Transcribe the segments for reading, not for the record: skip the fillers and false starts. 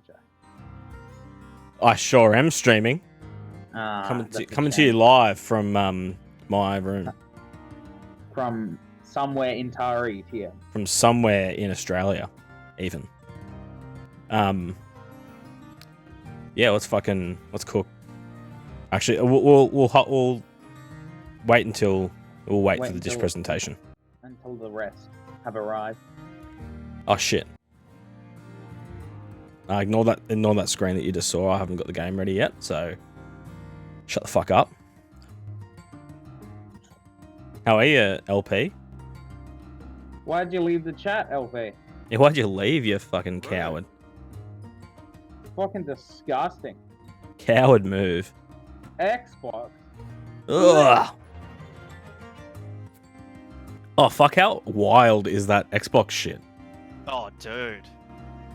aren't you? I sure am streaming. Coming to you live from my room. From somewhere in Tari here. From somewhere in Australia, even. Yeah, let's cook. Actually, we'll wait for the dish presentation until the rest have arrived. Oh shit! Ignore that screen that you just saw. I haven't got the game ready yet, so shut the fuck up. How are you, LP? Why'd you leave the chat, LP? Yeah, why'd you leave, you fucking coward? Fucking disgusting. Coward move. Xbox. Ugh. Oh fuck! How wild is that Xbox shit? Oh, dude.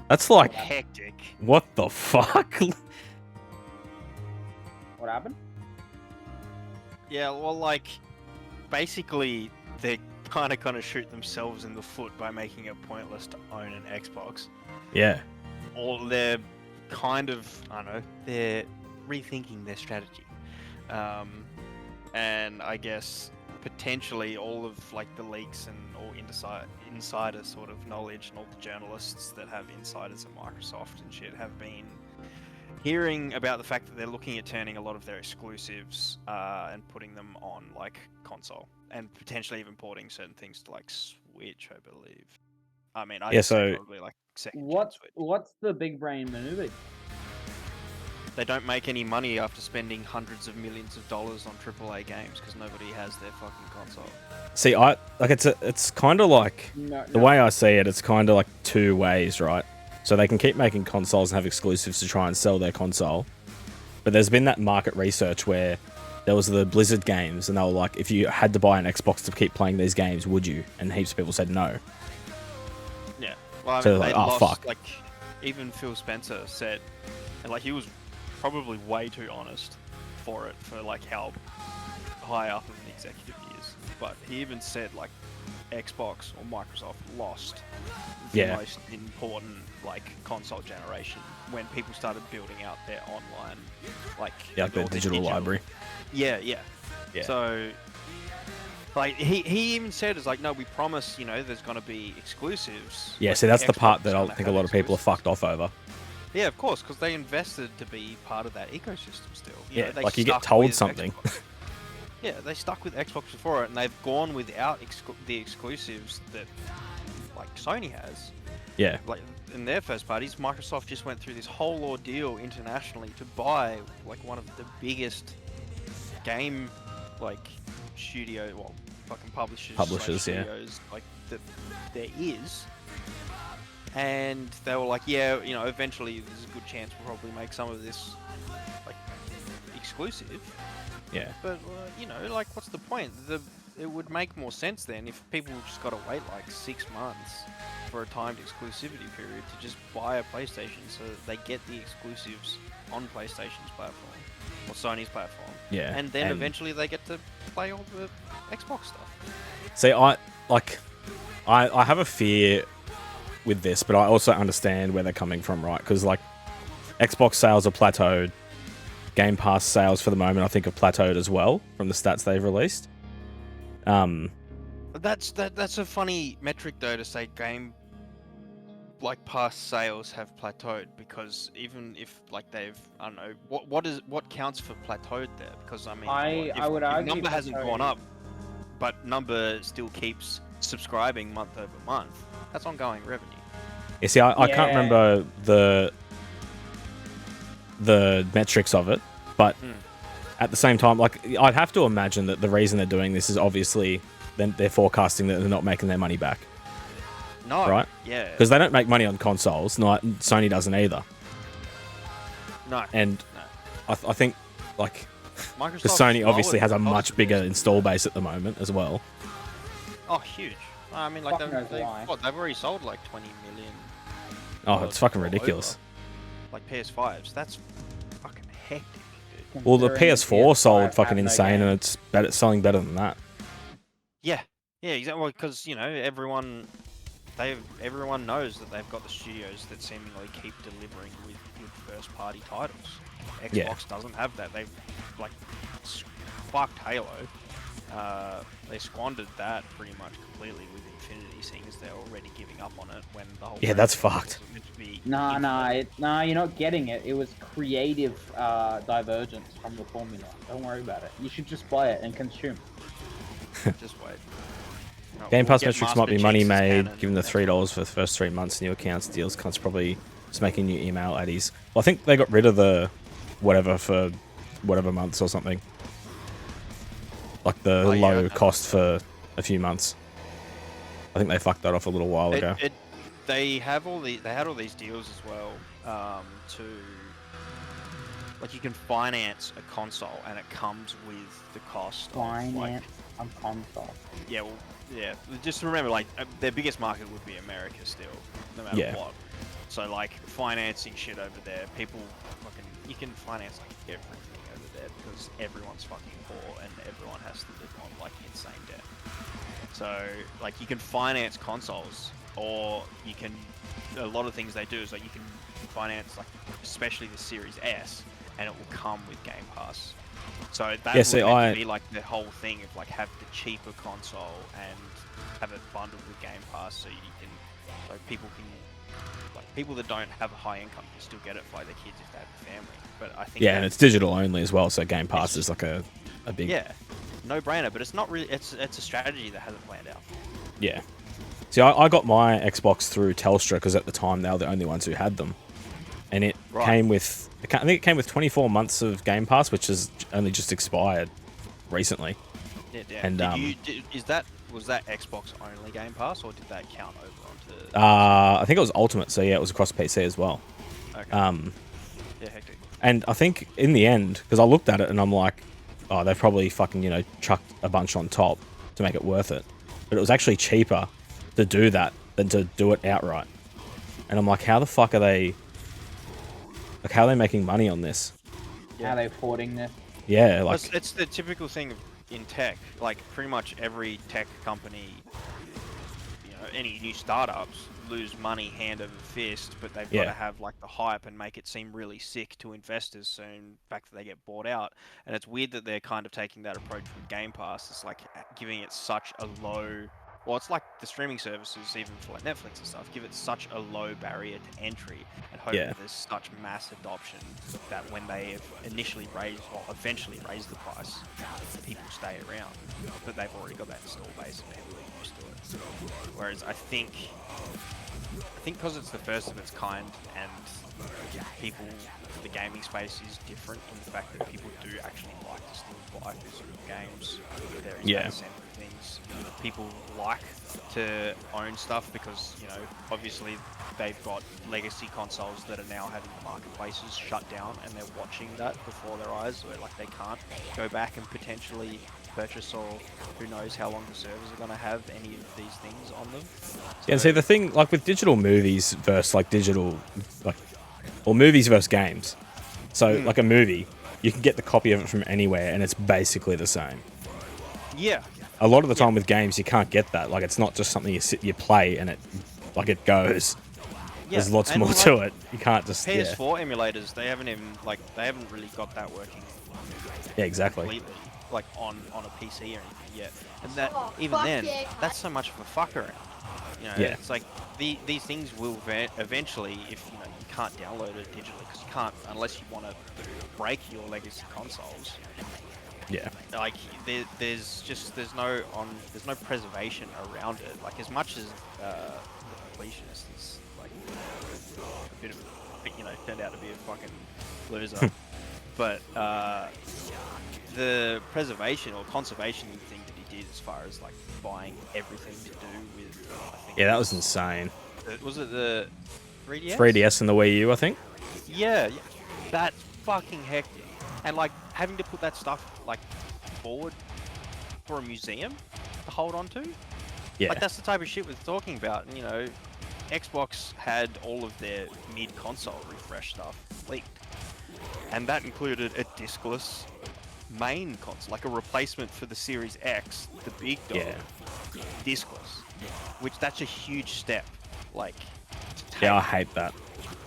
That's like hectic. What the fuck? What happened? Yeah, well, like, basically, they're kind of gonna shoot themselves in the foot by making it pointless to own an Xbox. Yeah. Or they're kind of, I don't know, they're rethinking their strategy. And I guess potentially all of like the leaks and all insider sort of knowledge and all the journalists that have insiders at Microsoft and shit have been hearing about the fact that they're looking at turning a lot of their exclusives and putting them on like console and potentially even porting certain things to like Switch, I believe. I mean, I'd say probably like second gen Switch. What's the big brain maneuver? They don't make any money after spending hundreds of millions of dollars on AAA games because nobody has their fucking console. See, it's kind of like the way I see it. It's kind of like two ways, right? So they can keep making consoles and have exclusives to try and sell their console, but there's been that market research where there was the Blizzard games, and they were like, if you had to buy an Xbox to keep playing these games, would you? And heaps of people said no. Yeah. Well, I mean, so like, oh fuck. Like, even Phil Spencer said, and like he was probably way too honest for it, for like how high up of an executive he is. But he even said like Xbox or Microsoft lost the most important like console generation when people started building out their online like their digital library. Yeah. So like he even said it's like, no, we promise, there's gonna be exclusives. Yeah, like, see that's Xbox the part that I think a lot of people are fucked off over. Yeah, of course, because they invested to be part of that ecosystem still. Like you get told something. Yeah, they stuck with Xbox before it, and they've gone without the exclusives that, like, Sony has. Yeah. Like, in their first parties, Microsoft just went through this whole ordeal internationally to buy, like, one of the biggest game, like, fucking publishers, studios, like, that there is. And they were like, yeah, eventually there's a good chance we'll probably make some of this, like, exclusive. Yeah. But, like, what's the point? It would make more sense then if people just got to wait, like, 6 months for a timed exclusivity period to just buy a PlayStation so that they get the exclusives on PlayStation's platform or Sony's platform. Yeah. And then eventually they get to play all the Xbox stuff. See, I have a fear with this, but I also understand where they're coming from, right? Because like Xbox sales are plateaued, Game Pass sales for the moment I think have plateaued as well from the stats they've released. That's a funny metric though to say Game Pass sales have plateaued, because even if like they've, I don't know, what counts for plateaued there? Because I mean, I would argue number hasn't gone up, but number still keeps subscribing month over month. That's ongoing revenue. You see, I can't remember the metrics of it, but at the same time, like I'd have to imagine that the reason they're doing this is obviously they're forecasting that they're not making their money back. No. Right? Yeah. Because they don't make money on consoles. No, Sony doesn't either. No. And I think like Microsoft, because Sony obviously has a much bigger install base at the moment as well. Oh, huge. I mean, like they've already sold like 20 million. Oh, it's fucking ridiculous. Like PS5s, that's fucking hectic, dude. Well, the PS4 sold fucking insane, and it's selling better than that. Yeah, exactly. Because everyone everyone knows that they've got the studios that seemingly keep delivering with good first-party titles. Xbox doesn't have that. They've like fucked Halo. They squandered that pretty much completely with Infinity, seeing as they're already giving up on it when the whole that's fucked. Nah, you're not getting it. It was creative divergence from the formula. Don't worry about it. You should just buy it and consume. Just wait. No, Game we'll Pass get metrics Master might be Chief's money as made. canon Give them the next $3 for the first 3 months. New accounts, deals, cunts probably just making new email addies. Well, I think they got rid of the whatever for whatever months or something. Like the low cost for a few months. I think they fucked that off a little while ago. They had all these deals as well to like you can finance a console and it comes with the cost finance on console. Yeah, well, yeah. Just remember, like their biggest market would be America still, no matter what. So like financing shit over there, people you can finance like everything over there because everyone's fucking poor and everyone has to live on like insane debt. So like you can finance consoles, or you can. A lot of things they do is like you can finance like especially the Series S, and it will come with Game Pass. So that would be like the whole thing of like have the cheaper console and have it bundled with Game Pass, so people that don't have a high income can still get it for their kids if they have a family. But I think and it's digital only as well, so Game Pass is like a big no-brainer. But it's not really. It's a strategy that hasn't planned out. Yeah. See, I got my Xbox through Telstra because at the time they were the only ones who had them, and it came with. I think it came with 24 months of Game Pass, which has only just expired recently. Yeah. And was that Xbox only Game Pass, or did that count over onto? I think it was Ultimate, so yeah, it was across PC as well. Okay. Yeah, hectic. And I think in the end, because I looked at it and I'm like, oh, they probably fucking chucked a bunch on top to make it worth it, but it was actually cheaper to do that than to do it outright. And I'm like, how the fuck are they? Like, how are they making money on this? How are they affording this? Yeah, like it's the typical thing in tech. Like pretty much every tech company, any new startups lose money hand over fist, but they've got to have like the hype and make it seem really sick to investors soon back that they get bought out. And it's weird that they're kind of taking that approach with Game Pass. It's like giving it such a low. Well, it's like the streaming services, even for like Netflix and stuff, give it such a low barrier to entry and hope that there's such mass adoption that when they eventually raise the price, people stay around. But they've already got that install base and people are used to it. Whereas I think because it's the first of its kind and the gaming space is different in the fact that people do actually like to still buy physical games. There is that sense of things. People like to own stuff because, obviously they've got legacy consoles that are now having the marketplaces shut down and they're watching that before their eyes, where like they can't go back and potentially purchase, or who knows how long the servers are going to have any of these things on them. Yeah, and see the thing, like with digital movies versus or movies versus games. So like a movie, you can get the copy of it from anywhere and it's basically the same. Yeah. A lot of the time with games, you can't get that. Like it's not just something you play and it goes. Yeah. There's lots more to it. You can't just PS4 emulators. They haven't really got that working. Yeah, exactly. Completely, like on a PC or anything yet. And that that's so much of a fuck around. It's like these things will eventually, if you can't download it digitally because you can't unless you want to break your legacy consoles. Yeah. Like there's no preservation around it. Like as much as the completionist is like a bit of turned out to be a fucking loser, but the preservation or conservation thing that he did as far as like buying everything to do with that was insane. Was it the 3DS? 3DS and the Wii U, I think. Yeah, that's fucking hectic. And like having to put that stuff like forward for a museum to hold on to. Yeah. Like that's the type of shit we're talking about. And, Xbox had all of their mid-console refresh stuff leaked. And that included a diskless main console, like a replacement for the Series X, the big dog, Yeah. discless, which that's a huge step. Like, to Yeah, I take hate that.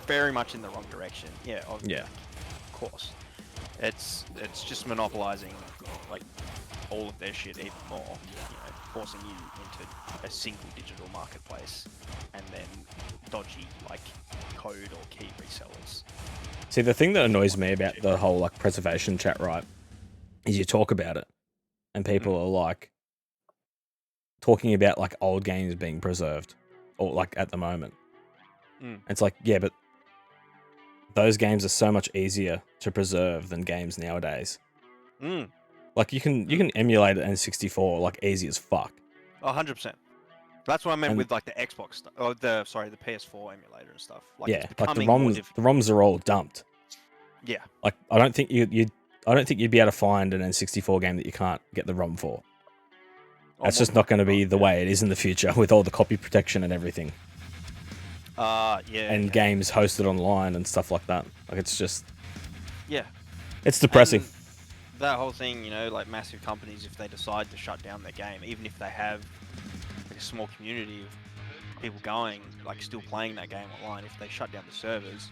very much in the wrong direction. Yeah, Yeah. of course. It's just monopolizing like all of their shit even more, you know, forcing you into a single digital marketplace, and then dodgy like code or key resellers. See, the thing that annoys me about the whole like preservation chat, right, is you talk about it, and people are like talking about like old games being preserved, or like at the moment. It's like, yeah, but those games are so much easier to preserve than games nowadays. Like you can emulate an N64 like easy as fuck. 100%. That's what I meant And- with like the Xbox stuff. Oh, the PS4 emulator and stuff. Like, yeah, it's like the becoming more ROMs are all dumped. Yeah. Like I don't think you'd be able to find an N64 game that you can't get the ROM for. That's just not going to be the way it is in the future with all the copy protection and everything. Yeah. And games hosted online and stuff like that. Like it's just, Yeah. it's depressing. And that whole thing, you know, like massive companies, if they decide to shut down their game, even if they have like a small community of people going, like still playing that game online, if they shut down the servers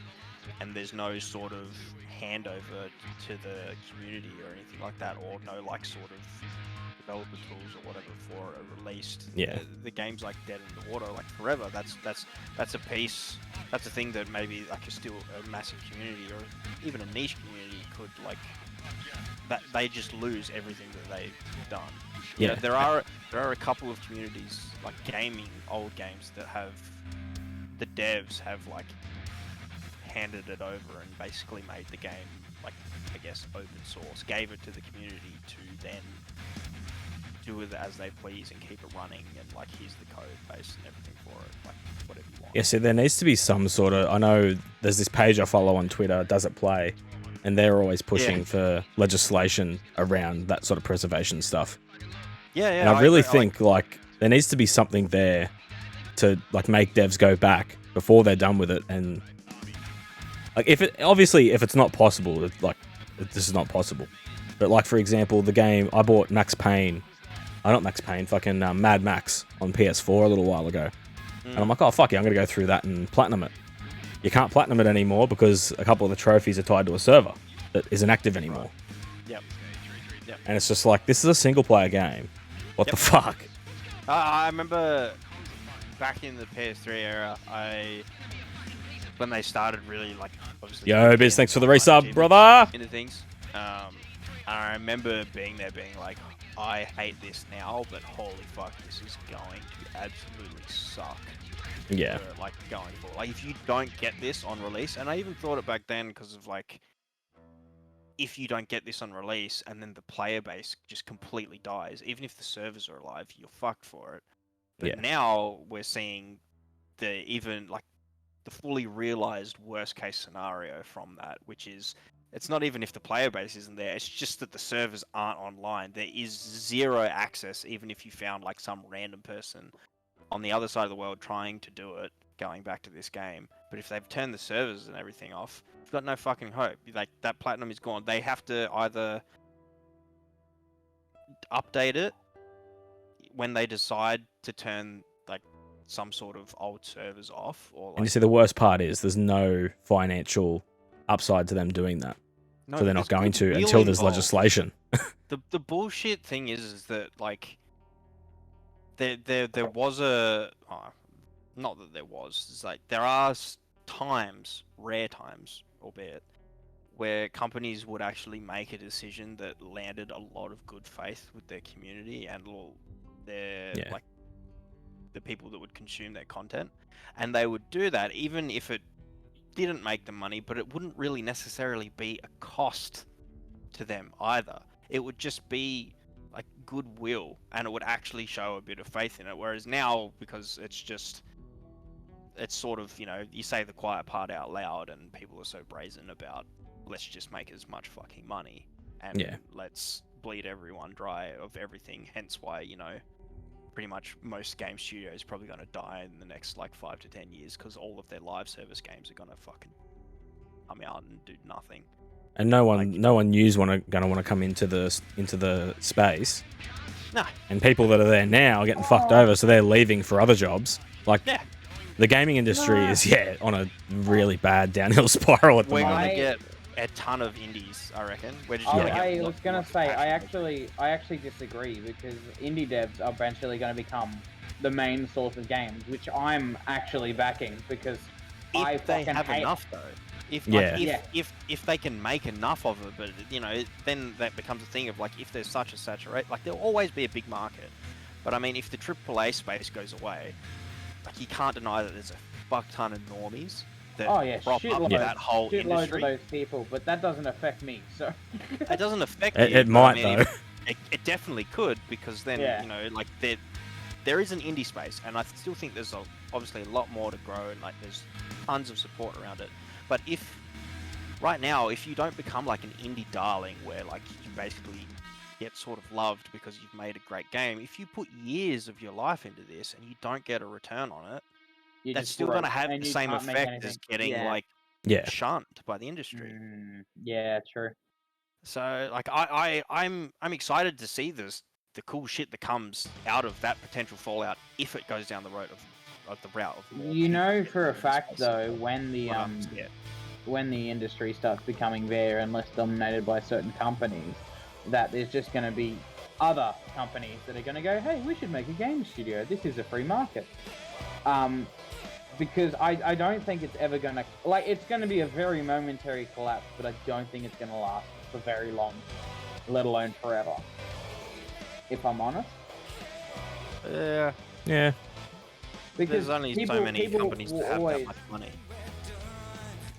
and there's no sort of handover to the community or anything like that, or no like sort of developer tools or whatever for a released, Yeah. the game's like dead in the water, like forever. That's a piece. That's a thing that maybe like still a massive community or even a niche community could like. That they just lose everything that they've done. You know, there are a couple of communities like gaming old games that have the devs have like handed it over and basically made the game like, I guess, open source, gave it to the community to then do with it as they please and keep it running, and like here's the code base and everything for it, like whatever you want. Yeah, so there needs to be some sort of, I know there's this page I follow on Twitter, Does It Play? And they're always pushing for legislation around that sort of preservation stuff. Yeah, and I really think like there needs to be something there to like make devs go back before they're done with it, and like if it's not possible, this is not possible. But like for example, the game I bought fucking Mad Max on PS4 a little while ago, and I'm like, oh fuck yeah, I'm gonna go through that and platinum it. You can't platinum it anymore because a couple of the trophies are tied to a server that isn't active anymore. Yep. And it's just like, this is a single player game. What the fuck? I remember back in the PS3 era, when they started really like obviously. Yo, Biz, thanks for the resub, brother. Into things, I remember being like, I hate this now, but holy fuck, this is going to absolutely suck. Yeah. For, like going forward, like if you don't get this on release, and I even thought it back then because of like, if you don't get this on release and then the player base just completely dies, even if the servers are alive, you're fucked for it. But now we're seeing the fully realized worst case scenario from that, which is it's not even if the player base isn't there, it's just that the servers aren't online. There is zero access, even if you found like some random person on the other side of the world trying to do it, going back to this game. But if they've turned the servers and everything off, you've got no fucking hope. Like, that platinum is gone. They have to either update it when they decide to turn like some sort of old servers off, or like, and you see the worst part is there's no financial upside to them doing that. no, So they're not going to until there's legislation. The bullshit thing is that like there was a not that there was, it's like there are times, rare times, albeit, where companies would actually make a decision that landed a lot of good faith with their community and all their like the people that would consume their content, and they would do that even if it didn't make them money, but it wouldn't really necessarily be a cost to them either. It would just be like goodwill, and it would actually show a bit of faith in it. Whereas now, because it's sort of, you know, you say the quiet part out loud and people are so brazen about, let's just make as much fucking money and let's bleed everyone dry of everything. Hence why, you know, pretty much most game studios probably going to die in the next like 5 to 10 years, because all of their live service games are going to fucking come out and do nothing. And no one new's gonna want to come into the space. No. And people that are there now are getting fucked over, so they're leaving for other jobs. Like, the gaming industry is on a really bad downhill spiral at the moment. We're gonna get a ton of indies, I reckon. We're just I was gonna say I actually disagree, because indie devs are eventually going to become the main source of games, which I'm actually backing, because if they have enough though. If they can make enough of it, but then that becomes a thing of like, if there's such a saturation, like there'll always be a big market. But I mean, if the AAA space goes away, like you can't deny that there's a fuck ton of normies that prop up that whole industry. Of those people, but that doesn't affect me. So it doesn't affect you. It I might mean, though. It definitely could, because then like there is an indie space, and I still think there's obviously a lot more to grow, and like there's tons of support around it. But if right now, if you don't become like an indie darling, where like you basically get sort of loved because you've made a great game, if you put years of your life into this and you don't get a return on it, that's still going to have the same effect as getting shunned by the industry. Yeah, true. So like I'm excited to see the cool shit that comes out of that potential fallout if it goes down the road of the route of more for a fact though, when the industry starts becoming very and less dominated by certain companies, that there's just going to be other companies that are going to go, hey, we should make a game studio, this is a free market. Because I don't think it's ever going to, like, it's going to be a very momentary collapse, but I don't think it's going to last for very long, let alone forever, if I'm honest. Yeah. Because there's only so many companies that have that much money.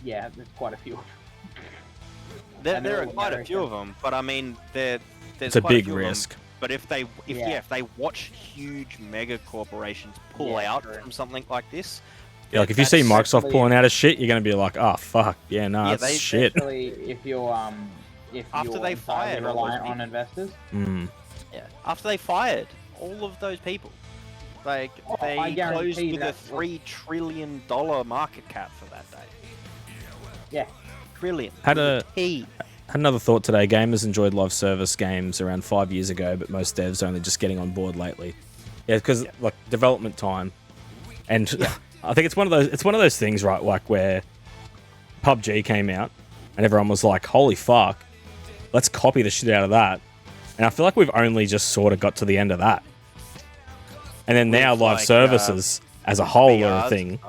Yeah, there's quite a few. There are quite a few of them, but I mean, there's it's a big risk. But if they watch huge mega corporations pull out from something like this, like if you see Microsoft pulling out of shit, you're gonna be like, oh fuck, that's shit. Especially if you're after they fired reliant on investors. Yeah, after they fired all of those people, like they closed with a $3 trillion market cap for that day. Yeah. Trillion. Had another thought today. Gamers enjoyed live service games around 5 years ago, but most devs are only just getting on board lately. Yeah, because like development time, and I think it's one of those things, right? Like where PUBG came out, and everyone was like, "Holy fuck, let's copy the shit out of that." And I feel like we've only just sort of got to the end of that. And then now live services as a whole are a thing.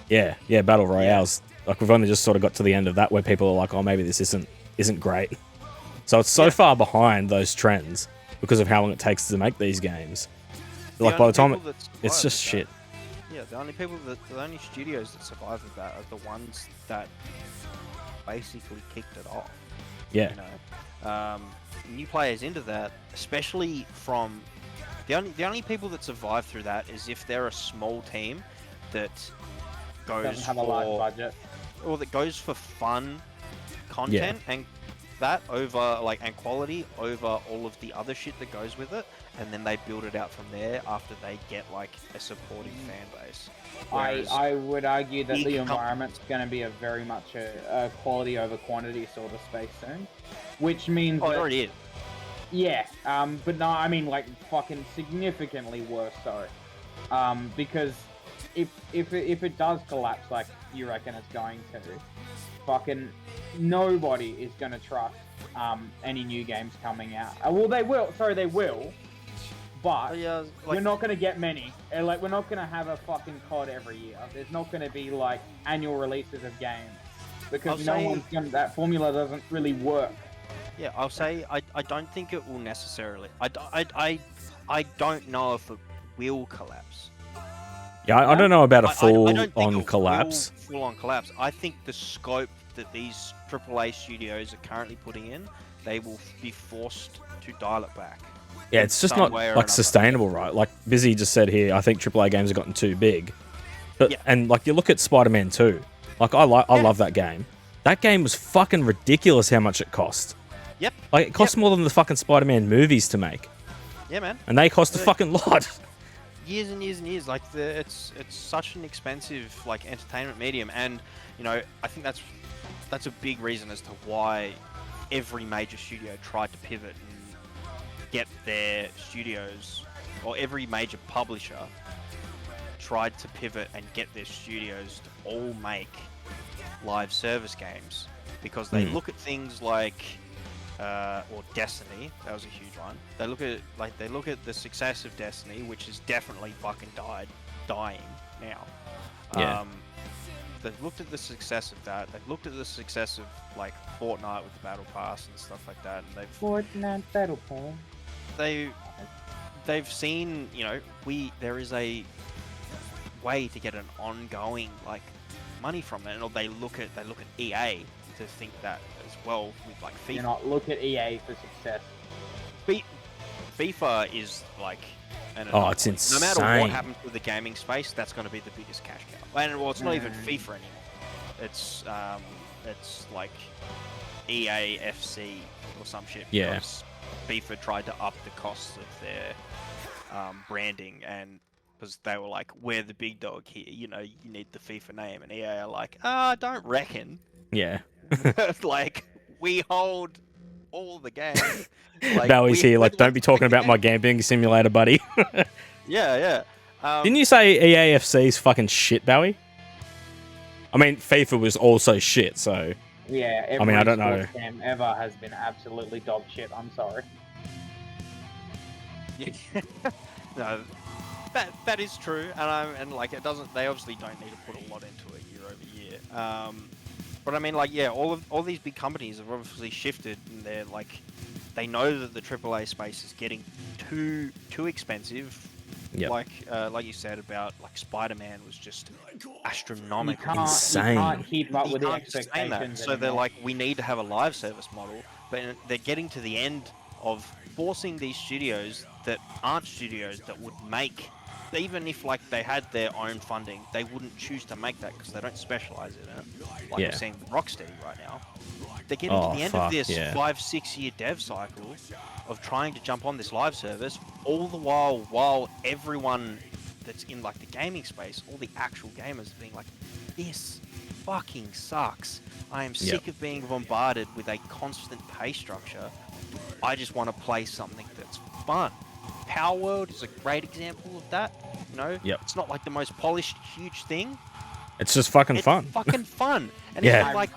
Yeah, battle royales. Like we've only just sort of got to the end of that, where people are like, "Oh, maybe this isn't great." So it's so far behind those trends because of how long it takes to make these games. Like by the time it's just shit. Yeah, the only studios that survive with that are the ones that basically kicked it off. Yeah. New players into that, especially from the only people that survive through that is if they're a small team that doesn't have a large budget, or that goes for fun content and that over and quality over all of the other shit that goes with it, and then they build it out from there after they get like a supporting fan base. I would argue that the environment's going to be a very much a quality over quantity sort of space soon, which means it already is. Yeah, but no, I mean like fucking significantly worse. Sorry, because if it does collapse like you reckon it's going to, fucking nobody is going to trust any new games coming out. Well, they will. Sorry, they will. But we're not going to get many. Like, we're not going to have a fucking COD every year. There's not going to be like annual releases of games because that formula doesn't really work. Yeah, I'll say I don't think it will necessarily. I don't know if it will collapse. Yeah, I don't know about a full-on collapse. Full-on collapse. I think the scope that these AAA studios are currently putting in, they will be forced to dial it back. Yeah, it's just not like sustainable, right? Like Busy just said here, I think AAA games have gotten too big. But and like you look at Spider-Man 2, like I love that game. That game was fucking ridiculous how much it cost. Yep. Like it cost more than the fucking Spider-Man movies to make. Yeah, man. And they cost a fucking lot. Years and years and years. Like it's such an expensive like entertainment medium, and I think that's that's a big reason as to why every major studio tried to pivot and get their studios, or every major publisher tried to pivot and get their studios to all make live service games, because they look at things like or Destiny. That was a huge one. They look at the success of Destiny, which is definitely fucking dying now. Yeah. They've looked at the success of that. They've looked at the success of like Fortnite with the Battle Pass and stuff like that. And Fortnite Battle Pass. They've seen, you know, there is a way to get an ongoing like money from it, and they look at EA to think that as well with like FIFA. Do not look at EA for success. FIFA is like it's insane. No matter what happens with the gaming space, that's going to be the biggest cash cow. And well, it's not even FIFA anymore. It's like EA FC or some shit. Yeah. Because FIFA tried to up the costs of their branding, and because they were like, we're the big dog here, you know, you need the FIFA name, and EA are like, I don't reckon. Yeah. Like, we hold all the games. Like, Bowie's here, like, don't be talking about my gambling simulator, buddy. Yeah. Didn't you say EAFC's fucking shit, Bowie? I mean, FIFA was also shit, so... Yeah, every I don't know. Game ever has been absolutely dog shit, I'm sorry. No, that is true, and like, it doesn't... They obviously don't need to put a lot into it year over year. But I mean, like, yeah, all these big companies have obviously shifted, and they're like, they know that the AAA space is getting too expensive. Yep. Like you said about like Spider-Man was just astronomical, insane. You can't keep up with the expectations. So they're like, we need to have a live service model, but they're getting to the end of forcing these studios that aren't studios that would make. Even if like they had their own funding, they wouldn't choose to make that because they don't specialize in it. Like we're seeing with Rocksteady right now. They're getting to the end of this 5-6 year dev cycle of trying to jump on this live service, all the while everyone that's in like the gaming space, all the actual gamers being like, this fucking sucks. I am sick of being bombarded with a constant pay structure. I just want to play something that's fun. Palworld is a great example of that. You know, it's not like the most polished, huge thing. It's just fucking fun. Fucking fun. And even like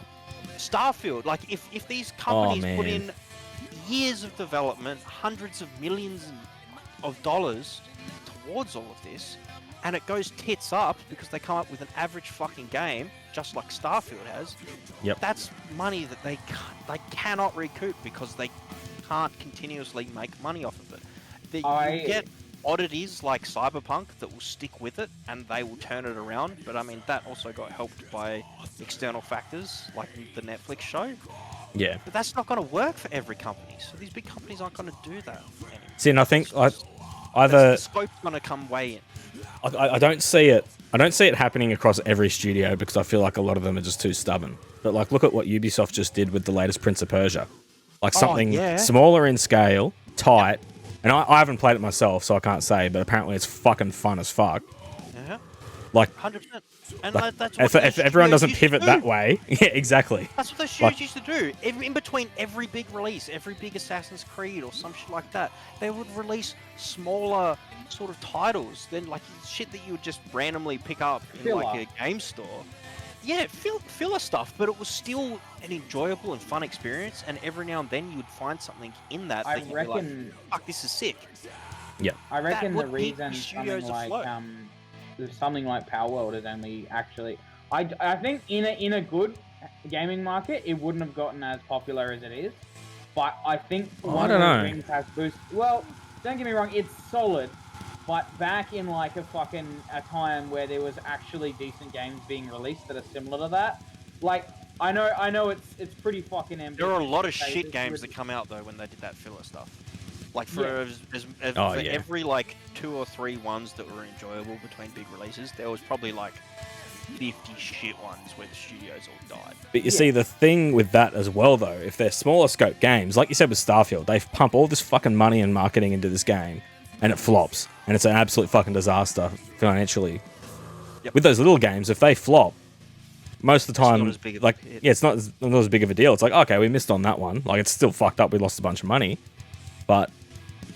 Starfield, like if these companies put in years of development, hundreds of millions of dollars towards all of this, and it goes tits up because they come up with an average fucking game, just like Starfield has. That's money that they cannot recoup because they can't continuously make money off of it. You get oddities like Cyberpunk that will stick with it and they will turn it around, but I mean that also got helped by external factors like the Netflix show. Yeah. But that's not going to work for every company, so these big companies aren't going to do that anymore. See, and I think the scope's going to come way in. I don't see it. I don't see it happening across every studio because I feel like a lot of them are just too stubborn. But like, look at what Ubisoft just did with the latest Prince of Persia. Like something smaller in scale, tight. And I haven't played it myself, so I can't say, but apparently it's fucking fun as fuck. Yeah. Like, 100%. And like, that's what if everyone doesn't pivot that way, yeah, exactly. That's what those studios used to do. In between every big release, every big Assassin's Creed or some shit like that, they would release smaller sort of titles than like shit that you would just randomly pick up in like a game store. Yeah, filler stuff, but it was still an enjoyable and fun experience, and every now and then you would find something in that that you'd be like, fuck, this is sick. Yeah. I reckon the reason something like Palworld is only actually... I think in a good gaming market, it wouldn't have gotten as popular as it is, but I think one of the things has boosted... Well, don't get me wrong, it's solid, but back in like a time where there was actually decent games being released that are similar to that, like I know it's pretty fucking ambitious. There are a lot of shit games that come out though when they did that filler stuff. Like for every like 2 or 3 ones that were enjoyable between big releases, there was probably like 50 shit ones where the studios all died. But you see, the thing with that as well though, if they're smaller scope games, like you said with Starfield, they pump all this fucking money and marketing into this game, and it flops, and it's an absolute fucking disaster financially. With those little games, if they flop, most of the time, not as big of a like, hit. yeah, it's not as big of a deal. It's like, okay, we missed on that one. Like, it's still fucked up. We lost a bunch of money, but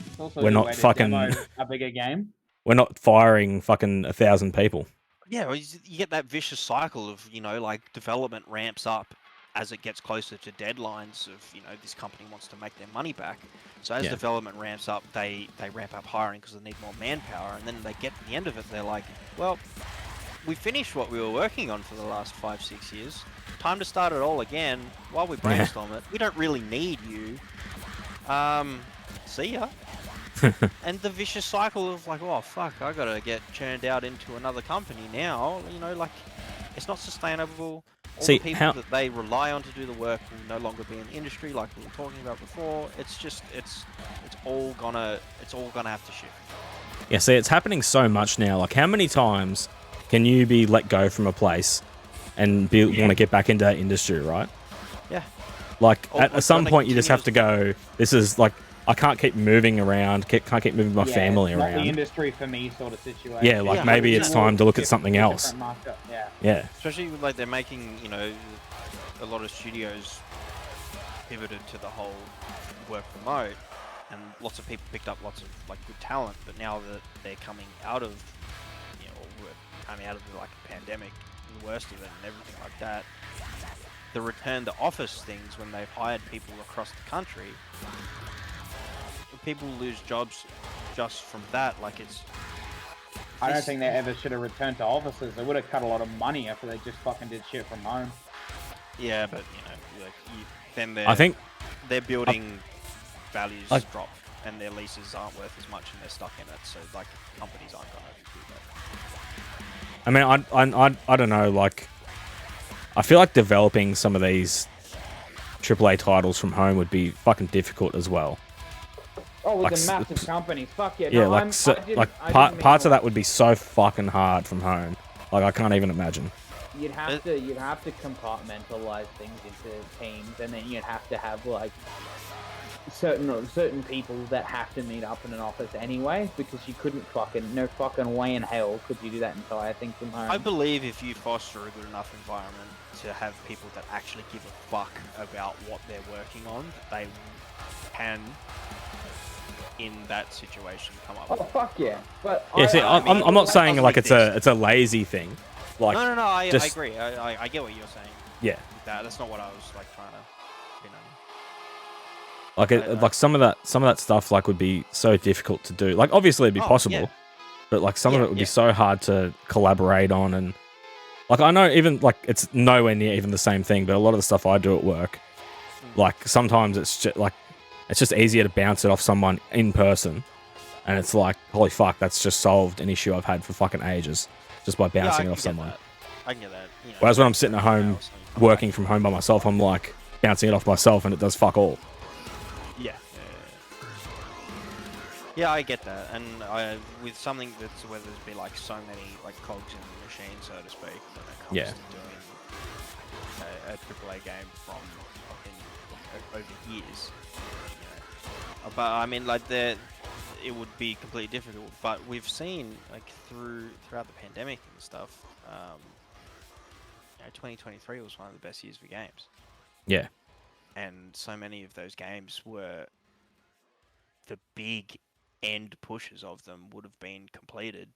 It's also we're a good not way to fucking. demo a bigger game. We're not firing fucking 1,000 people. Yeah, well, you get that vicious cycle of, like development ramps up as it gets closer to deadlines of, this company wants to make their money back. So as development ramps up, they ramp up hiring because they need more manpower, and then they get to the end of it, they're like, well, we finished what we were working on for the last 5-6 years. Time to start it all again while we brainstorm it. We don't really need you. See ya. And the vicious cycle of like, oh fuck, I gotta get churned out into another company now. Like, it's not sustainable. All the people that they rely on to do the work will no longer be in the industry, like we were talking about before. It's just, it's all gonna have to shift. Yeah, see, it's happening so much now. Like, how many times can you be let go from a place and want to get back into that industry, right? Yeah. Like, at some point, you just have to go, this is like, I can't keep moving around, can't keep moving my family it's not around. the industry for me sort of situation. Yeah, like maybe it's time to look at something else. Yeah. Especially with, like, they're making, a lot of studios pivoted to the whole work remote, and lots of people picked up lots of like good talent. But now that they're coming out of, coming out of the pandemic, the worst of it, and everything like that, the return to office things when they've hired people across the country. People lose jobs just from that. Like, I don't think they ever should have returned to offices. They would have cut a lot of money after they just fucking did shit from home. Yeah, but then their building values drop, and their leases aren't worth as much, and they're stuck in it. So like, companies aren't gonna do that. I mean, I don't know. Like, I feel like developing some of these AAA titles from home would be fucking difficult as well. Oh, with the massive companies, fuck yeah. Yeah, no, parts of that would be so fucking hard from home. Like, I can't even imagine. You'd have to compartmentalize things into teams, and then you'd have to have like certain people that have to meet up in an office anyway, because you couldn't no fucking way in hell could you do that entire thing from home. I believe if you foster a good enough environment to have people that actually give a fuck about what they're working on, they can, in that situation, come up. Oh fuck yeah! But yeah, I'm not saying like it's a lazy thing. Like, no, I agree. I get what you're saying. Yeah. That's not what I was like trying to, Like, like some of that stuff like would be so difficult to do. Like, obviously it'd be possible, but like some of it would be so hard to collaborate on. And like, I know even like it's nowhere near even the same thing, but a lot of the stuff I do at work, like sometimes it's just easier to bounce it off someone in person, and it's like, holy fuck, that's just solved an issue I've had for fucking ages just by bouncing it off someone. I can get that. Whereas when I'm sitting at home working from home by myself, I'm like bouncing it off myself, and it does fuck all. Yeah, I get that, and with something that's where there's been like so many like cogs in the machine, so to speak, when it comes to doing a AAA game from over years. But I mean, like, it would be completely difficult. But we've seen like throughout the pandemic and stuff, 2023 was one of the best years for games. Yeah, and so many of those games were the big end pushes of them would have been completed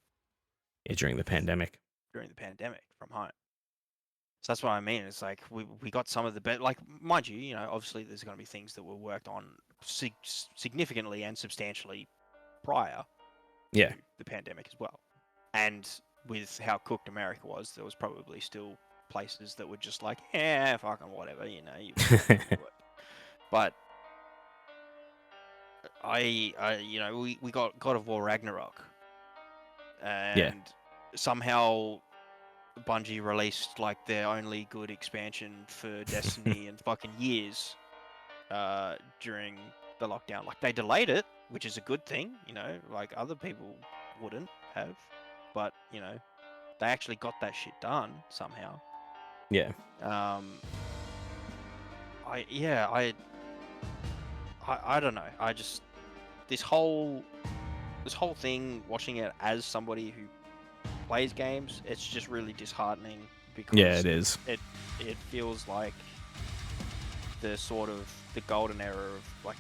during the pandemic from home. So that's what I mean. It's like we got some of the best, like, mind you, obviously there's going to be things that were worked on significantly and substantially prior to the pandemic as well. And with how cooked America was, there was probably still places that were just like, fucking whatever, you do it. But we got God of War Ragnarok, and somehow Bungie released like their only good expansion for Destiny in fucking years during the lockdown. Like, they delayed it, which is a good thing, like other people wouldn't have, but they actually got that shit done somehow. Yeah. I don't know. I just this whole thing, watching it as somebody who plays games, it's just really disheartening because Yeah, it is. It feels like the sort of the golden era of like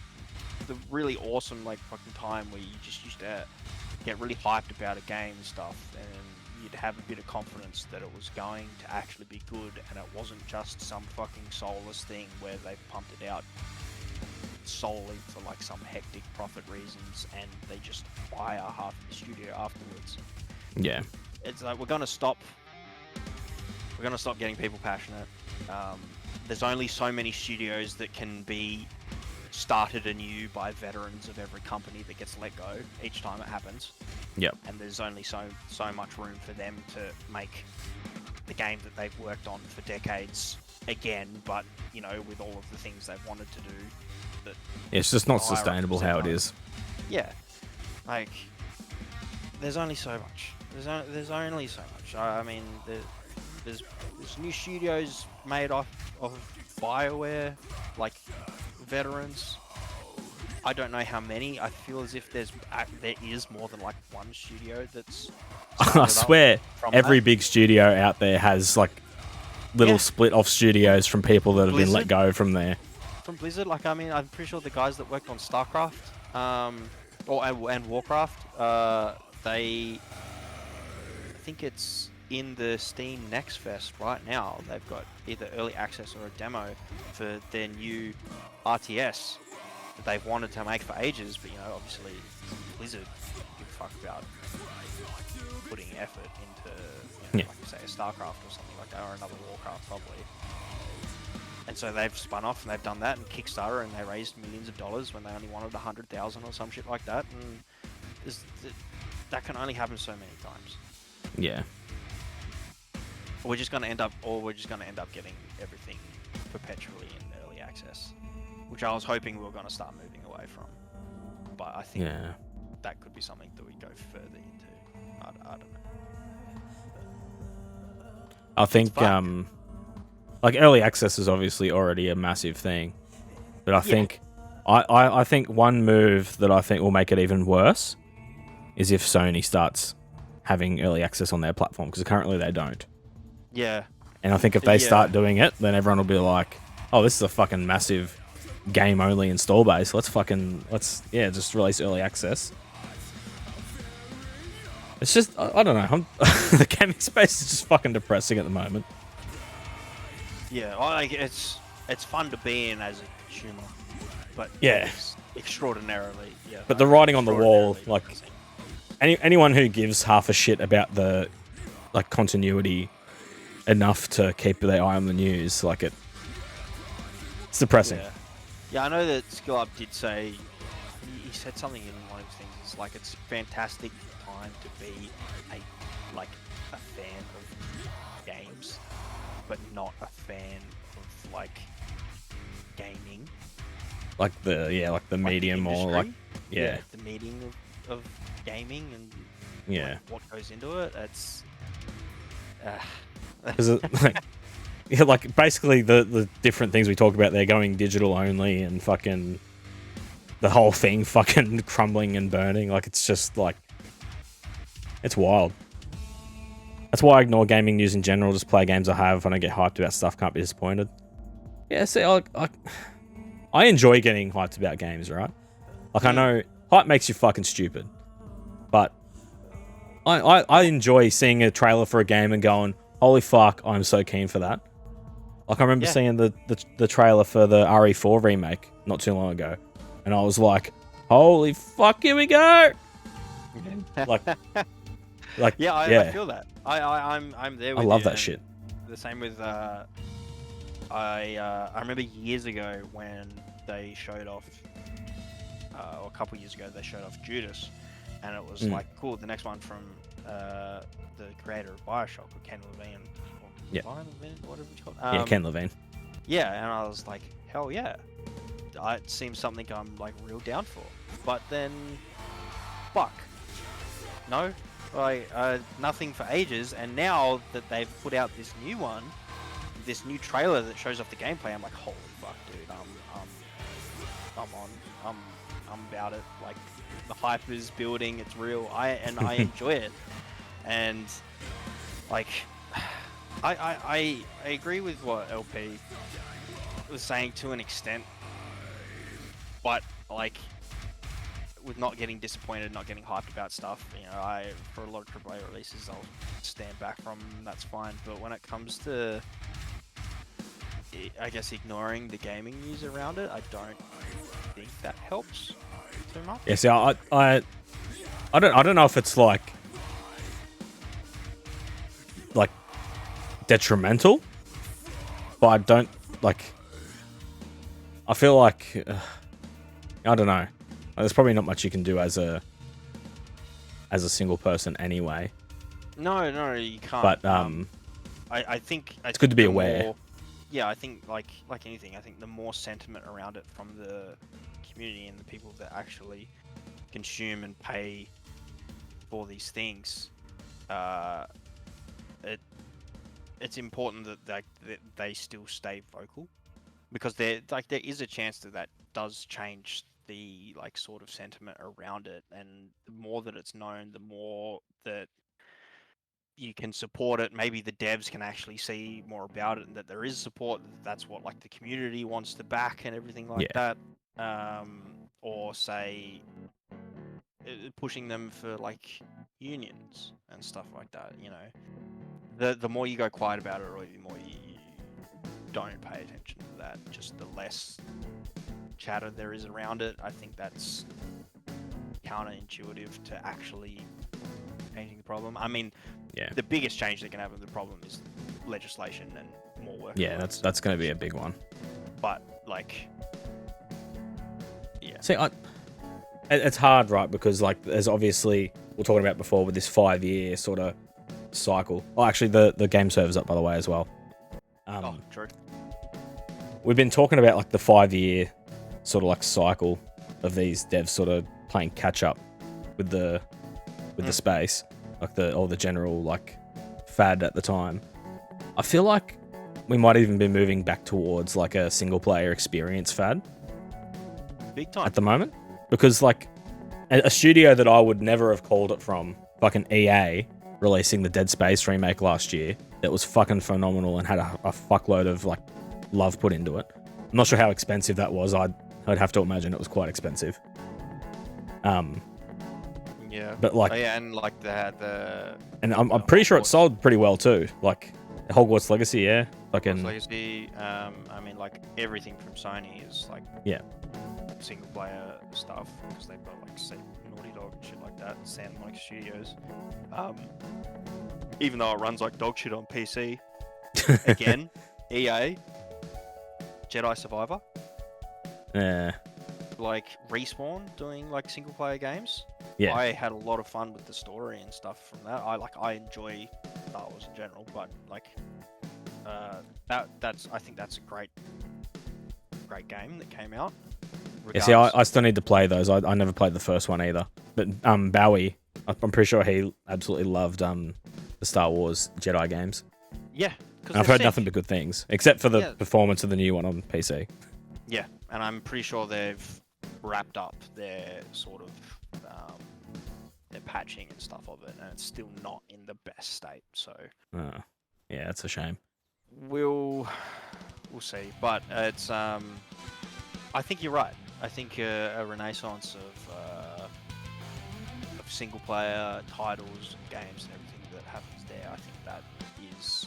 the really awesome like fucking time where you just used to get really hyped about a game and stuff, and you'd have a bit of confidence that it was going to actually be good, and it wasn't just some fucking soulless thing where they pumped it out solely for like some hectic profit reasons, and they just fire half of the studio afterwards. Yeah. It's like we're gonna stop getting people passionate. There's only so many studios that can be started anew by veterans of every company that gets let go each time it happens. Yep. And there's only so much room for them to make the game that they've worked on for decades again, but you know, with all of the things they've wanted to do. That It's just not sustainable how it is. Yeah, like there's only so much. There's only so much. I mean, there's new studios made off of BioWare, like veterans. I don't know how many. I feel as if there is more than like one studio that's. I swear, every that. big studio out there has like little split off studios from people that have been let go from there. From Blizzard, like I mean, I'm pretty sure the guys that worked on StarCraft, and Warcraft, I think it's in the Steam Next Fest right now. They've got either early access or a demo for their new RTS that they've wanted to make for ages, but you know, obviously Blizzard give a fuck about putting effort into, you know, like say a StarCraft or something like that, or another Warcraft probably. And so they've spun off and they've done that in Kickstarter, and they raised millions of dollars when they only wanted 100,000 or some shit like that. And that can only happen so many times. Yeah. We're just going to end up getting everything perpetually in early access, which I was hoping we were going to start moving away from. But I think that could be something that we go further into. I don't know. I think like early access is obviously already a massive thing, but I think I think one move that I think will make it even worse is if Sony starts having early access on their platform, because currently they don't. Yeah. And I think if they start doing it, then everyone will be like, "Oh, this is a fucking massive game-only install base. Let's just release early access." It's just I don't know. The gaming space is just fucking depressing at the moment. Yeah, like it's fun to be in as a consumer, but it's extraordinarily But the writing on the wall, like anyone who gives half a shit about the like continuity enough to keep their eye on the news, like it's depressing. Yeah, I know that Skill Up did say he said something in one of his things. It's like it's a fantastic time to be a fan of games, but not a fan of like gaming. Like the medium, or like the medium of gaming and what goes into it. It's like basically the different things we talk about, they're going digital only, and fucking the whole thing fucking crumbling and burning. Like it's just like it's wild. That's why I ignore gaming news in general. Just play games I have. When I get hyped about stuff, can't be disappointed. Yeah, see, I enjoy getting hyped about games, right? Like I know hype makes you fucking stupid, but I enjoy seeing a trailer for a game and going, holy fuck, I'm so keen for that. Like I remember seeing the trailer for the RE4 remake not too long ago, and I was like, holy fuck, here we go. I feel that. I'm there with you. I love that shit. The same with I remember years ago when they showed off, or a couple years ago they showed off Judas, and it was like, cool, the next one from the creator of Bioshock, or Ken Levine, whatever it's called. Ken Levine. Yeah, and I was like, hell yeah, it seems something I'm like real down for. But then, fuck, no, like nothing for ages. And now that they've put out this new one, this new trailer that shows off the gameplay, I'm like, holy fuck, dude, I'm about it. Like the hype is building, it's real. I enjoy it, and like I agree with what LP was saying to an extent, but like with not getting disappointed, not getting hyped about stuff, you know, for a lot of AAA releases, I'll stand back from. That's fine. But when it comes to, I guess, ignoring the gaming news around it, I don't think that helps too much. Yeah, see, I don't know if it's like detrimental, but I don't like. I feel like I don't know. There's probably not much you can do as a single person anyway. No, you can't. But I think it's good to be aware. Yeah, I think like anything, I think the more sentiment around it from the community and the people that actually consume and pay for these things, it's important that they still stay vocal, because there is a chance that does change the sort of sentiment around it, and the more that it's known, the more that you can support it. Maybe the devs can actually see more about it and that there is support. That's what the community wants to back and everything like that. Or say pushing them for unions and stuff like that. You know, the more you go quiet about it, or the more you don't pay attention to that, just the less chatter there is around it. I think that's counterintuitive to actually changing the problem. I mean, the biggest change that can happen to the problem is legislation and more work. Yeah, that's going to be a big one. But see, it's hard, right? Because there's obviously, we're talking about before with this 5-year sort of cycle. Oh, actually, the game server's up, by the way, as well. True. We've been talking about the 5-year sort of cycle of these devs sort of playing catch up with the space, all the general fad at the time. I feel like we might even be moving back towards a single player experience fad. Big time. At the moment, because a studio that I would never have called it from, fucking EA, releasing the Dead Space remake last year, that was fucking phenomenal and had a fuckload of love put into it. I'm not sure how expensive that was. I'd have to imagine it was quite expensive. Yeah. But and the and I'm pretty sure it sold pretty well too. Hogwarts Legacy, yeah. Hogwarts Legacy. I mean, everything from Sony is single player stuff, because they've got say Naughty Dog and shit like that, and Santa Monica Studios. Even though it runs like dog shit on PC, again, EA, Jedi Survivor, Respawn doing single player games. Yeah, I had a lot of fun with the story and stuff from that. I enjoy Star Wars in general, but I think that's a great game that came out. Yeah, see, I still need to play those. I never played the first one either. But Bowie, I'm pretty sure he absolutely loved the Star Wars Jedi games. Yeah, I've heard nothing but good things, except for the performance of the new one on PC. Yeah, and I'm pretty sure they've wrapped up their sort of their patching and stuff of it, and it's still not in the best state. So yeah, that's a shame. We'll see, but it's I think you're right. I think a renaissance of single player titles and games and everything that happens there, I think that is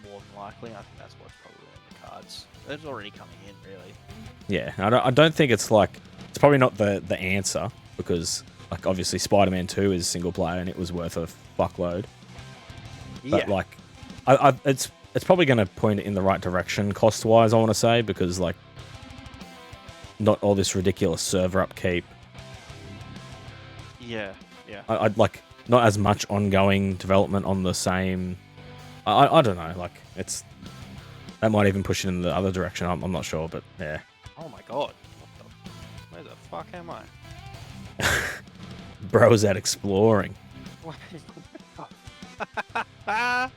more than likely. I think that's what's probably in the cards. It's already coming in, really. Yeah, I don't think it's it's probably not the answer, because obviously Spider-Man 2 is single player and it was worth a fuckload. Yeah. But it's probably going to point it in the right direction cost wise, I want to say, because not all this ridiculous server upkeep. Yeah. I'd not as much ongoing development on the same. I don't know. That might even push it in the other direction. I'm not sure, but yeah. Oh my god! Where the fuck am I? Bro's out exploring. Okay.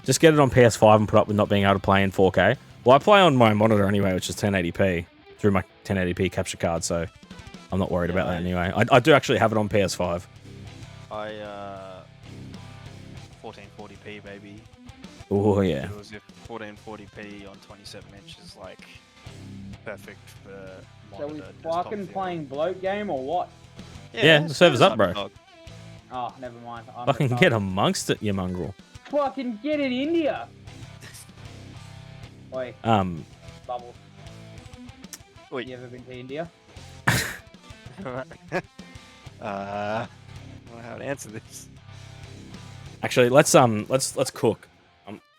Just get it on PS5 and put up with not being able to play in 4K. Well, I play on my monitor anyway, which is 1080p through my 1080p capture card, so I'm not worried about that anyway. I do actually have it on PS5. 1440p 1440p, baby. Oh yeah. It was 1440p on 27 inches, like perfect for So we monitor. desktop fucking viewing. playing bloat game or what? Yeah, the server's up, bro. dog. Oh, never mind. I'm Fucking retarded. get amongst it, you mongrel. Fucking get it, India. Oi, Bubbles. Oi. You ever been to India? I don't know how to answer this. Actually, let's cook.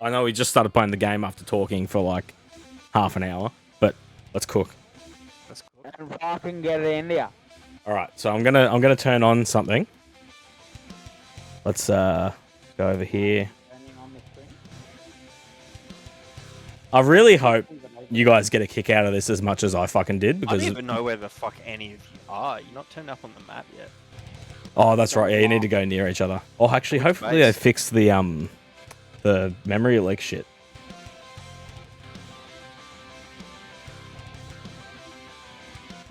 I know we just started playing the game after talking for like half an hour, but let's cook. That's cool. And fucking get it, India. All right, so I'm gonna turn on something. Let's go over here. Turning on the screen. I really hope you guys get a kick out of this as much as I fucking did I because don't even know where the fuck any of you are. You're not turned up on the map yet. oh, that's right. Yeah, you need to go near each other. Oh, actually, hopefully they fixed the memory leak shit.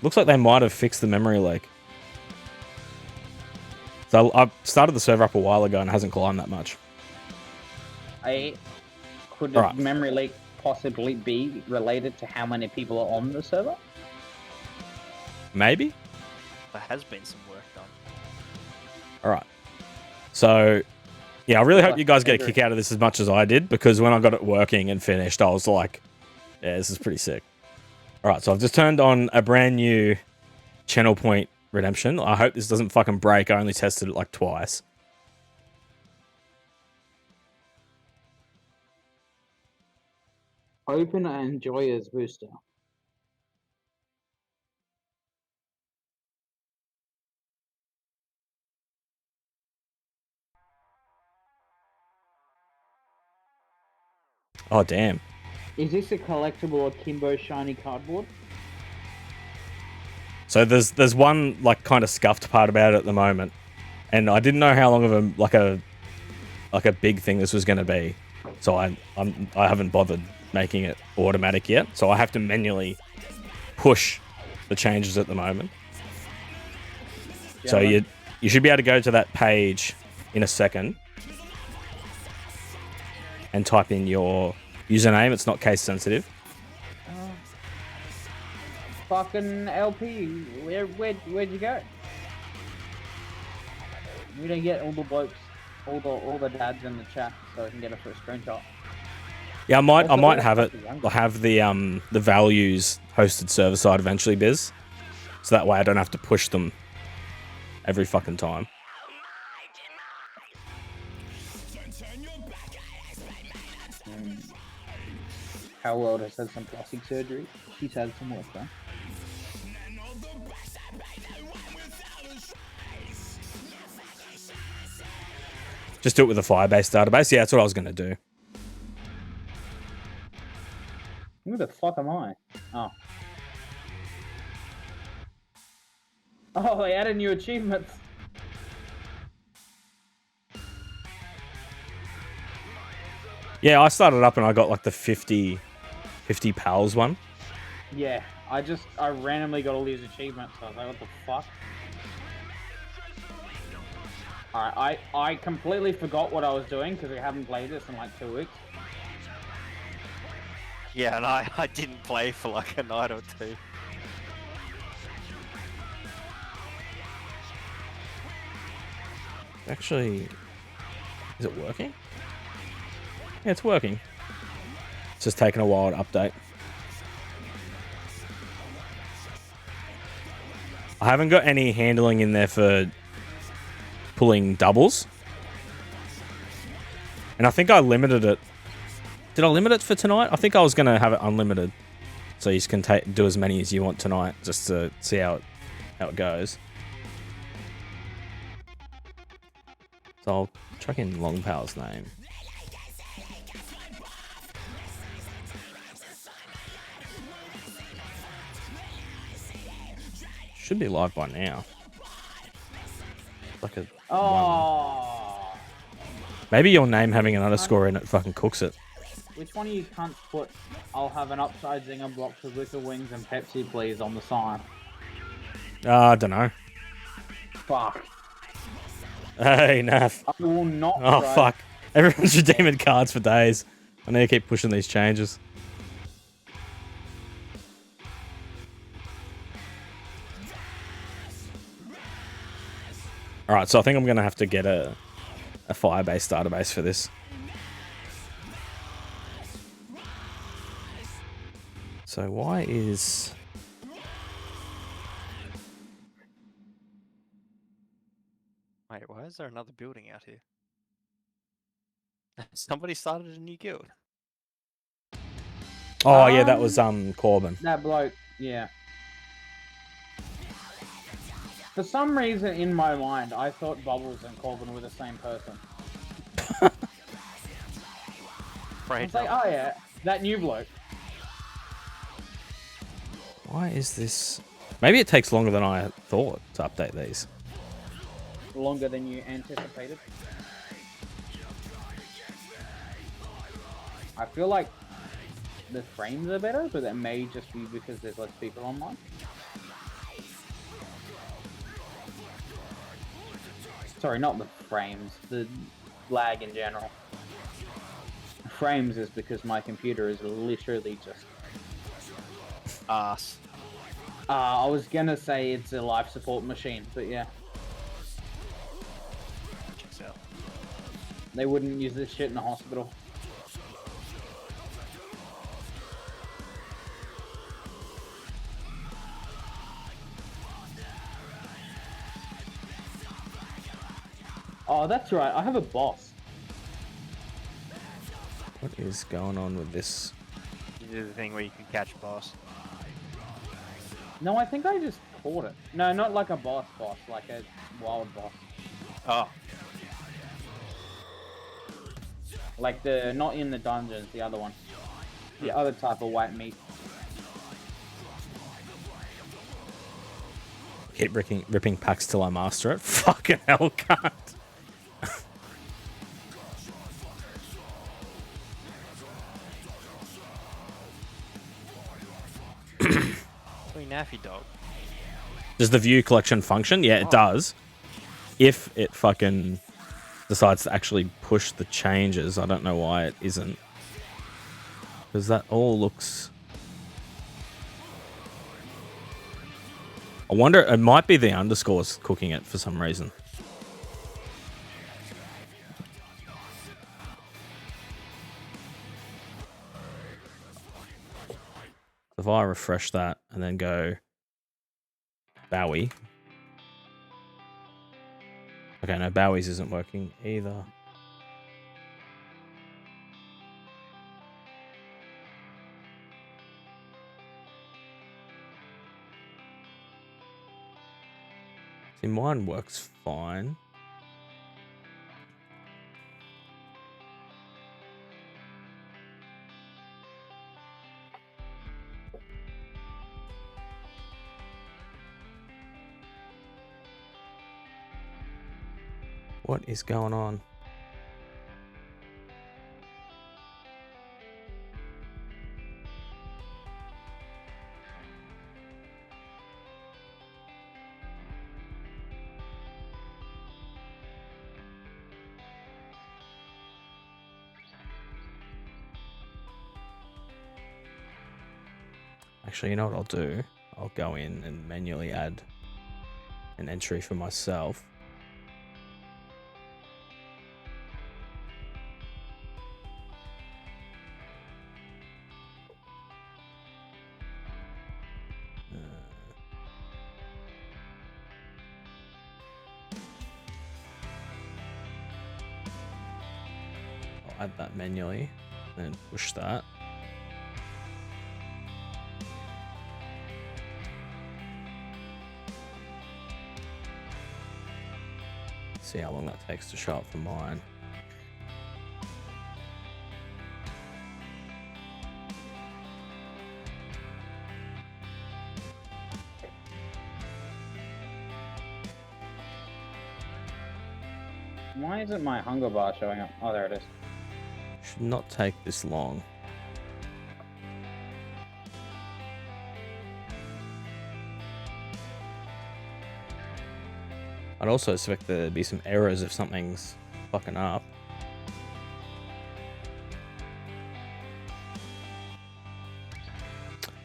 Looks like they might have fixed the memory leak. So I started the server up a while ago and it hasn't climbed that much. Could Alright. the memory leak possibly be related to how many people are on the server? Maybe? There has been some work done. Alright. So, yeah, I really hope you guys get a kick out of this as much as I did because when I got it working and finished, I was like, yeah, this is pretty sick. Alright, so I've just turned on a brand new channel point redemption. I hope this doesn't fucking break. I only tested it like twice. Open and enjoy as booster. Oh, damn. Is this a collectible Akimbo shiny cardboard? So there's one like kind of scuffed part about it at the moment, and I didn't know how long of a big thing this was going to be, so I haven't bothered making it automatic yet. So I have to manually push the changes at the moment. So you should be able to go to that page in a second and type in your username. It's not case sensitive. Fucking LP, where'd you go? We don't get all the blokes, all the dads in the chat, so I can get a first screenshot. Yeah, I might Also, have it. I'll have the values hosted server side eventually, Biz. So that way I don't have to push them every fucking time. Palworld has had some plastic surgery. She's had some work done. Just do it with a Firebase database. Yeah, that's what I was going to do. Who the fuck am I? Oh. Oh, they added new achievements. Yeah, I started up and I got like the 50 pals one. Yeah, I randomly got all these achievements, so I was like, what the fuck? Alright, I completely forgot what I was doing because I haven't played this in like 2 weeks. Yeah, and I didn't play for like a night or two. Actually, is it working? Yeah, it's working. It's just taking a while to update. I haven't got any handling in there for pulling doubles. And I think I limited it. Did I limit it for tonight? I think I was going to have it unlimited. So you can do as many as you want tonight just to see how it goes. So I'll chuck in Long Pal's name. Should be live by now. Like a Oh. Maybe your name having an underscore in it fucking cooks it. Which one of you cunts put, I'll have an upside zinger box with wicker wings and Pepsi please on the sign? I don't know. Fuck. Hey, Naff. I will not Oh, try. fuck. Everyone's redeeming cards for days. I need to keep pushing these changes. Alright, so I think I'm going to have to get a fire-based database for this. So why is... Wait, why is there another building out here? Somebody started a new guild. Oh, yeah, that was Corbin. That bloke, yeah. For some reason in my mind, I thought Bubbles and Corbin were the same person. I was like, oh yeah, that new bloke. Why is this... Maybe it takes longer than I thought to update these. Longer than you anticipated. I feel like the frames are better, but that may just be because there's less people online. Sorry, not the frames, the lag in general. Frames is because my computer is literally just... Ass. I was gonna say it's a life support machine, but yeah. Checks out. They wouldn't use this shit in a hospital. Oh, that's right. I have a boss. What is going on with this? You do the thing where you can catch a boss. No, I think I just caught it. No, not like a boss, like a wild boss. Oh. Like the, not in the dungeons, the other one. The other type of white meat. Keep ripping packs till I master it. Fucking hell, cunt. Naffy dog. Does the view collection function? Yeah, it does. If it fucking decides to actually push the changes, I don't know why it isn't. Because that all looks... I wonder, it might be the underscores cooking it for some reason. If I refresh that and then go Bowie. Okay, no, Bowie's isn't working either. See, mine works fine. What is going on? Actually, you know what I'll do? I'll go in and manually add an entry for myself. I'll add that manually and then push that. See how long that takes to show up for mine. Why isn't my hunger bar showing up? Oh, there it is. Should not take this long. I'd also expect there to be some errors if something's fucking up.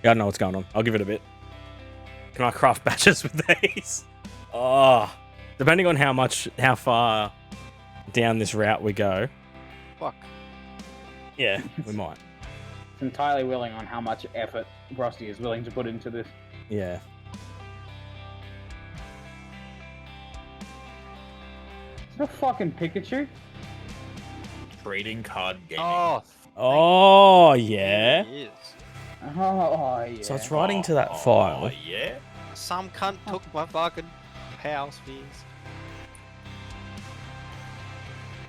Yeah, I don't know what's going on. I'll give it a bit. Can I craft badges with these? Oh, depending on how far down this route we go. Fuck. Yeah, we might. It's entirely willing on how much effort Frosty is willing to put into this. Yeah. Is it a fucking Pikachu? Trading card game. Oh, yeah. It is. Oh, yeah. So it's writing to that file. Oh, yeah? Some cunt took my fucking power spheres.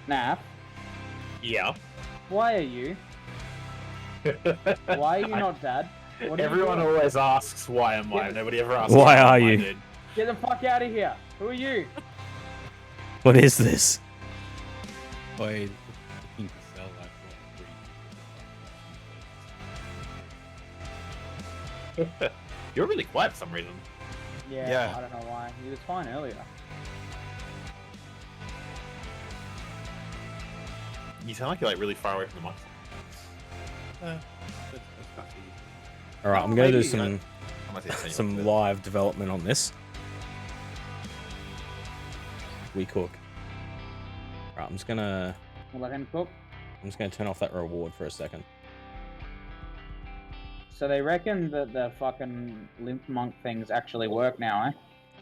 Nap, Yeah. why are you? Why are you not dad? What are you Everyone doing? always asks, why am I? Yeah. Nobody ever asks, Why am are I, you? dude? Get the fuck out of here! Who are you? What is this? Wait, looking to sell that for You're really quiet for some reason. Yeah, Yeah. I don't know why. He was fine earlier. You sound like you're like really far away from the mic. All right, I'm gonna do Maybe, some I might say send you some up there. live development on this. We cook. Right, I'm just gonna Let him cook. turn off that reward for a second. So they reckon that the fucking lymph monk things actually work now,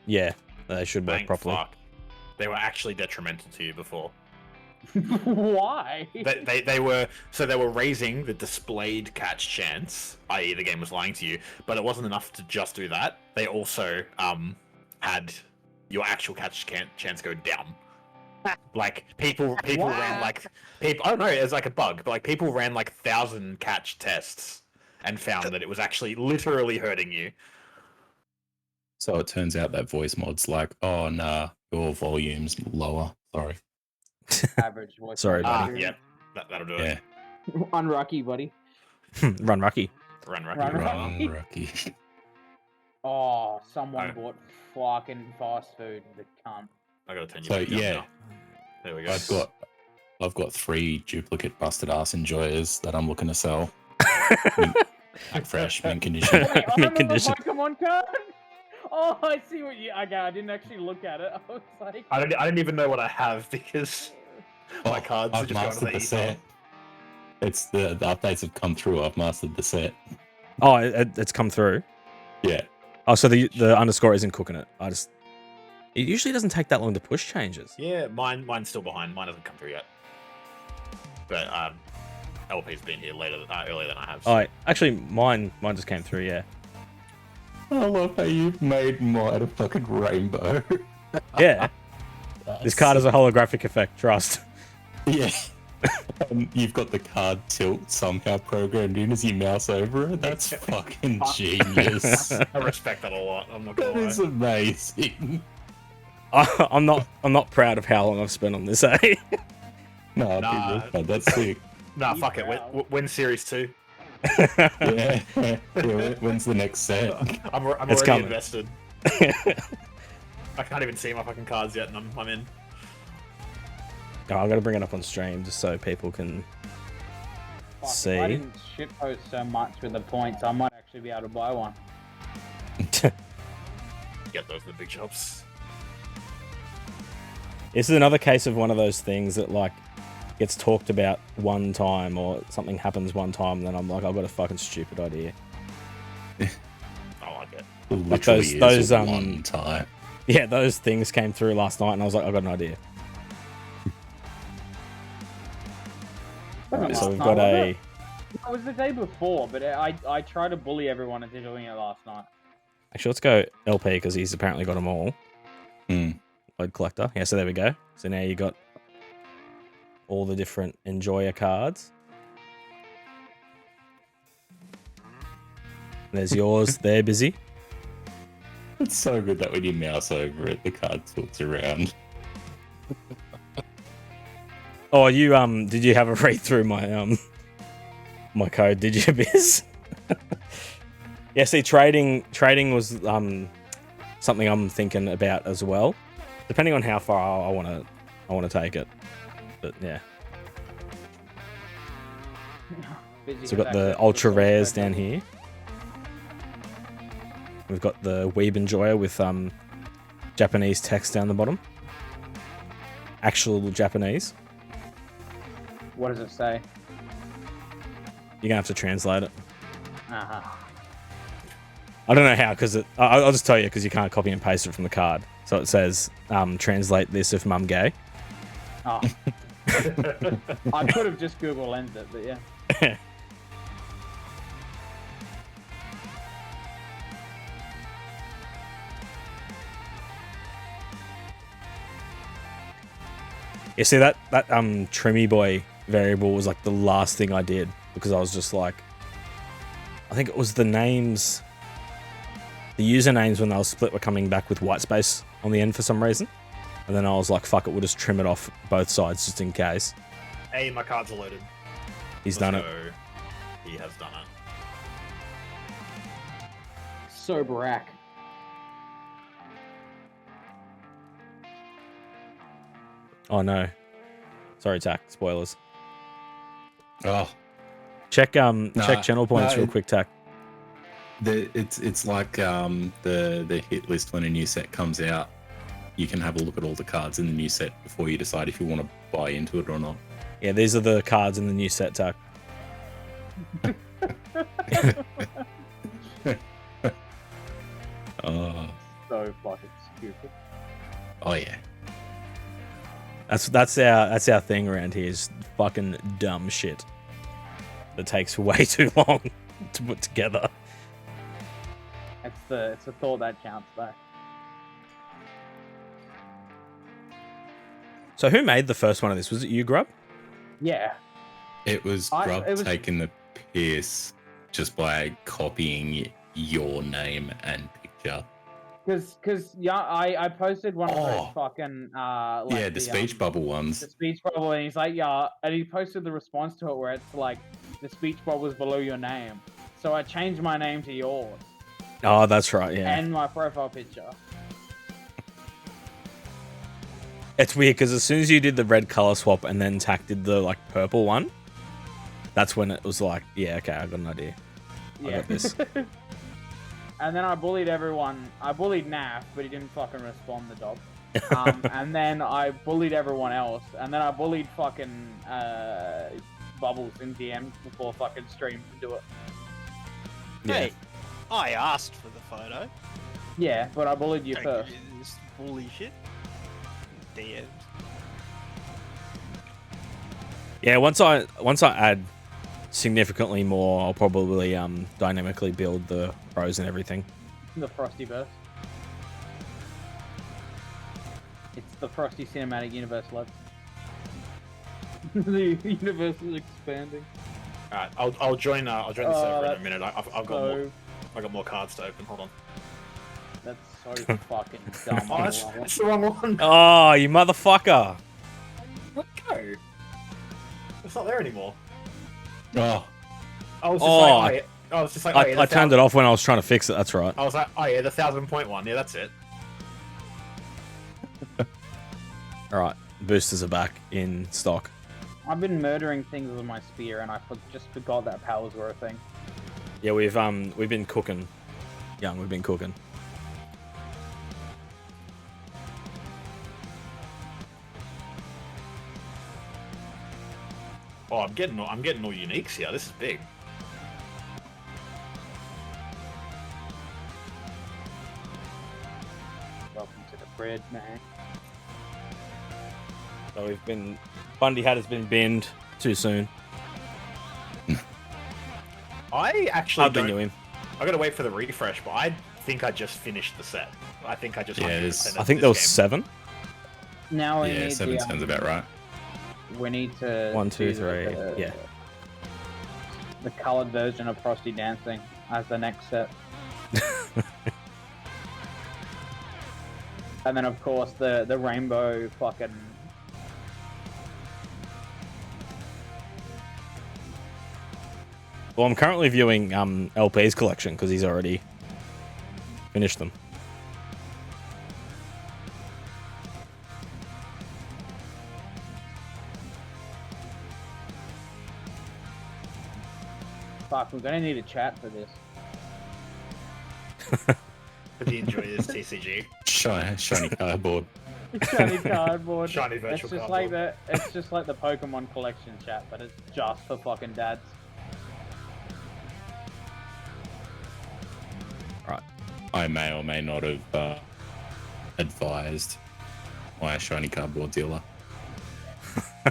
Yeah, they should work Thank properly. fuck. They were actually detrimental to you before. eh? Why? They were raising the displayed catch chance, i.e. the game was lying to you, but it wasn't enough to just do that. They also had your actual catch chance go down. Like people ran like people. I don't know. It's like a bug, but like people ran like 1,000 catch tests and found that it was actually literally hurting you. So it turns out that voice mod's like, oh nah, your volume's lower. Sorry. Average voice. Sorry, buddy. Yep, that'll do Yeah. it. Unlucky, buddy. Run, Rocky. Run, Run, Rocky, run. run. Rocky. Oh, someone Oh. bought fucking fast food. The cunt. I gotta turn you So back down yeah, now. There we go. I've got 3 duplicate busted ass enjoyers that I'm looking to sell. Like fresh, mint condition. Wait, I'm on the Condition. Pokemon card. Oh, I see what you. Okay, I didn't actually look at it. I was like, I don't even know what I have because my cards are I've just going to mastered the the ether. set. It's the updates have come through. I've mastered the set. Oh, it's come through. Yeah. Oh, so the underscore isn't cooking it. It usually doesn't take that long to push changes. Yeah, mine's still behind. Mine hasn't come through yet. But LP's been here earlier than I have. Oh, actually, mine just came through. Yeah. I love how you've made mine a fucking rainbow. Yeah. This card has a holographic effect. Trust. Yeah. You've got the card tilt somehow programmed in as you mouse over it. That's fucking genius. I respect that a lot. I'm not That gonna is lie. amazing. I'm not proud of how long I've spent on this. Eh? No, Nah. dude, that's sick. Nah, Be fuck it. proud. Win Series 2. Yeah. When's the next set? I'm It's already coming. invested. I can't even see my fucking cards yet, and I'm in. Oh, I'm gonna bring it up on stream just so people can fuck, see. if I didn't shitpost so much with the points, I might actually be able to buy one. Get those in the big shops. This is another case of one of those things that like gets talked about one time or something happens one time, and then I'm like, I've got a fucking stupid idea. I like it. Literally those, is one time. Yeah, those things came through last night, and I was like, I've got an idea. Wasn't So last we've night, got was a. it? It was the day before, but I tried to bully everyone into doing it last night. Actually, let's go LP because he's apparently got them all. Hmm. Load collector. Yeah, so there we go. So now you got all the different enjoyer cards. There's yours. They're busy. It's so good that when you mouse over it, the card tilts around. Oh, you did you have a read through my my code? Did you, Biz? Yeah, see, trading was something I'm thinking about as well, depending on how far I want to take it. But yeah, Busy so we've got with the access to ultra source rares code. down here. We've got the Weeb Enjoyer with Japanese text down the bottom. Actual Japanese. What does it say? You're gonna have to translate it. Uh-huh. I don't know how, because I'll just tell you, because you can't copy and paste it from the card. So it says, translate this if mum gay. Oh. I could have just Google Lensed it, but yeah. You see, that Trimmy Boy variable was like the last thing I did, because I was just like, I think it was the names, the usernames when they were split were coming back with white space on the end for some reason. And then I was like, fuck it, we'll just trim it off both sides just in case. Hey, my cards are loaded. He's done it. He has done it. So brack. Oh no. Sorry, Tack. Spoilers. Oh, Check channel points real quick, Tack. it's like the hit list when a new set comes out. You can have a look at all the cards in the new set before you decide if you want to buy into it or not. Yeah, these are the cards in the new set, Tack. Oh, So fucking stupid. oh yeah. That's our thing around here, is fucking dumb shit that takes way too long to put together. It's a thought that counts though. So who made the first one of this? Was it you, Grub? Yeah. It was Grub taking the piss just by copying your name and picture. Cause yeah, I posted one of those Oh. fucking Yeah, the speech bubble ones. the speech bubble, and he's like, yeah, and he posted the response to it where it's like, the speech bubble was below your name, so I changed my name to yours Oh, that's right, yeah. and my profile picture. It's weird, because as soon as you did the red color swap and then Tack did the like purple one, that's when it was like, yeah, okay, I got an idea. I got this. And then I bullied everyone. I bullied Naf, but he didn't fucking respond, the dog. And then I bullied everyone else. And then I bullied fucking Bubbles in DM before fucking stream to do it. Yeah. Hey, I asked for the photo. Yeah, but I bullied you Don't first. give me this bully shit. DMs. Yeah, once I add significantly more, I'll probably dynamically build the pros and everything. The Frostyverse. It's the Frosty Cinematic Universe love. The universe is expanding. Alright, I'll join the server in a that's minute. I've got more cards to open. Hold on. That's so fucking dumb. Oh, that's the wrong one. Oh, you motherfucker! Let go. It's not there anymore. Oh, I was just Oh, like, I was just like, I turned it off when I was trying to fix it. That's right. I was like, oh yeah, the 1,000-point one. Yeah, that's it. All right, boosters are back in stock. I've been murdering things with my spear, and I just forgot that powers were a thing. Yeah, we've been cooking. Young, we've been cooking. Oh, I'm getting all uniques here. This is big. Welcome to the bread, man. So we've been. Bundy Hat has been binned too soon. I actually Hardly don't. knew him. I gotta wait for the refresh, but I think I just finished the set. I think I just. Yeah, 100%ed I think this there was game. 7. Now we yeah, need 7 the, sounds about right. We need to 1, 2, do 3. the- Yeah. the coloured version of Frosty dancing as the next set. And then of course the rainbow fucking. Well, I'm currently viewing LP's collection because he's already finished them. Fuck, we're gonna need a chat for this. But he enjoys TCG. Shiny cardboard. Shiny cardboard. Shiny virtual It's just cardboard. like it's just like the Pokemon collection chat, but it's just for fucking dads. I may or may not have advised my shiny cardboard dealer.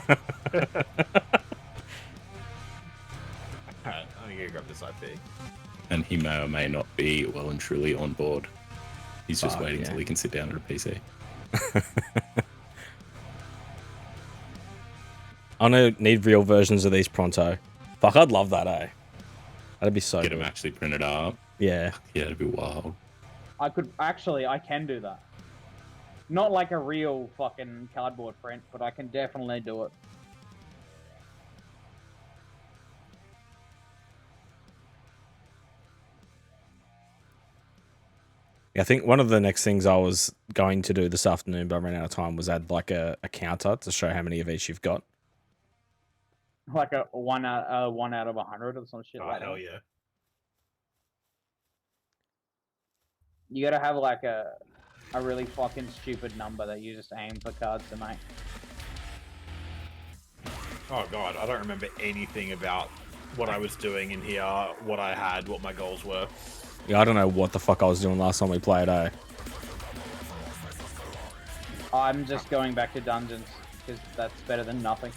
Alright, I'm gonna go grab this IP. And he may or may not be well and truly on board. He's just Fuck, waiting yeah. till he can sit down at a PC. I know need real versions of these pronto. Fuck, I'd love that, eh? That'd be so Get good. him actually printed up. Yeah. Yeah, it'd be wild. I can do that. Not like a real fucking cardboard print, but I can definitely do it. I think one of the next things I was going to do this afternoon, but I ran out of time, was add like a counter to show how many of each you've got. Like a one out of 100 or some shit Oh, like hell that. yeah. You gotta have like a really fucking stupid number that you just aim for cards to make. Oh god, I don't remember anything about what I was doing in here, what I had, what my goals were. Yeah, I don't know what the fuck I was doing last time we played, eh? I'm just going back to dungeons because that's better than nothing.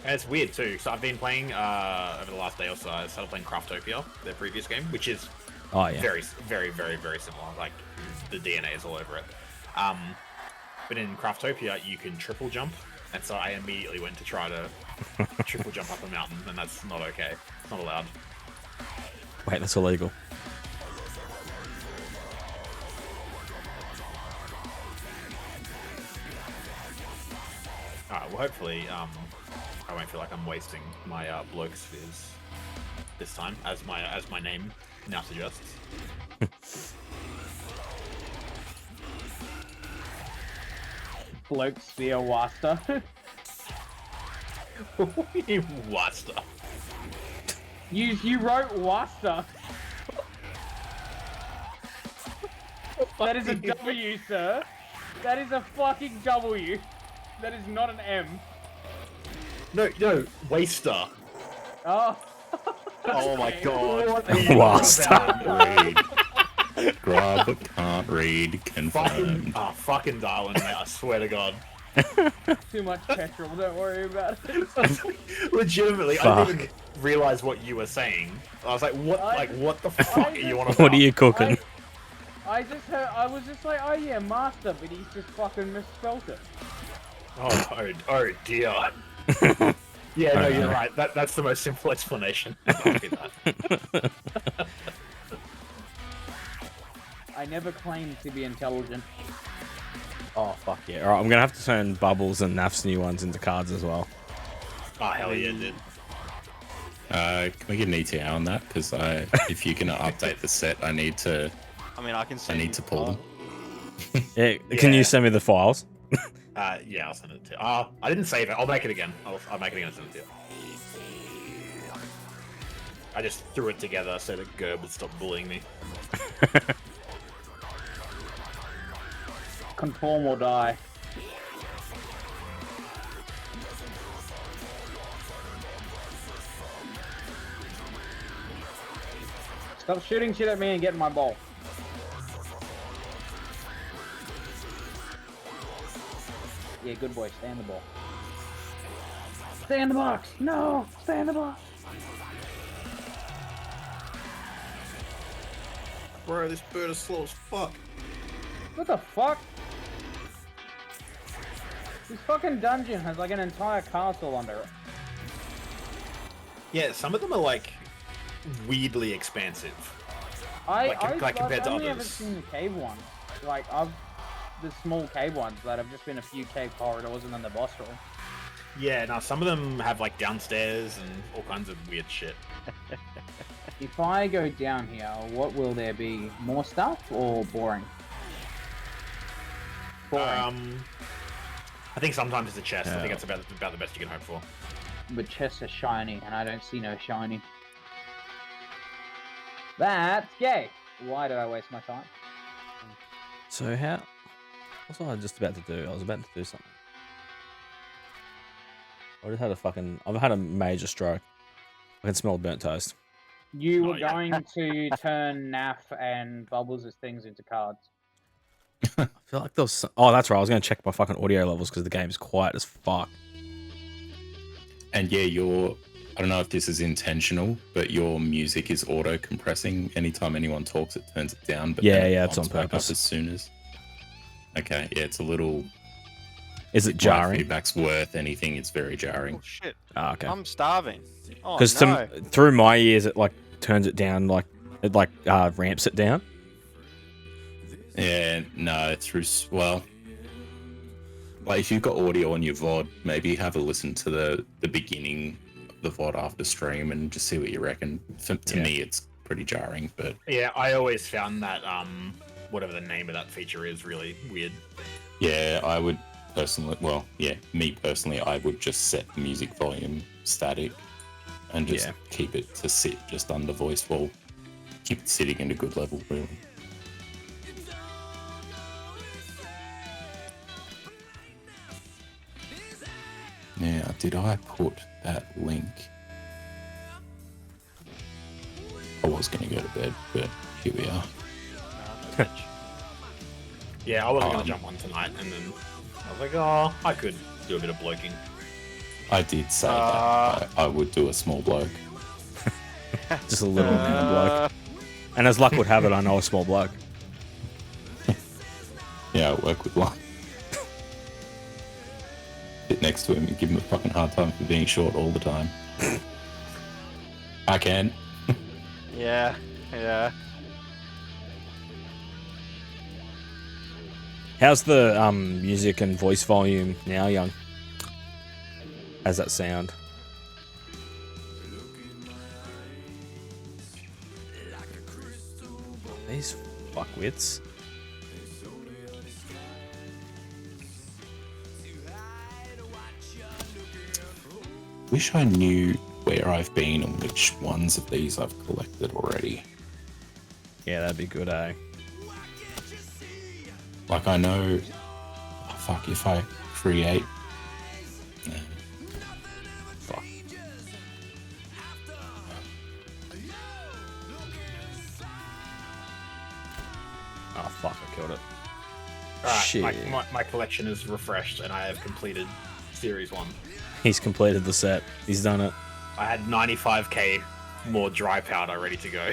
And it's weird too, so I've been playing over the last day or so. I started playing Craftopia, their previous game, which is Oh, yeah. very, very, very, very similar. Like the DNA is all over it. But in Craftopia, you can triple jump, and so I immediately went to try to triple jump up a mountain, and that's not okay. It's not allowed. Wait, that's illegal. Alright, well hopefully I won't feel like I'm wasting my bloke spheres this time, as my name now suggests. Bloke Sphere Wasta. What do you mean, Wasta? You wrote Wasta. That is a W, sir. That is a fucking W. That is not an M. No, Waster. Oh. Oh my god. Wasta. Read. Grub can't read. Confirmed. Fucking Darwin, mate, I swear to God. Too much petrol, don't worry about it. Legitimately, I didn't even realize what you were saying. I was like, what the fuck are you on about? What are you cooking? I just heard, I was just like, oh yeah, master, but he's just fucking misspelled it. Oh dear. Yeah, no, you're right. That's the most simple explanation. I'll give that. I never claimed to be intelligent. Oh, fuck yeah. Alright, I'm gonna have to turn Bubbles and Naf's new ones into cards as well. Oh, hell yeah, dude. Can we get an ETA on that? Because if you're gonna update the set, I need to I can see. pull them. Yeah, can you send me the files? Yeah, I'll send it to you. I didn't save it. I'll make it again. I'll make it again and send it to you. I just threw it together so that Gerb would stop bullying me. Conform or die. Stop shooting shit at me and get my ball. Yeah, good boy. Stay in the ball. Stay in the box. No, stay in the box. Bro, this bird is slow as fuck. What the fuck? This fucking dungeon has like an entire castle under it. Yeah, some of them are like weirdly expansive. Like compared to I've only ever others. seen the cave ones. Like the small cave ones that have just been a few cave corridors and then the boss room. Yeah, no, some of them have like downstairs and all kinds of weird shit. If I go down here, what will there be? More stuff or boring? Boring. I think sometimes it's a chest. I think that's about the best you can hope for. But chests are shiny, and I don't see no shiny. That's gay. Why did I waste my time? So how? What was I just about to do? I was about to do something. I just had a fucking. I've had a major stroke. I can smell burnt toast. You were Oh, yeah. going to turn Naff and Bubbles as things into cards. I feel like there was. Oh, that's right. I was going to check my fucking audio levels because the game's quiet as fuck. And yeah, I don't know if this is intentional, but your music is auto compressing. Anytime anyone talks, it turns it down. But then Yeah, it's on pops back up purpose. as soon as. Okay, yeah, it's a little. Is it If my jarring? feedback's worth anything, it's very jarring. Oh shit! Ah, okay. I'm starving. Oh Because no! through my ears, it like turns it down, like it like ramps it down. Yeah, no, well, like if you've got audio on your VOD, maybe have a listen to the beginning of the VOD after stream and just see what you reckon. To me, it's pretty jarring, but Yeah, I always found that whatever the name of that feature is really weird. yeah, I would personally, well, yeah, me personally, I would just set the music volume static and just keep it to sit just under voice wall. Keep it sitting at a good level, really. Now, did I put that link? I was going to go to bed, but here we are. Yeah, I wasn't gonna jump on tonight, and then I was like, oh, I could do a bit of bloking. I did say that I would do a small bloke. Just a little man bloke. And as luck would have it, I know a small bloke. Yeah, I work with one. Sit next to him and give him a fucking hard time for being short all the time. I can. Yeah. How's the music and voice volume now, Young? How's that sound? These fuckwits. Wish I knew where I've been and which ones of these I've collected already. Yeah, that'd be good, eh? Like I know, fuck, if I create. Fuck. Oh, fuck, I killed it. Alright, Shit. my collection is refreshed, and I have completed Series 1. He's completed the set. He's done it. I had 95k more dry powder ready to go.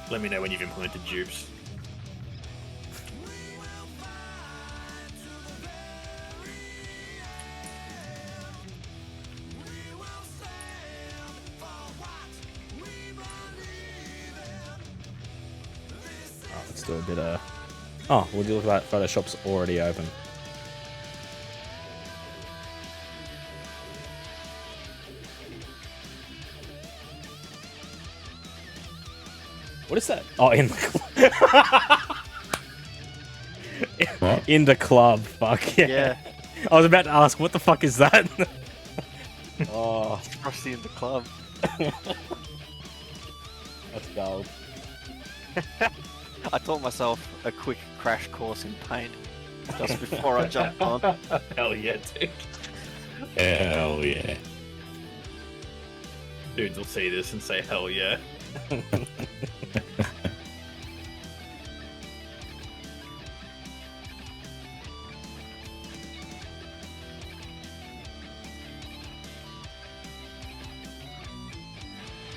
Let me know when you've implemented dupes. Alright, let's do a bit of... Oh, we'll do look at that. Photoshop's already open. What is that? Oh, in the club. What? In the club. Fuck yeah. Yeah. I was about to ask, what the fuck is that? Oh, Frosty in the club. that's gold. I taught myself a quick crash course in paint just before I jumped on. Hell yeah, dude. Hell yeah. Dudes will see this and say hell yeah.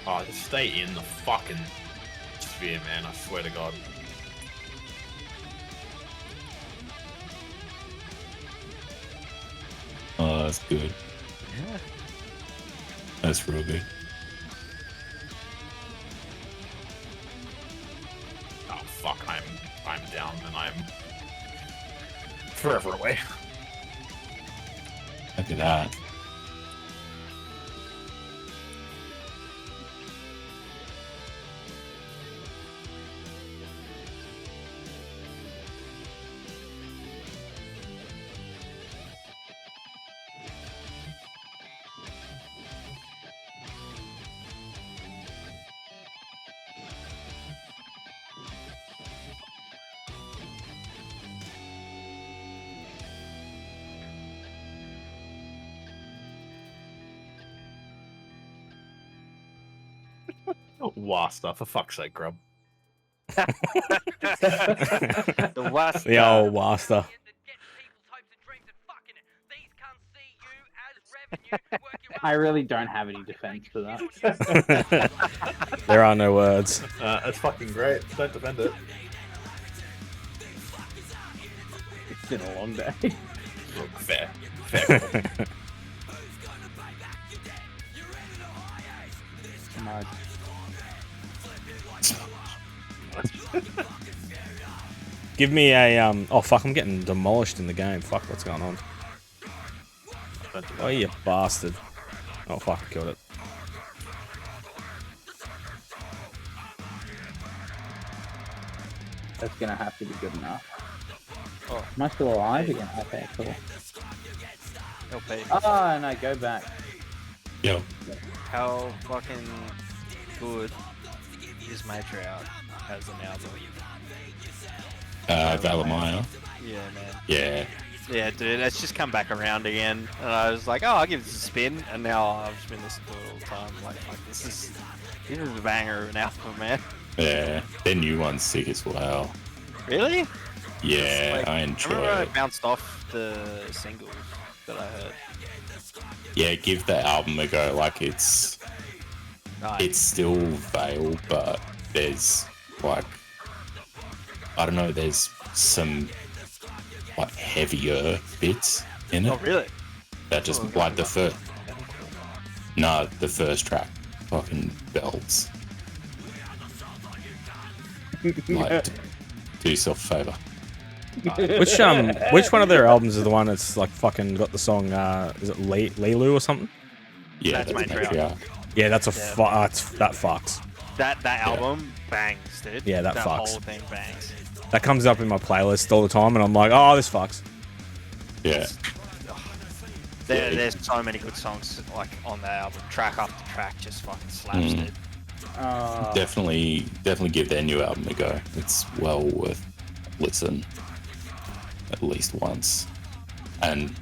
Oh, just stay in the fucking sphere, man. I swear to God. Oh, that's good. Yeah. That's real good. Oh fuck, I'm down and I'm forever away. Look at that. Wasta, for fuck's sake, Grub. The West. The old Wasta. I really don't have any defense for that. There are no words. That's fucking great. Don't defend it. It's been a long day. Fair. Fair. Nice. Give me a oh fuck, I'm getting demolished in the game. Fuck, what's going on? Oh, you bastard. Oh fuck, I killed it. That's gonna have to be good enough. Oh. Am I still alive again? Okay, cool. LP. Oh, no, go back. Yo. How fucking good is Matriarch as an album? Valamaya. Yeah, man. Yeah. Yeah, dude, it's just come back around again, and I was like, oh, I'll give this a spin, and now I've just been listening to it all the time. Like this is a banger of an album, man. Yeah. Their new one's sick as well. Really? Yeah, Like, I I enjoy remember I it. bounced off the singles that I heard. Yeah, give the album a go. Like it's still Veil, but there's like I don't know, there's some like heavier bits in it. Oh, really? That just like the first. No, the first track, fucking belts. Like, do yourself a favor. Which one of their albums is the one that's like fucking got the song? Is it Lilu or something? Yeah, That's that's Matriarch. Matriarch. Yeah, that's a that fucks. That album bangs, dude. Yeah, that fucks. whole thing bangs. That comes up in my playlist all the time, and I'm like, oh, this fucks. Yeah. There's so many good songs like on that album. Track after track just fucking slaps, dude. Definitely give their new album a go. It's well worth listen at least once. And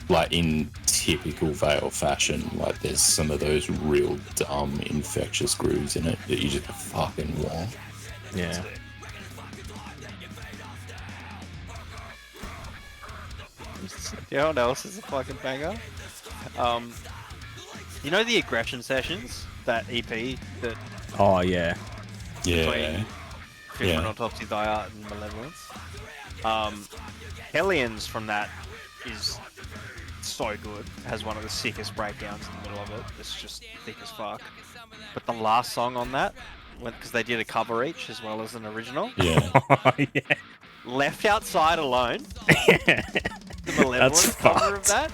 like in typical Veil fashion, like there's some of those real dumb infectious grooves in it that you just fucking want. Yeah. You know what else is a fucking banger? You know the Aggression Sessions, that EP that Oh yeah. Yeah. Fifth Autopsy, Thy Art, and Malevolence. Hellions from that is so good. It has one of the sickest breakdowns in the middle of it. It's just thick as fuck. But the last song on that, because they did a cover each as well as an original, Yeah. Yeah. Left Outside Alone. The Malevolence cover of that.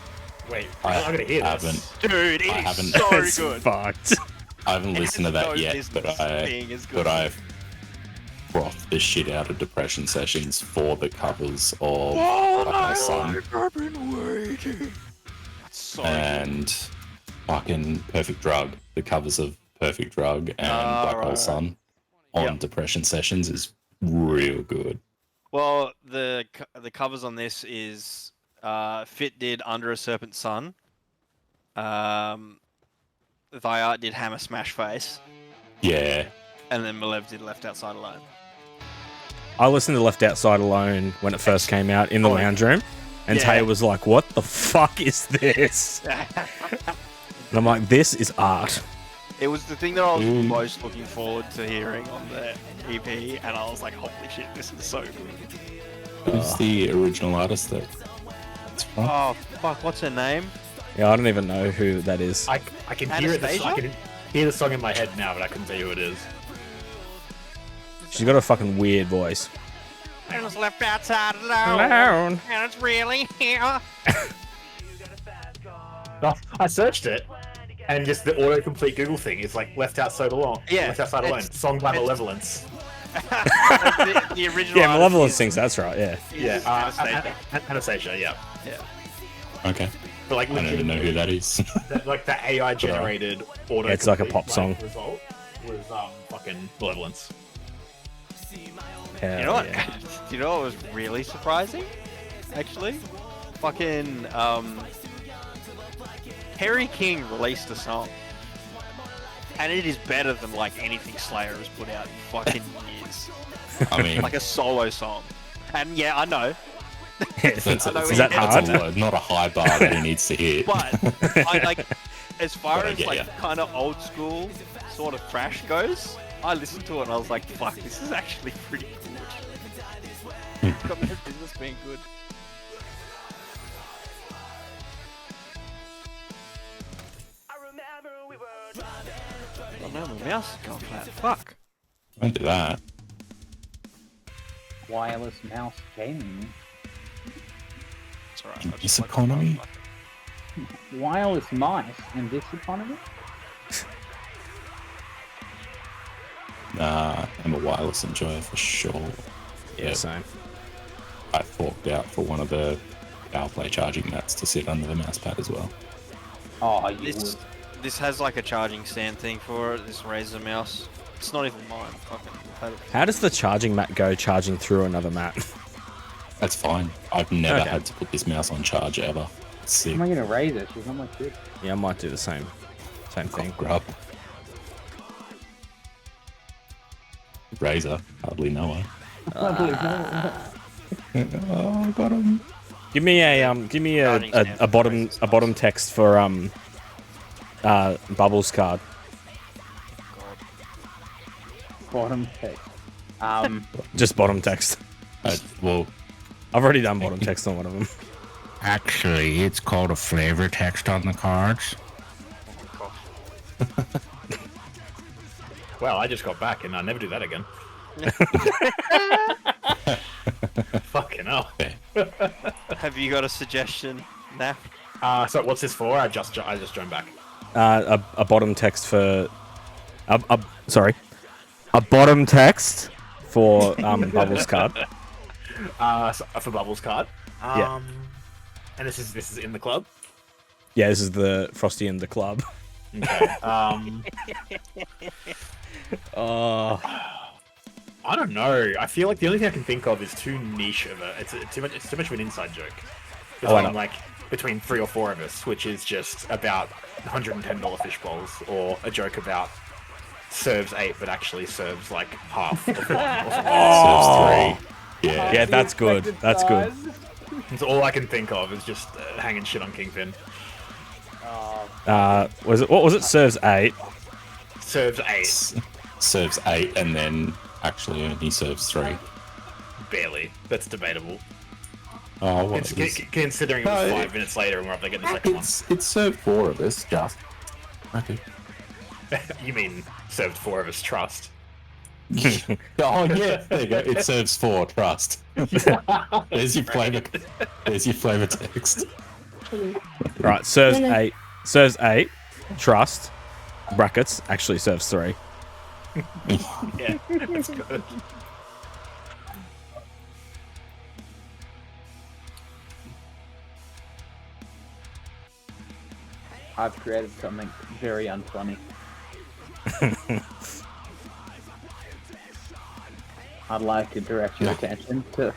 Wait, I I'm gonna hear haven't. this. Dude, it I is haven't- so It's good. fucked. I haven't listened to has that no yet, business being as good. but I've frothed the shit out of Depression Sessions for the covers of Black Hole Sun That's so good. and fucking Perfect Drug. The covers of Perfect Drug and Black Hole right. Sun on Yep. Depression Sessions is real good. Well, the covers on this is Fit did Under a Serpent Sun. Thy Art did Hammer Smash Face, Yeah. and then Malev did Left Outside Alone. I listened to Left Outside Alone when it first came out in the lounge room, and Yeah. Tay was like, "What the fuck is this?" And I'm like, "This is art." It was the thing that I was most looking forward to hearing on the EP, and I was like, holy shit, this is so good. Who's the original artist that it's from? Oh, fuck, what's her name? Yeah, I don't even know who that is. I can hear it. I Anastasia? can hear the song in my head now, but I couldn't tell you who it is. She's got a fucking weird voice. I was left outside alone, Alone. and it's really here. I searched it, and just the autocomplete Google thing is like Left Outside Alone. Yeah, Left Outside Alone. it's- Song by it's- Malevolence. the original Yeah, artist Malevolence is- sings. That's right. Yeah. Yeah, Anastasia. Anastasia. Yeah, Yeah. Okay. but like I don't even know who that is. like the AI generated auto. It's like a pop song. Result was fucking Malevolence. Hell You know what? yeah. Do you know what was really surprising? Actually, fucking Harry King released a song. And it is better than like anything Slayer has put out in fucking years. I mean, Like a solo song. And yeah, I know. Is I know that it's hard? not a high bar that he needs to hit. But I like, as far But I as get like ya. kind of old school sort of thrash goes, I listened to it and I was like, fuck, this is actually pretty good. It's got no business being good. Oh no, my mouse has gone flat. Fuck. Don't do that. Wireless mouse gaming. It's alright. In I'll this just look economy? up. Wireless mice in this economy? Nah, I'm a wireless enjoyer for sure. Yeah, same. I forked out for one of the power play charging mats to sit under the mouse pad as well. Oh, you This, would. this has like a charging stand thing for it, this Razer mouse. It's not even mine. Fucking had it. How does the charging mat go charging through another mat? That's fine. I've never Okay. had to put this mouse on charge ever. It's sick. How am I gonna raise it? She's not my kid. Yeah, I might do the same thing. Grub. Razor, hardly know her. Oh, got him. Give me a bottom text for Bubbles card. Bottom text. Just bottom text. Well, I've already done bottom text on one of them. Actually, it's called a flavor text on the cards. Well, I just got back and I never do that again. Fucking hell. Have you got a suggestion, Nap? So what's this for? I just joined back. A bottom text for a bottom text for Bubbles card. For Bubbles card. Yeah. And this is in the club. Yeah, this is the Frosty and the club. Okay. I don't know. I feel like the only thing I can think of is too niche of a. It's too much of an inside joke. Between 3 or 4 of us, which is just about $110 fish bowls, or a joke about serves 8 but actually serves like half of one or something. serves 3. Yeah. Yeah, that's good. That's good. It's all I can think of is just hanging shit on Kingpin. What was it? Serves 8. Serves 8. Serves 8 and then actually only serves 3. Barely. That's debatable. Oh, what Considering it was 5 minutes later and we're up there getting the second one. It's served 4 of us, just. Okay. You mean served 4 of us trust? Oh yeah, there you go. It serves 4, trust. There's your flavor. There's your flavor text. Right, serves 8. Serves 8. Trust. Brackets. Actually serves 3. Yeah, that's good. I've created something very unfunny. I'd like to direct your attention to.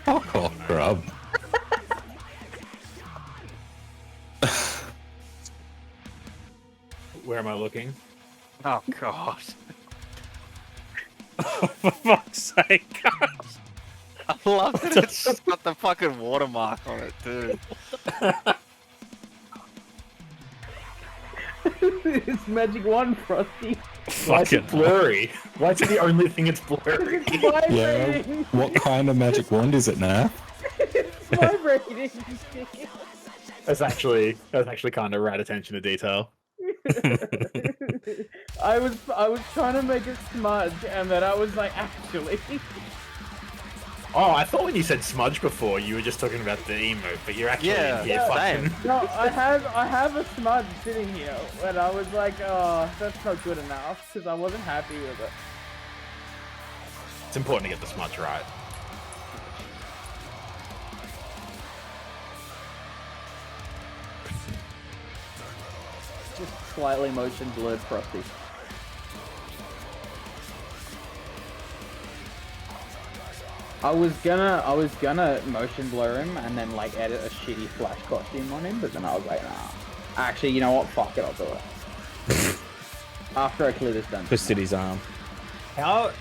Oh, grub. Where am I looking? Oh god. For fuck's sake. I love that it's got the fucking watermark on it too. It's Magic Wand, Frosty. Why is Fucking it blurry? Why is it the only thing it's blurry? It's vibrating. Yeah. What kind of magic wand is it now? It's vibrating. That's actually kind of right attention to detail. I was trying to make it smudge, and then I was like, actually. Oh, I thought when you said smudge before, you were just talking about the emote, but you're actually Yeah, in here same. fucking. No, I have a smudge sitting here, and I was like, oh, that's not good enough, because I wasn't happy with it. It's important to get the smudge right. Just slightly motion blurred Frosty. I was gonna motion blur him and then like edit a shitty Flash costume on him, but then I was like, nah. Actually, you know what? Fuck it, I'll do it. After I clear this dungeon. Twisted his arm. How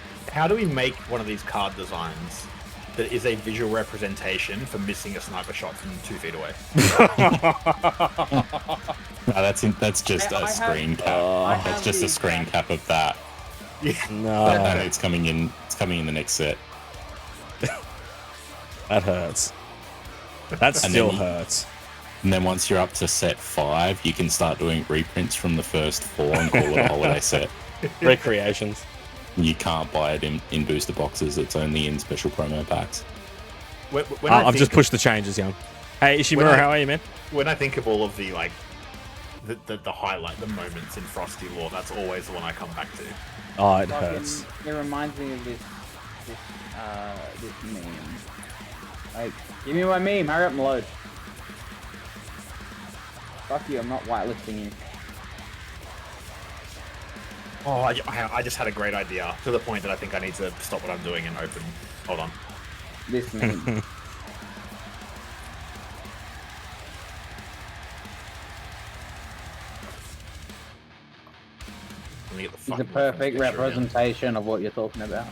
do we make one of these card designs that is a visual representation for missing a sniper shot from 2 feet away? No, that's just a screen cap. That's just a screen cap of that. No, And it's coming in. It's coming in the next set. that hurts. That still hurts. And then once you're up to set 5, you can start doing reprints from the first 4 and call it a holiday set. Recreations. You can't buy it in booster boxes. It's only in special promo packs. I've just pushed the changes, young. Hey, Ishimura, how are you, man? When I think of all of the like, the highlight, the moments in Frosty lore, that's always the one I come back to. Oh, it hurts. It reminds me of this meme. Like, give me my meme, hurry up and load. Fuck you, I'm not whitelisting you. Oh, I just had a great idea to the point that I think I need to stop what I'm doing and open. Hold on. This meme. Let me get the It's a fucking perfect reference picture again. representation of what you're talking about.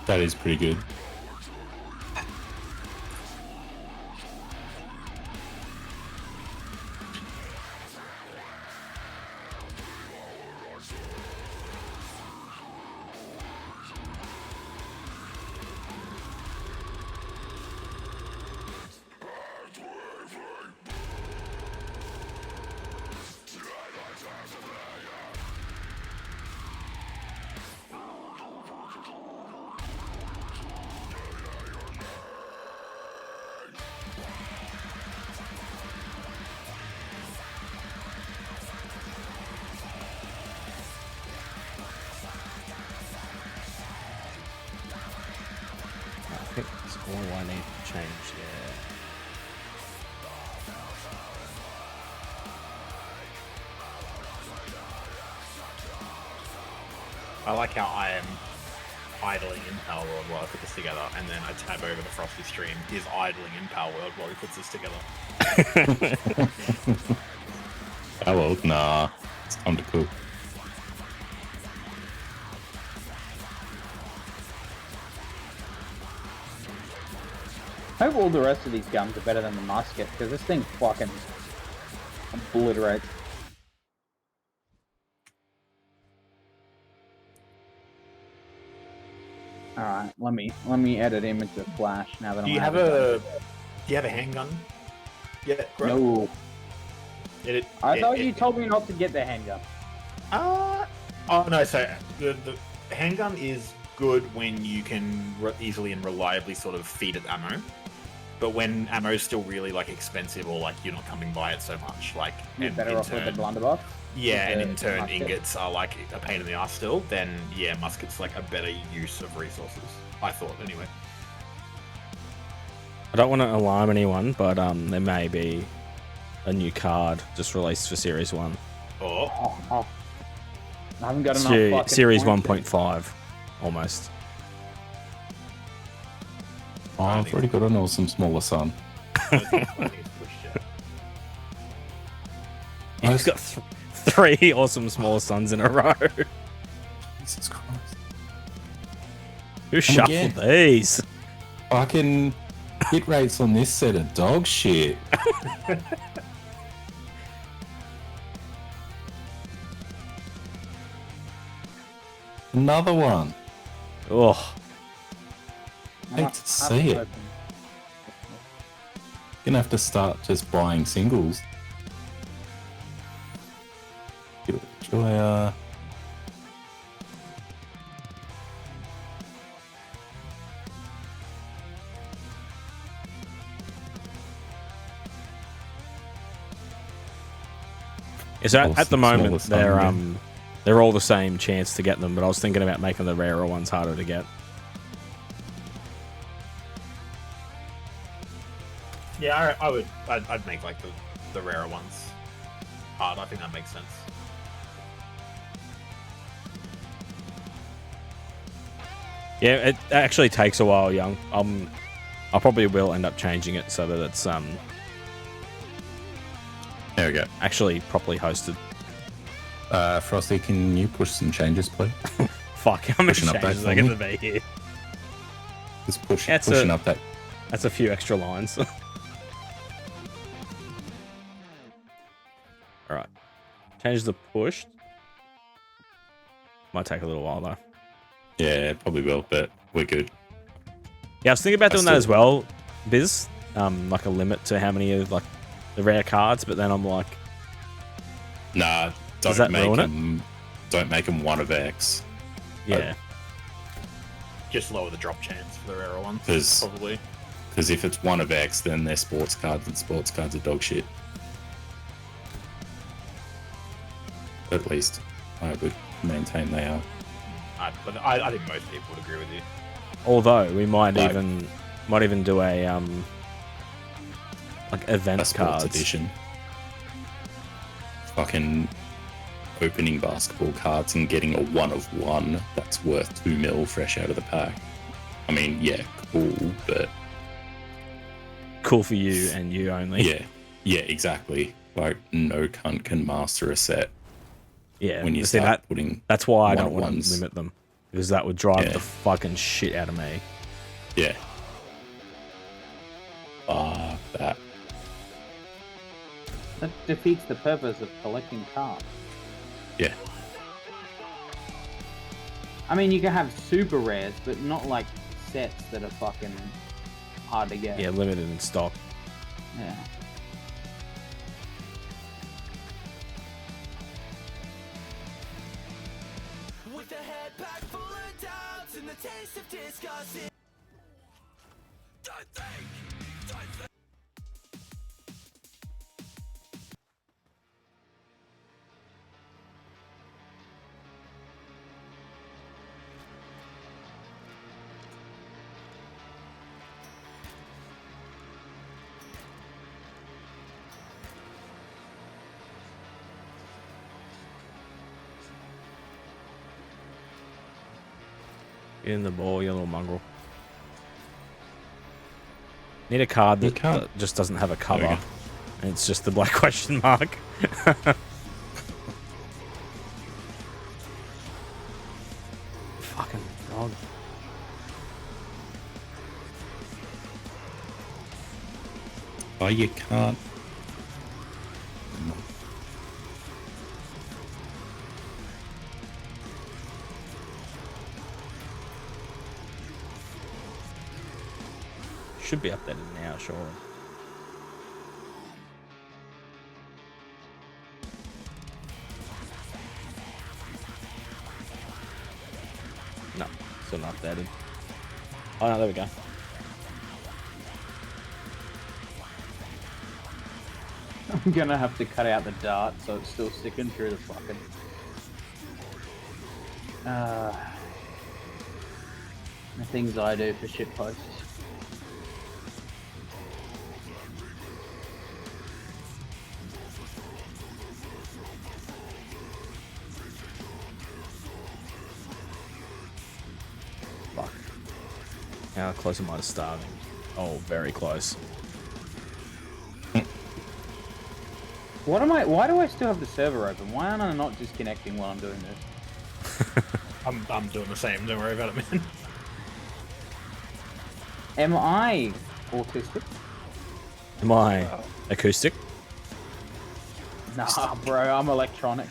That is pretty good. I think that's all I need to change there. I like how I am idling in Palworld while I put this together, and then I tab over the Frosty stream. He's idling in Palworld while he puts this together. Oh well, nah. It's time to cook. I hope all the rest of these guns are better than the musket, because this thing fucking obliterates. Alright, let me edit him into Flash now that Do I'm you have a handgun? Yeah, Grub? No. I It- thought it- you told me not to get the handgun. Oh no, so the handgun is good when you can easily and reliably sort of feed it ammo. But when ammo is still really like expensive or like you're not coming by it so much, like You're and better in off with the turn- blunderbuss. Yeah, and with in the turn musket. ingots are like a pain in the ass still, then yeah, musket's like a better use of resources. I thought anyway. I don't want to alarm anyone, but there may be a new card just released for Series 1. Oh, I haven't got enough fucking Series points. 1.5, almost. Oh, I've already got an awesome smaller son. I think it's pushed yet. He's got 3 awesome small sons in a row. Jesus Christ. Who shuffled again. these? Fucking hit rates on this set of dog shit. Another one. Oh, Hate to see it. Gonna have to start just buying singles. Joya. is that at the moment Smallest son, they're all the same chance to get them, but I was thinking about making the rarer ones harder to get. Yeah, I'd make like the rarer ones hard. I think that makes sense. Yeah, it actually takes a while, young. I probably will end up changing it so that it's There we go. actually properly hosted. Frosty, can you push some changes, please? Fuck, how many Pushing up changes that are for going me. to be here? Just That's pushing a- up that. That's a few extra lines. Alright. Change the push. Might take a little while though. Yeah, it probably will, but we're good. Yeah, I was thinking about I doing that as still- well, Biz. Like a limit to how many of like the rare cards, but then I'm like, Nah, Does that don't make ruin it? them. Don't make them 1 of X. yeah. Just lower the drop chance for the rarer ones. 'Cause- Probably. Because if it's 1 of X, then they're sports cards, and sports cards are dog shit. At least I would maintain they are. But I think most people would agree with you. Although we might Like- even do a like event A sports cards. edition. Fucking opening basketball cards and getting a 1 of 1 that's worth 2 mil fresh out of the pack. I mean, yeah, cool, but Cool for you and you only. yeah, exactly. Like, no cunt can master a set Yeah. when you see, start putting. that's why I don't one-of-ones. want to limit them, because that would drive Yeah. the fucking shit out of me. Yeah. That. That defeats the purpose of collecting cards. Yeah. I mean, you can have super rares, but not like sets that are fucking hard to get. Yeah, limited in stock. Yeah. With a head back full of doubts and the taste of disgust. Don't think. Get in the ball, you little mongrel. Need a card You that, can't. that just doesn't have a we cover. go. And it's just the black question mark. Fucking dog. Oh, you can't. Should be updated now, sure. No, still not updated. Oh no, there we go. I'm gonna have to cut out the dart so it's still sticking through the fucking. The things I do for shit posts. Fuck. How close am I to starving? Oh, very close. Why do I still have the server open? Why aren't I not disconnecting while I'm doing this? I'm doing the same. Don't worry about it, man. Am I autistic? Am I acoustic? Nah, bro, I'm electronic.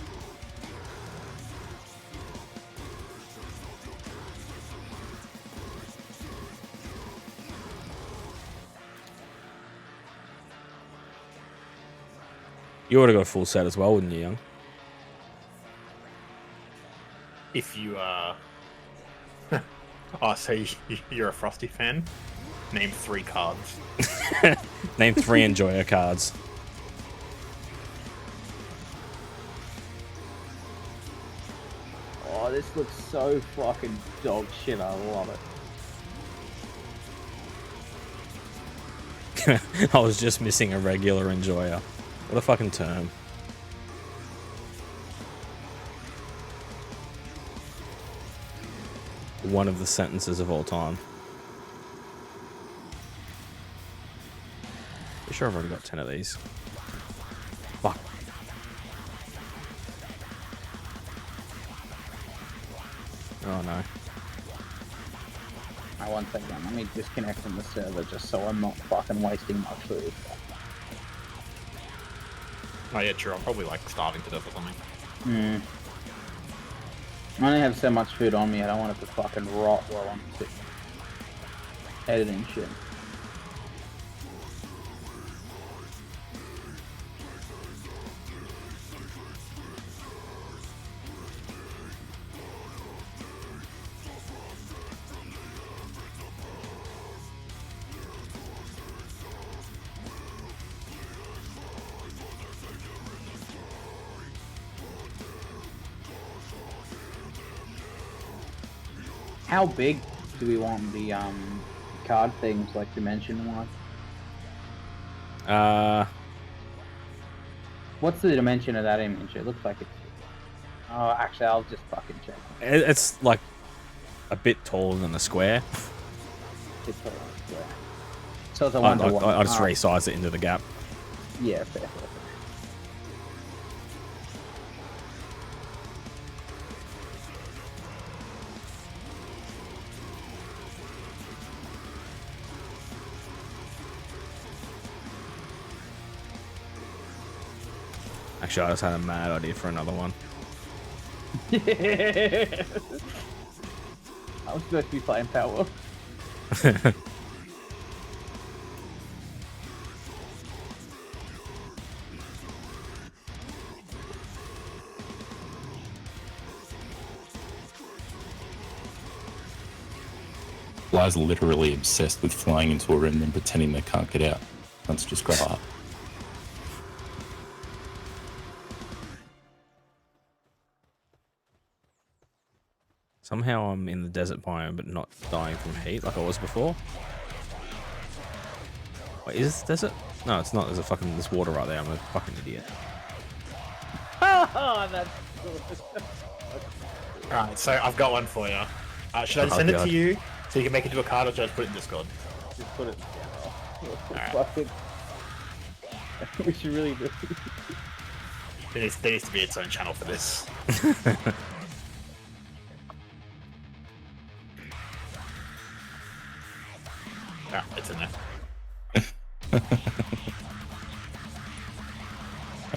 You would have got a full set as well, wouldn't you, Young? If you oh, so you're a Frosty fan? Name 3 cards. Name 3 Enjoyer cards. Oh, this looks so fucking dog shit. I love it. I was just missing a regular Enjoyer. What a fucking term. One of the sentences of all time. Pretty sure I've already got 10 of these. Fuck. Oh no. One second, let me disconnect from the server just so I'm not fucking wasting my food. Oh yeah, true. I'm probably like starving to death or something. I only have so much food on me, I don't want it to fucking rot while I'm sitting editing shit. How big do we want the card things, like dimension-wise? What's the dimension of that image? It looks like it's... Oh, actually, I'll just fucking check. It's like a bit taller than a square. It's a square. So it's a one-to-one. I just resize it into the gap. Yeah, fair. Actually, I just had a mad idea for another one. I was supposed to be playing Palworld. Fly's literally obsessed with flying into a room and pretending they can't get out. Let's just grow up. Somehow I'm in the desert biome, but not dying from heat like I was before. Wait, is this desert? No, it's not. There's water right there. I'm a fucking idiot. Oh, that's Alright, so I've got one for you. Should I send it to you so you can make it into a card, or should I just put it in Discord? Just put it down. Alright. We should really do. There needs to be its own channel for this. Yeah, it's in there.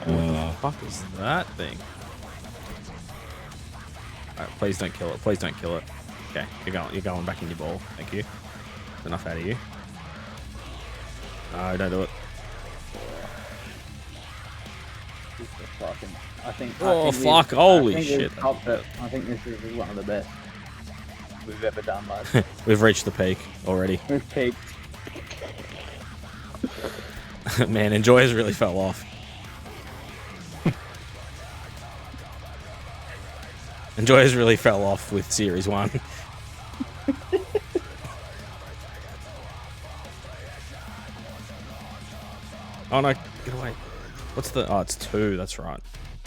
What the fuck is that thing? Alright, please don't kill it. Please don't kill it. Okay, you're going back in your ball. Thank you. That's enough out of you. No, don't do it. I think. Fuck! Holy shit! I think this is one of the best we've ever done, lads. We've reached the peak already. We've peaked. Man, Enjoyers really fell off. Enjoyers really fell off with Series 1. Oh no, get away. What's the... Oh, it's 2, that's right. I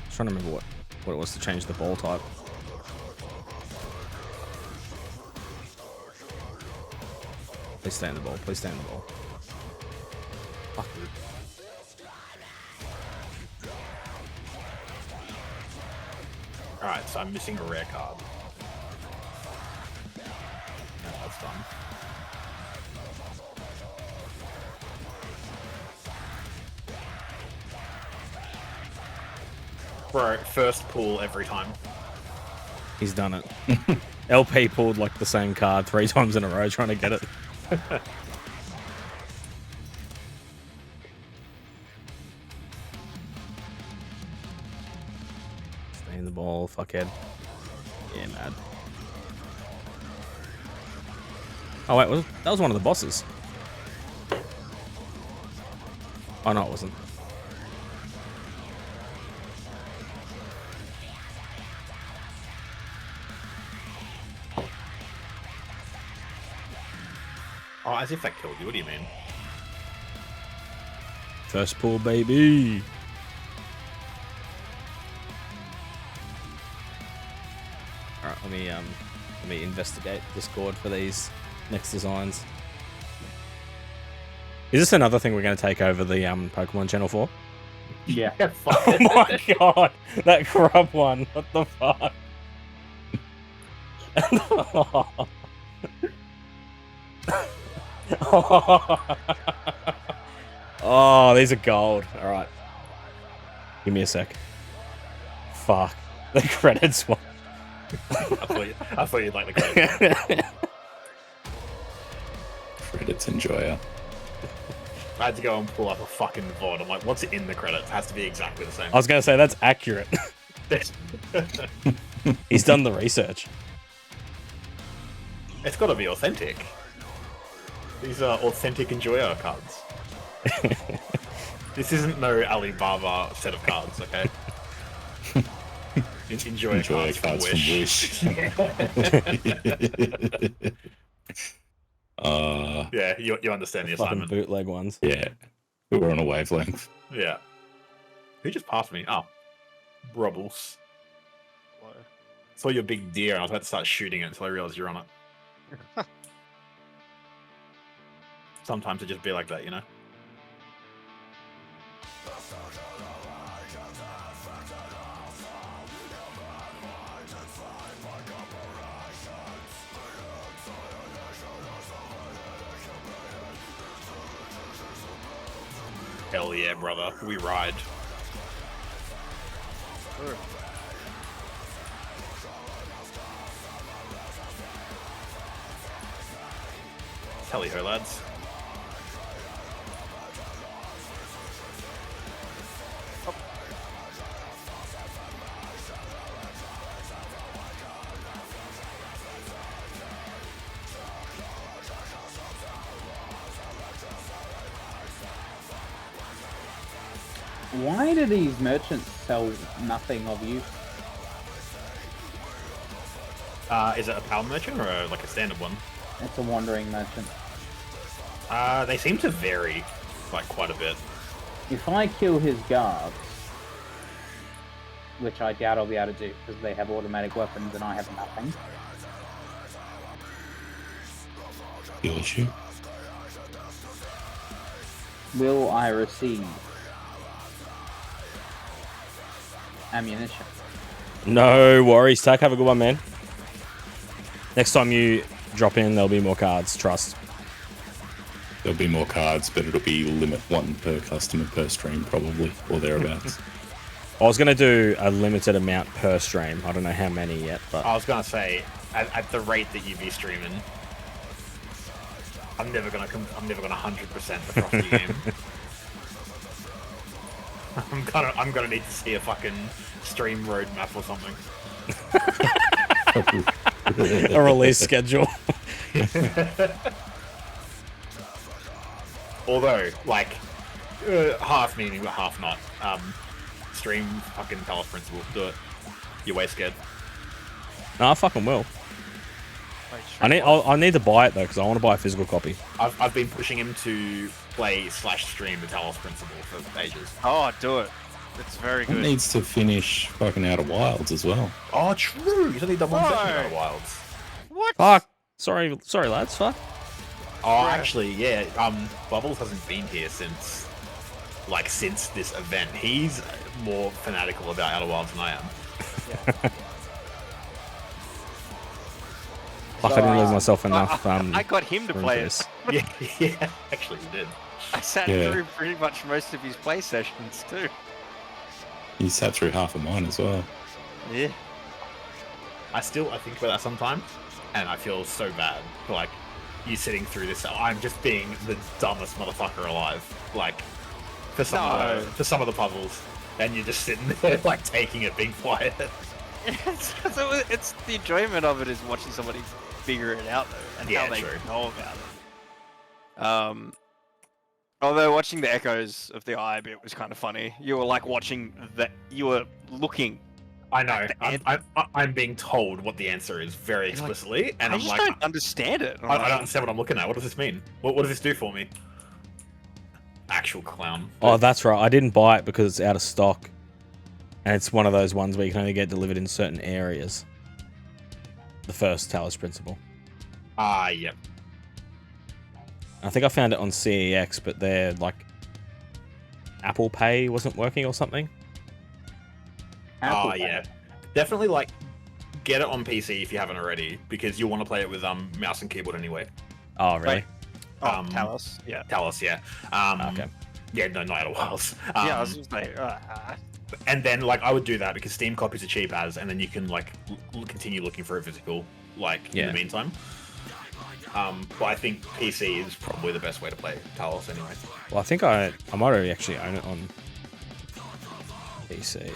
was trying to remember what it was to change the ball type. Please stay in the ball, please stay in the ball. Fuck you. Alright, so I'm missing a rare card. Yeah, that's done. Bro, first pull every time. He's done it. LP pulled like the same card 3 times in a row trying to get it. Stay in the ball, fuckhead. Yeah, mad. Oh wait, that was one of the bosses. Oh no, it wasn't. Oh, as if that killed you. What do you mean? First pull, baby. All right, let me investigate Discord for these next designs. Is this another thing we're going to take over the Pokemon channel for? Yeah. Oh my god, that grub one! What the fuck? Oh, these are gold. All right. Give me a sec. Fuck. The credits one. I thought you'd like the credits. Credits enjoyer. I had to go and pull up a fucking VOD. I'm like, what's in the credits? It has to be exactly the same. I was going to say, that's accurate. He's done the research. It's got to be authentic. These are authentic enjoyer cards. This isn't no Alibaba set of cards, okay? Enjoyer cards from Wish. Yeah, you understand the assignment. Fucking bootleg ones. Yeah, we were on a wavelength. Yeah. Who just passed me? Oh, Brubbles. Saw your big deer, and I was about to start shooting it until I realized you're on it. Sometimes it just be like that, you know? Hell yeah, brother. We ride. Sure. Tally ho, lads. Why do these merchants sell nothing of use? Is it a PAL merchant or like a standard one? It's a wandering merchant. They seem to vary, like, quite a bit. If I kill his guards, which I doubt I'll be able to do because they have automatic weapons and I have nothing. Kill issue. Will I receive ammunition? No worries, Tack. Have a good one, man. Next time you drop in, there'll be more cards. Trust. There'll be more cards, but it'll be limit 1 per customer per stream, probably, or thereabouts. I was going to do a limited amount per stream. I don't know how many yet, but I was gonna say, at the rate that you be streaming, I'm never gonna 100% across the game. I'm gonna need to see a fucking stream roadmap or something. a release schedule. Although, like, half meaning but half not. Stream fucking Talos Principle. Do it. You're way scared. No, I fucking will. Wait, I need to buy it though because I want to buy a physical copy. I've been pushing him to play / stream the Talos Principle for ages. Oh, do it. It's very It good. needs to finish fucking Outer Wilds as well. Oh, true. He's only done one session in Right. the Wilds. What? Fuck. Sorry, lads. Fuck. Oh, actually, yeah. Bubbles hasn't been here since this event. He's more fanatical about Outer Wilds than I am. Fuck, I didn't lose myself enough. I got him to room play for it. this. Yeah. Actually, you did. I sat Yeah. through pretty much most of his play sessions too. You sat through half of mine as well. Yeah. I think about that sometimes, and I feel so bad for, like, you sitting through this. I'm just being the dumbest motherfucker alive. Like, for some of the puzzles, and you're just sitting there, like, taking it, being quiet. It's the enjoyment of it is watching somebody figure it out though, and Yeah, how they true. know about it. Although watching the echoes of the eye bit was kind of funny. You were like watching that. You were looking. I know. I'm being told what the answer is very You're like, explicitly, and I I'm just like, don't understand it. I don't understand what I'm looking at. What does this mean? What does this do for me? Actual clown. Oh, that's right. I didn't buy it because it's out of stock, and it's one of those ones where you can only get delivered in certain areas. The first Talos Principle. Yep. I think I found it on CEX, but their like Apple Pay wasn't working or something. Apple Yeah. Definitely, like, get it on PC if you haven't already, because you'll want to play it with mouse and keyboard anyway. Oh, really? Wait. Oh, Talos. Yeah. Talos, yeah. Okay. Yeah, no, not Outer Wilds. Yeah, I was just like, And then like I would do that because Steam copies are cheap as, and then you can like continue looking for a physical in the meantime. But I think PC is probably the best way to play Talos anyway. Well, I think I might already actually own it on PC.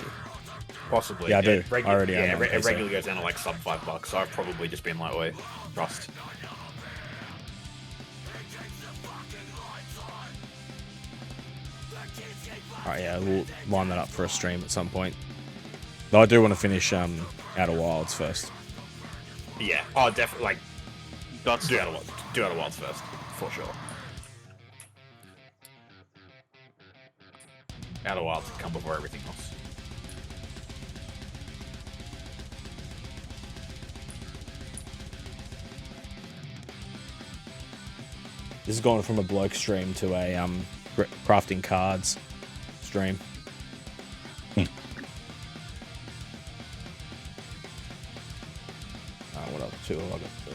Possibly. Yeah, I do. I already own it on it PC. regularly goes down to like sub $5, so I've probably just been like, wait, trust. Alright, yeah, we'll line that up for a stream at some point. Though I do want to finish Outer Wilds first. Yeah. Oh, definitely. Like, God's do Outer Wilds first, for sure. Outer Wilds can come before everything else. This is going from a bloke stream to a crafting cards stream. What else? Two. I got two.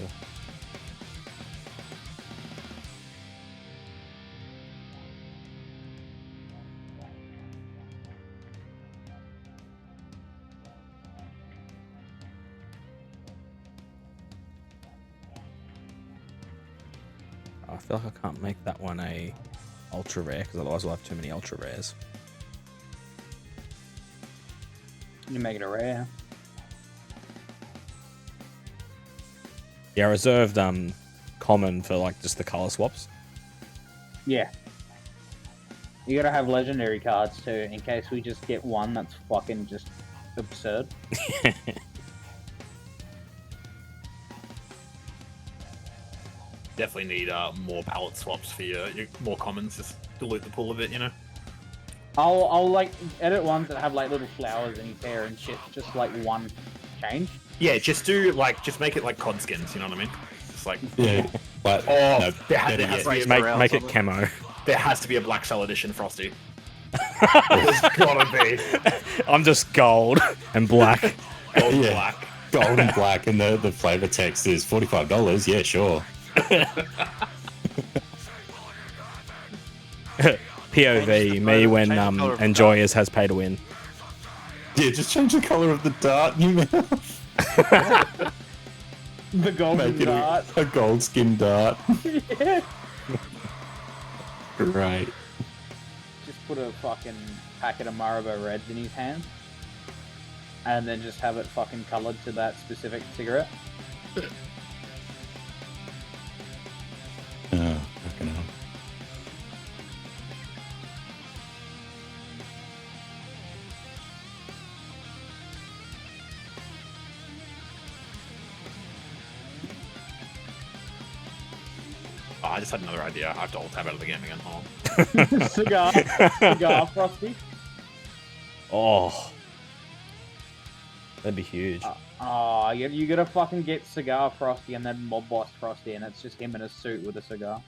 I feel like I can't make that one a ultra rare because otherwise we'll have too many ultra rares. You make it a rare. Yeah, I reserved common for like just the color swaps. Yeah. You gotta have legendary cards too, in case we just get one that's fucking just absurd. Definitely need more palette swaps for your more commons, just dilute the pool a bit, you know? I'll like edit ones that have like little flowers in his hair and shit, just like one change. Yeah, just make it like COD skins, you know what I mean? Just like, Yeah, but there better has to be yet. make it camo. there has to be a Black Cell edition Frosty. There's gotta be. I'm just gold and black. Gold and Yeah. black. Gold and black, and the flavor text is $45. Yeah, sure. POV, me when Enjoyers has pay to win. Yeah, just change the color of the dart in your mouth. The golden Make it dart. a gold skin dart. Yeah. Right. Just put a fucking packet of Marlboro Reds in his hand. And then just have it fucking coloured to that specific cigarette. Oh, fucking hell. Oh, I just had another idea. I have to alt tab out of the game again. Hold on. Cigar Frosty. Oh, that'd be huge. Oh, you gotta fucking get Cigar Frosty and then Mob Boss Frosty, and it's just him in a suit with a cigar.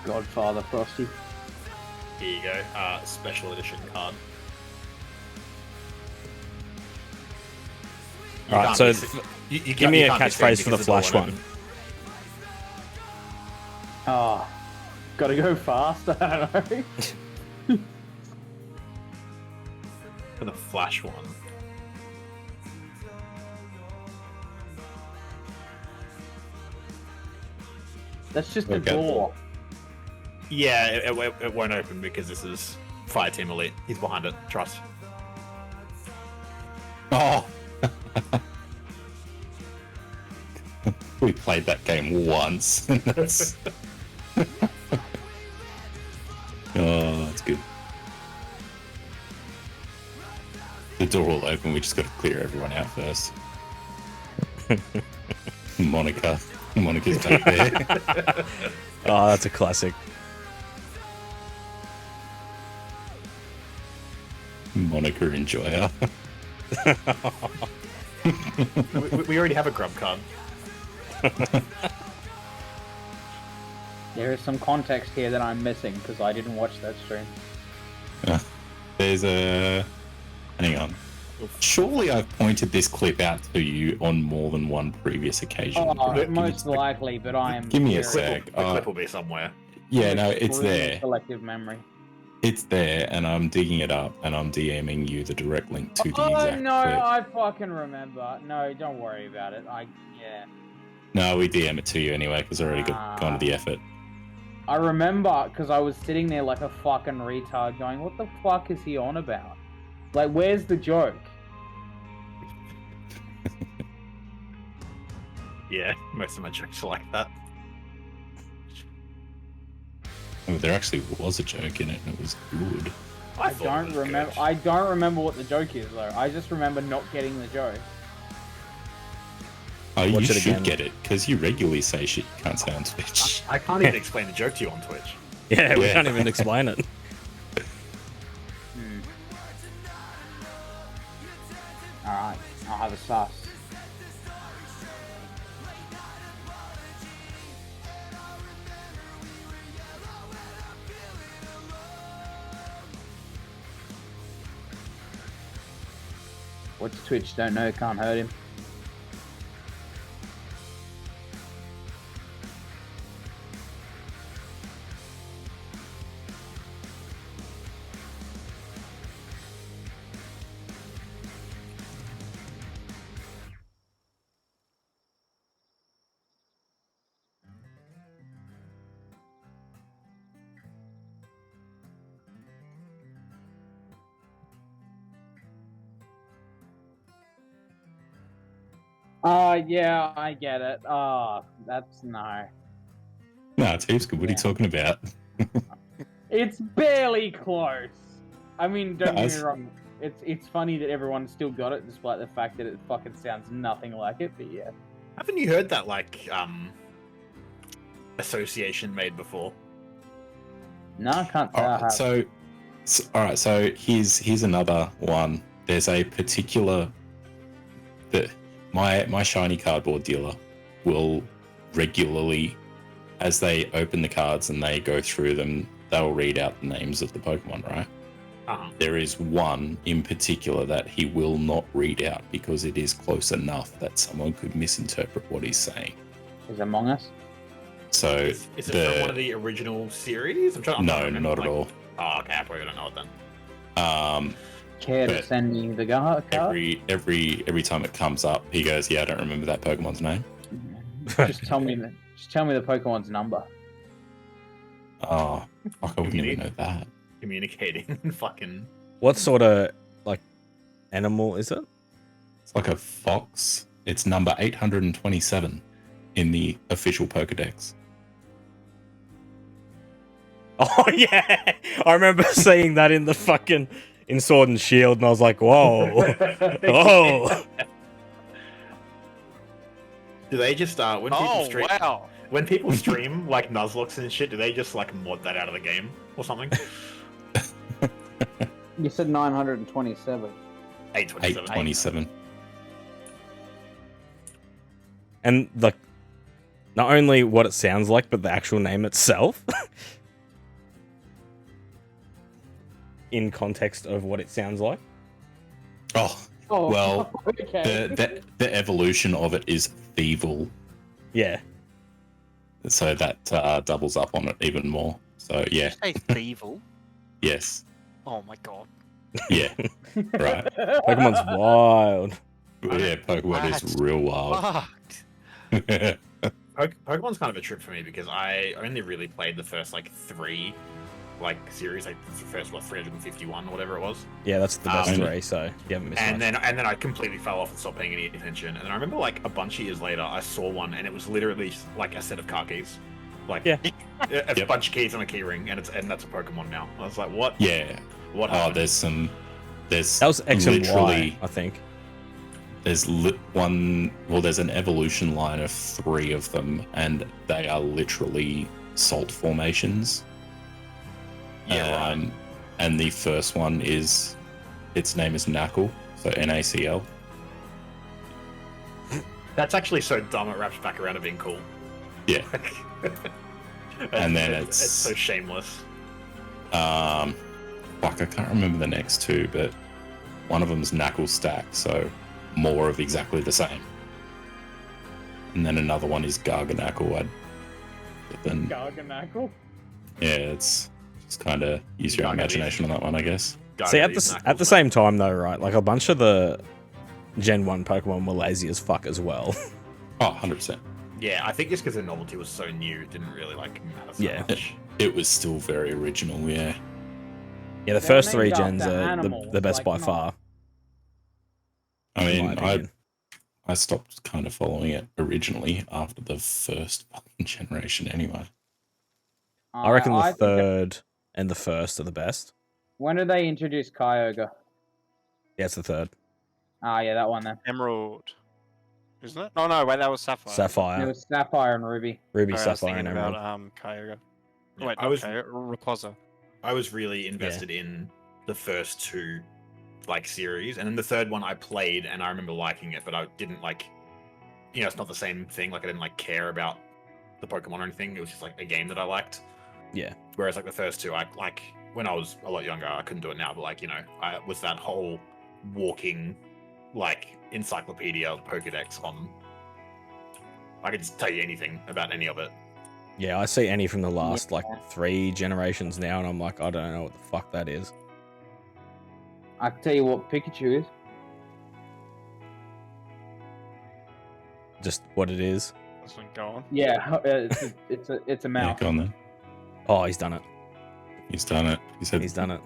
Godfather Frosty. Here you go. Special edition card. You Alright, can't so miss it. You give me a can't miss it catchphrase for the because door Flash won't one. Oh, gotta go fast. I don't know. open. For the Flash one. That's just a Okay. door. Yeah, it won't open because this is Fire Team Elite. He's behind it. Trust. Oh, we played that game once. And that's... oh, that's good. The door will open, we just got to clear everyone out first. Monica's back there. Oh, that's a classic. Monica Enjoyer. we already have a grub card. There is some context here that I'm missing because I didn't watch that stream. There's a... Hang on. Surely I've pointed this clip out to you on more than one previous occasion. Oh, right? most likely, but I am. Give me a very- sec. The clip will be somewhere. Yeah, no, it's Ruined there. Collective memory. It's there, and I'm digging it up, and I'm DMing you the direct link to the exact no, clip. I fucking remember. No, don't worry about it. Yeah. No, we DM it to you anyway, because I already gone to the effort. I remember because I was sitting there like a fucking retard going, what the fuck is he on about? Like, where's the joke? Yeah, most of my jokes are like that. Oh, there actually was a joke in it, and it was good. I thought it don't was remember. good. I don't remember what the joke is though. I just remember not getting the joke. Oh, you Watch it should again. get it, because you regularly say shit you can't say on Twitch. I can't even explain the joke to you on Twitch. Yeah, we Yeah. can't even explain it. All right, I'll have a sauce. What's Twitch? Don't know. Can't hurt him. Yeah, I get it. That's no. No, it's heaps good. What are you talking about? It's barely close. I mean, don't get Nice. me wrong. It's funny that everyone still got it, despite the fact that it fucking sounds nothing like it. But yeah. Haven't you heard that association made before? No, I can't. All right, so here's another one. There's a particular that my shiny cardboard dealer will regularly, as they open the cards and they go through them, they'll read out the names of the Pokemon, right? Uh-huh. There is one in particular that he will not read out because it is close enough that someone could misinterpret what he's saying. Is Among Us? So Is it from one of the original series? I'm trying no, to remember, not at all. Oh, okay, I probably don't know it then. Care to But send me the card? Every time it comes up, he goes, "Yeah, I don't remember that Pokemon's name." Just tell me the Pokemon's number. Oh, fuck, I wouldn't even know that. Communicating, fucking. What sort of like animal is it? It's like a fox. It's number 827 in the official Pokedex. Oh yeah, I remember seeing that in the fucking in Sword and Shield, and I was like, whoa, oh. Do they just when people Oh stream wow! when people stream like Nuzlocke and shit? Do they just like mod that out of the game or something? You said 927. 827. 827. And like, not only what it sounds like, but the actual name itself. In context of what it sounds like. Oh, Oh, well, okay. the evolution of it is Thievul, Yeah. so that doubles up on it even more. So yeah, Hey, Thievul. yes, Oh my god. yeah, right. Pokemon's wild. Yeah, Pokemon is What? real wild. Fucked. Pokemon's kind of a trip for me because I only really played the first like 3 like series, like the first 351 or whatever it was. Yeah, that's the best 3, so you haven't missed And much. then I completely fell off and stopped paying any attention. And then I remember like a bunch of years later, I saw one, and it was literally like a set of car keys, like Yeah. a bunch of keys on a key ring, and that's a Pokemon now. I was like, what? Yeah. What Oh, happened? there's That was X and Y, literally I think. there's there's an evolution line of 3 of them, and they are literally salt formations. Yeah. And the first one its name is Knuckle, so NACL. That's actually so dumb. It wraps back around to being cool. Yeah. And then it's so shameless. I can't remember the next 2, but one of them's Knuckle Stack, so more of exactly the same. And then another one is Garganackle. Garganackle? Yeah, it's just kind of use your imagination on that one, I guess. See, at the same time though, right? Like a bunch of the Gen 1 Pokemon were lazy as fuck as well. Oh, 100%. Yeah, I think just because the novelty was so new, it didn't really like matter so much. It was still very original, yeah. Yeah, the They're first 3 named after gens are animals, the best like by not- far. I in my mean, opinion. I stopped kind of following it originally after the first fucking generation anyway. I reckon the think third and the first are the best. when did they introduce Kyogre? Yeah, it's the third. Ah, yeah, that one then. Emerald, isn't it? Oh no, wait, that was Sapphire. It Sapphire, was Sapphire and Ruby. Ruby, Sorry, I was Sapphire, thinking and Emerald. about Kyogre. Yeah, Wait, I not was Kyogre, Rayquaza. I was really invested in the first 2 like series, and then the third one I played and I remember liking it, but I didn't like, it's not the same thing. Like I didn't like care about the Pokemon or anything. It was just like a game that I liked. Yeah. Whereas like the first 2, I like when I was a lot younger, I couldn't do it now, but like I was that whole walking like encyclopedia Pokedex on. I could just tell you anything about any of it. Yeah, I see any from the last like 3 generations now, and I'm like, I don't know what the fuck that is. I can tell you what Pikachu is. Just what it is. Doesn't go on. Yeah, it's a Yeah, mouse. go on then. Oh, he's done it. He's done it. He said He's done it.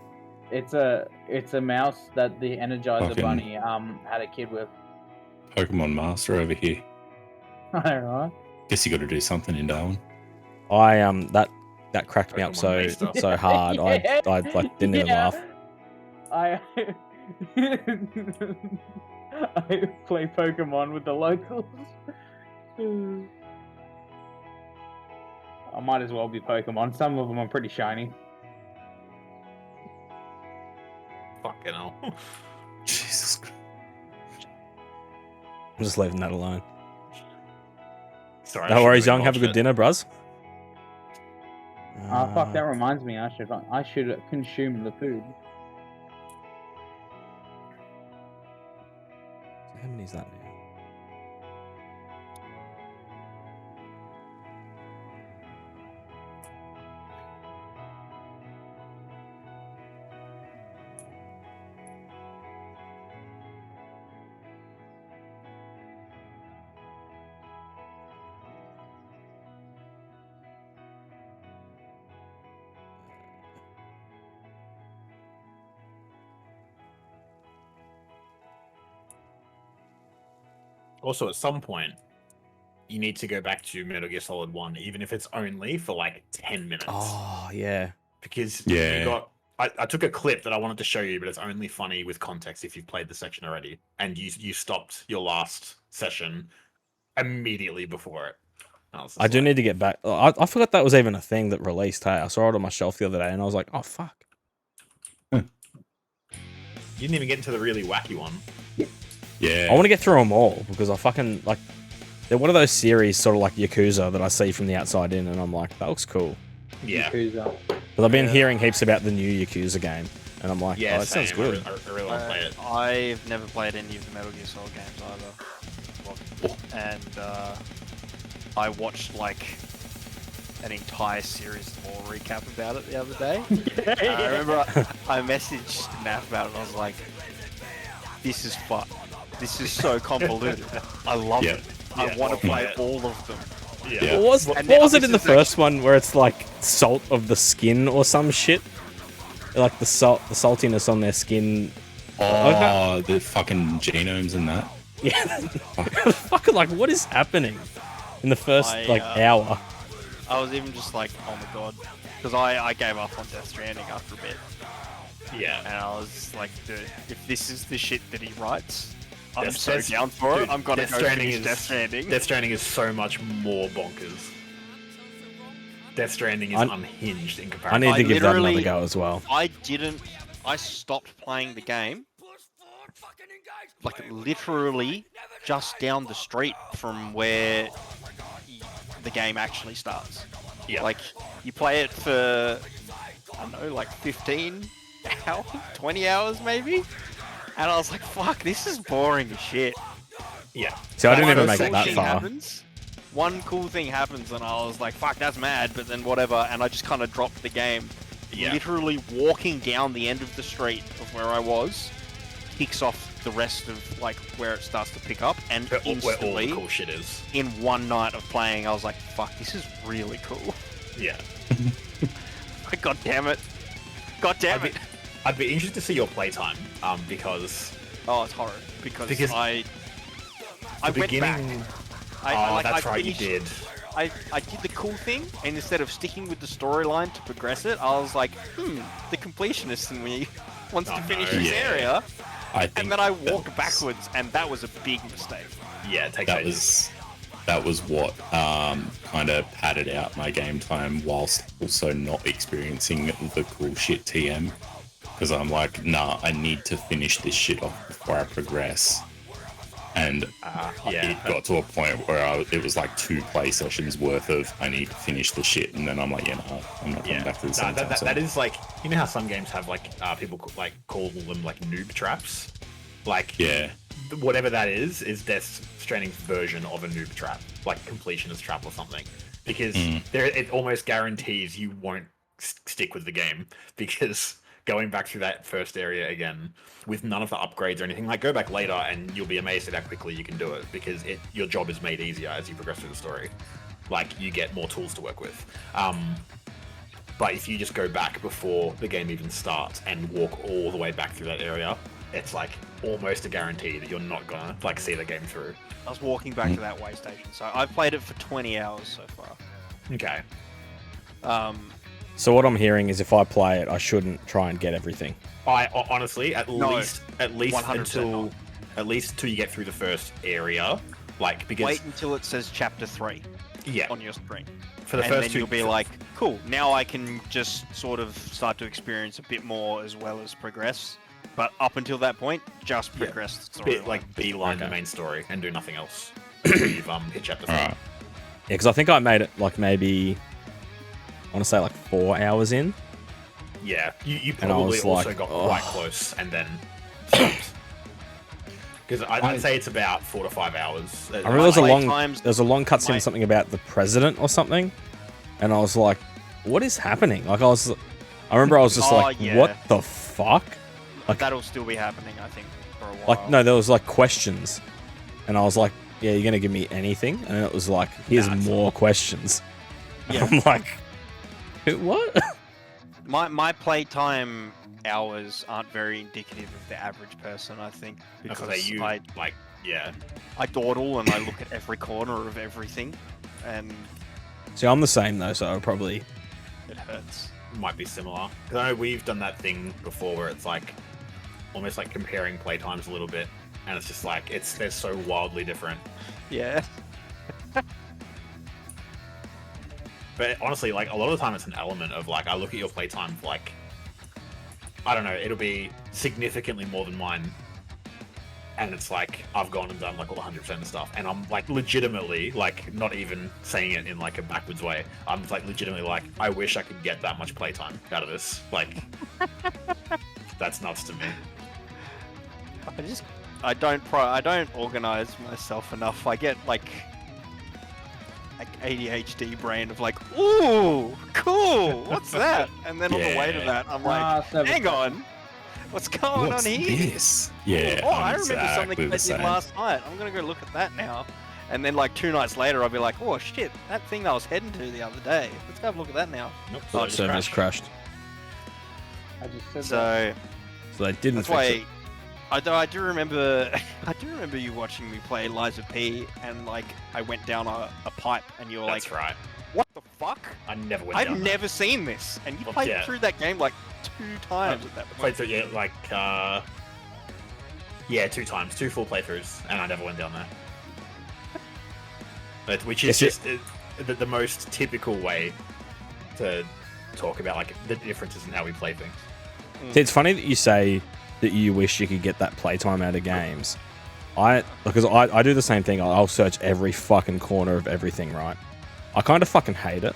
It's a mouse that the Energizer Fucking- Bunny had a kid with. Pokemon Master over here. Alright. Guess you got to do something in Darwin. I that cracked me up Pokemon so Master. so hard. I like didn't even laugh. I I play Pokemon with the locals. I might as well be Pokemon. Some of them are pretty shiny. Fucking hell. Jesus Christ. I'm just leaving that alone. Sorry. I No shouldn't worries, have young. Have a good watched dinner, bruz. Oh fuck! That reminds me. I should consume the food. How many is that now? Also, at some point, you need to go back to Metal Gear Solid 1, even if it's only for like 10 minutes. Oh yeah. Because Yeah. you got. I took a clip that I wanted to show you, but it's only funny with context if you've played the section already. And you stopped your last session immediately before it. I do need to get back. I forgot that was even a thing that released. Hey, I saw it on my shelf the other day, and I was like, oh fuck. You didn't even get into the really wacky one. Yeah. I want to get through them all because I fucking like. They're one of those series, sort of like Yakuza, that I see from the outside in, and I'm like, that looks cool. Yeah. Yakuza. But I've been hearing heaps about the new Yakuza game, and I'm like, Yeah, oh, that sounds same. good. I really want to play it. I've never played any of the Metal Gear Solid games either. And I watched like an entire series more recap about it the other day. I remember I messaged Nat about it and I was like, this is fun. This is so convoluted. I love Yeah. it. I want to play all of them. Yeah. What was it in the first one where it's like salt of the skin or some shit? Like the saltiness on their skin. Oh, the fucking genomes and that. Yeah. Fucking like, what is happening in the first hour? I was even just like, oh my god, because I gave up on Death Stranding after a bit. Yeah. And I was like, dude, if this is the shit that he writes, I'm so down for it. I'm gonna go finish Death Stranding. Death Stranding is so much more bonkers. Death Stranding is unhinged in comparison. I need to give that another go as well. I stopped playing the game, like literally just down the street from where the game actually starts. Yeah. Like, you play it for, I don't know, like 15 hours, 20 hours maybe? And I was like, fuck, this is boring as shit. Yeah. So I didn't even make it that far. One cool thing happens and I was like, fuck, that's mad, but then whatever, and I just kind of dropped the game. Yeah. Literally walking down the end of the street of where I was kicks off the rest of like where it starts to pick up, and instantly, where all the cool shit is. In one night of playing, I was like, fuck, this is really cool. Yeah. God damn it. God damn it. I'd be interested to see your playtime, because... Oh, it's horrid. Because I went beginning... back. That's right, you did. I did the cool thing, and instead of sticking with the storyline to progress it, I was like, the completionist in me wants to finish this area, and then I walked backwards, and that was a big mistake. Yeah, it takes ages. That was what kind of padded out my game time, whilst also not experiencing the cool shit TM. Because I'm like, nah, I need to finish this shit off before I progress. And it got to a point where it was like 2 play sessions worth of I need to finish the shit, and then I'm like, I'm not going back to the same time. That is like, you know how some games have like people call them like noob traps, like whatever that is Death Stranding's version of a noob trap, like completionist trap or something, because it almost guarantees you won't stick with the game, because going back through that first area again with none of the upgrades or anything, like, go back later and you'll be amazed at how quickly you can do it, because your job is made easier as you progress through the story. Like, you get more tools to work with. But if you just go back before the game even starts and walk all the way back through that area, it's like almost a guarantee that you're not gonna like see the game through. I was walking back to that way station, so I've played it for 20 hours so far. Okay. So what I'm hearing is if I play it, I shouldn't try and get everything. I honestly, at least until you get through the first area, like, because wait until it says chapter 3 on your screen. For the and first then 2, you'll be like, cool, now I can just sort of start to experience a bit more as well as progress. But up until that point, just progress the story. Like beeline the main story and do nothing else. You've hit chapter 3. Yeah, because I think I made it like maybe, I want to say like 4 hours in. Yeah, you probably also got quite close and then stopped. Because I'd say it's about 4 to 5 hours. I remember there's a long cutscene, something about the president or something, and I was like, "What is happening?" Like I remember I was just "What the fuck?" Like, that'll still be happening, I think, for a while. Like, no, there was like questions, and I was like, "Yeah, you're gonna give me anything?" And it was like, "Here's more questions." Yeah. I'm like, "What?" My playtime hours aren't very indicative of the average person, I think, because I dawdle and I look at every corner of everything, and see, I'm the same though, so I probably it hurts. Might be similar. Because I know we've done that thing before where it's like almost like comparing playtimes a little bit, and it's just like they're so wildly different. Yeah. But honestly, like, a lot of the time it's an element of like, I look at your playtime, like, I don't know, it'll be significantly more than mine, and it's like I've gone and done like all 100% of stuff, and I'm like legitimately, like, not even saying it in like a backwards way, I'm like legitimately like, I wish I could get that much playtime out of this. Like, that's nuts to me. I don't organize myself enough. I get like ADHD brain of like, ooh, cool, what's that? And then on the way to that, I'm like, hang on, what's on here? This? Yeah, I remember something I did last night. I'm gonna go look at that now. And then like 2 nights later, I'll be like, oh shit, that thing that I was heading to the other day. Let's have a look at that now. Nope. Oh, So it just server's crashed. I just said that. So So they didn't that's fix it. why I do remember you watching me play Liza P, and like I went down a pipe, and you were That's like, right. what the fuck? I never went I've down never seen this, and you Well, played yeah. through that game like 2 times at that that. point. Played through, yeah, like, yeah, 2 times. 2 full playthroughs, and I never went down there. Which is It's just the most typical way to talk about, like, the differences in how we play things. See, it's funny that you say that you wish you could get that playtime out of games. Because I do the same thing. I'll search every fucking corner of everything, right? I kind of fucking hate it.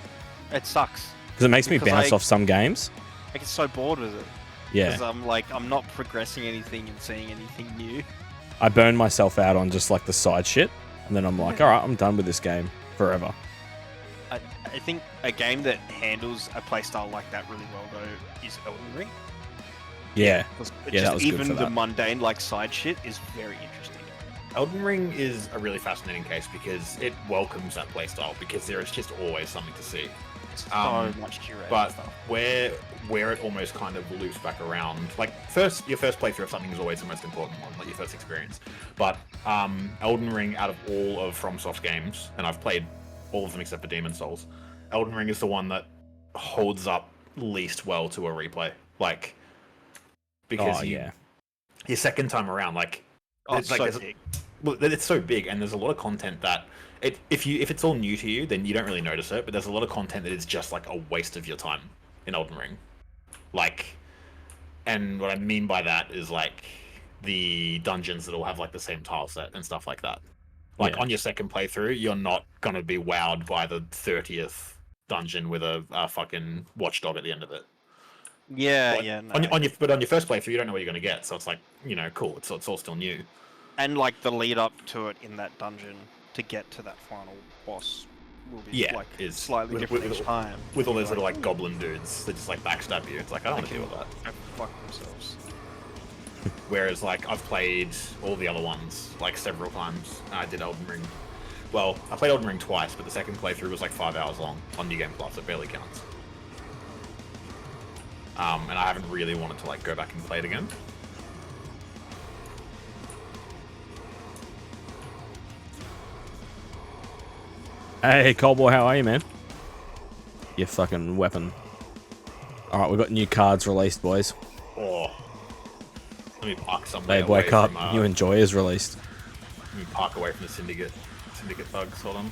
It sucks. Because it makes me Because bounce I- off some games. I get so bored with it. Yeah. Because I'm not progressing anything and seeing anything new. I burn myself out on just like the side shit. And then I'm like, alright, I'm done with this game forever. I think a game that handles a playstyle like that really well, though, is Elden Ring. Yeah. 'Cause Yeah, that was good even for the that. mundane, like, side shit is very interesting. Elden Ring is a really fascinating case because it welcomes that playstyle because there is just always something to see. It's Um, so much curated But stuff. where it almost kind of loops back around, like your first playthrough of something is always the most important one, like your first experience. But Elden Ring, out of all of FromSoft's games, and I've played all of them except for Demon Souls, Elden Ring is the one that holds up least well to a replay. Like, because yeah. your second time around, like, Oh, it's like so there's- big. well, it's so big, and there's a lot of content that if it's all new to you, then you don't really notice it. But there's a lot of content that is just like a waste of your time in Elden Ring. Like, and what I mean by that is like the dungeons that'll have like the same tile set and stuff like that. Like Yeah. on your second playthrough, you're not gonna be wowed by the 30th dungeon with a fucking watchdog at the end of it. Yeah, But yeah. No. on your first playthrough, you don't know what you're gonna get, so it's like, you know, cool. It's all still new. And like the lead up to it in that dungeon to get to that final boss will be Yeah, like is slightly different each time. With all those You're little like goblin dudes that just like backstab you. It's like, I don't want to deal with that. Go fuck themselves. Whereas like I've played all the other ones like several times. I did Elden Ring. Well, I played Elden Ring twice, but the second playthrough was like 5 hours long on New Game Plus. It barely counts. And I haven't really wanted to like go back and play it again. Hey, Cowboy, how are you, man? You fucking weapon. Alright, we've got new cards released, boys. Or let me park somewhere. Babe, wake away up. From, New Enjoy is released. let me park away from the syndicate thugs. Hold on.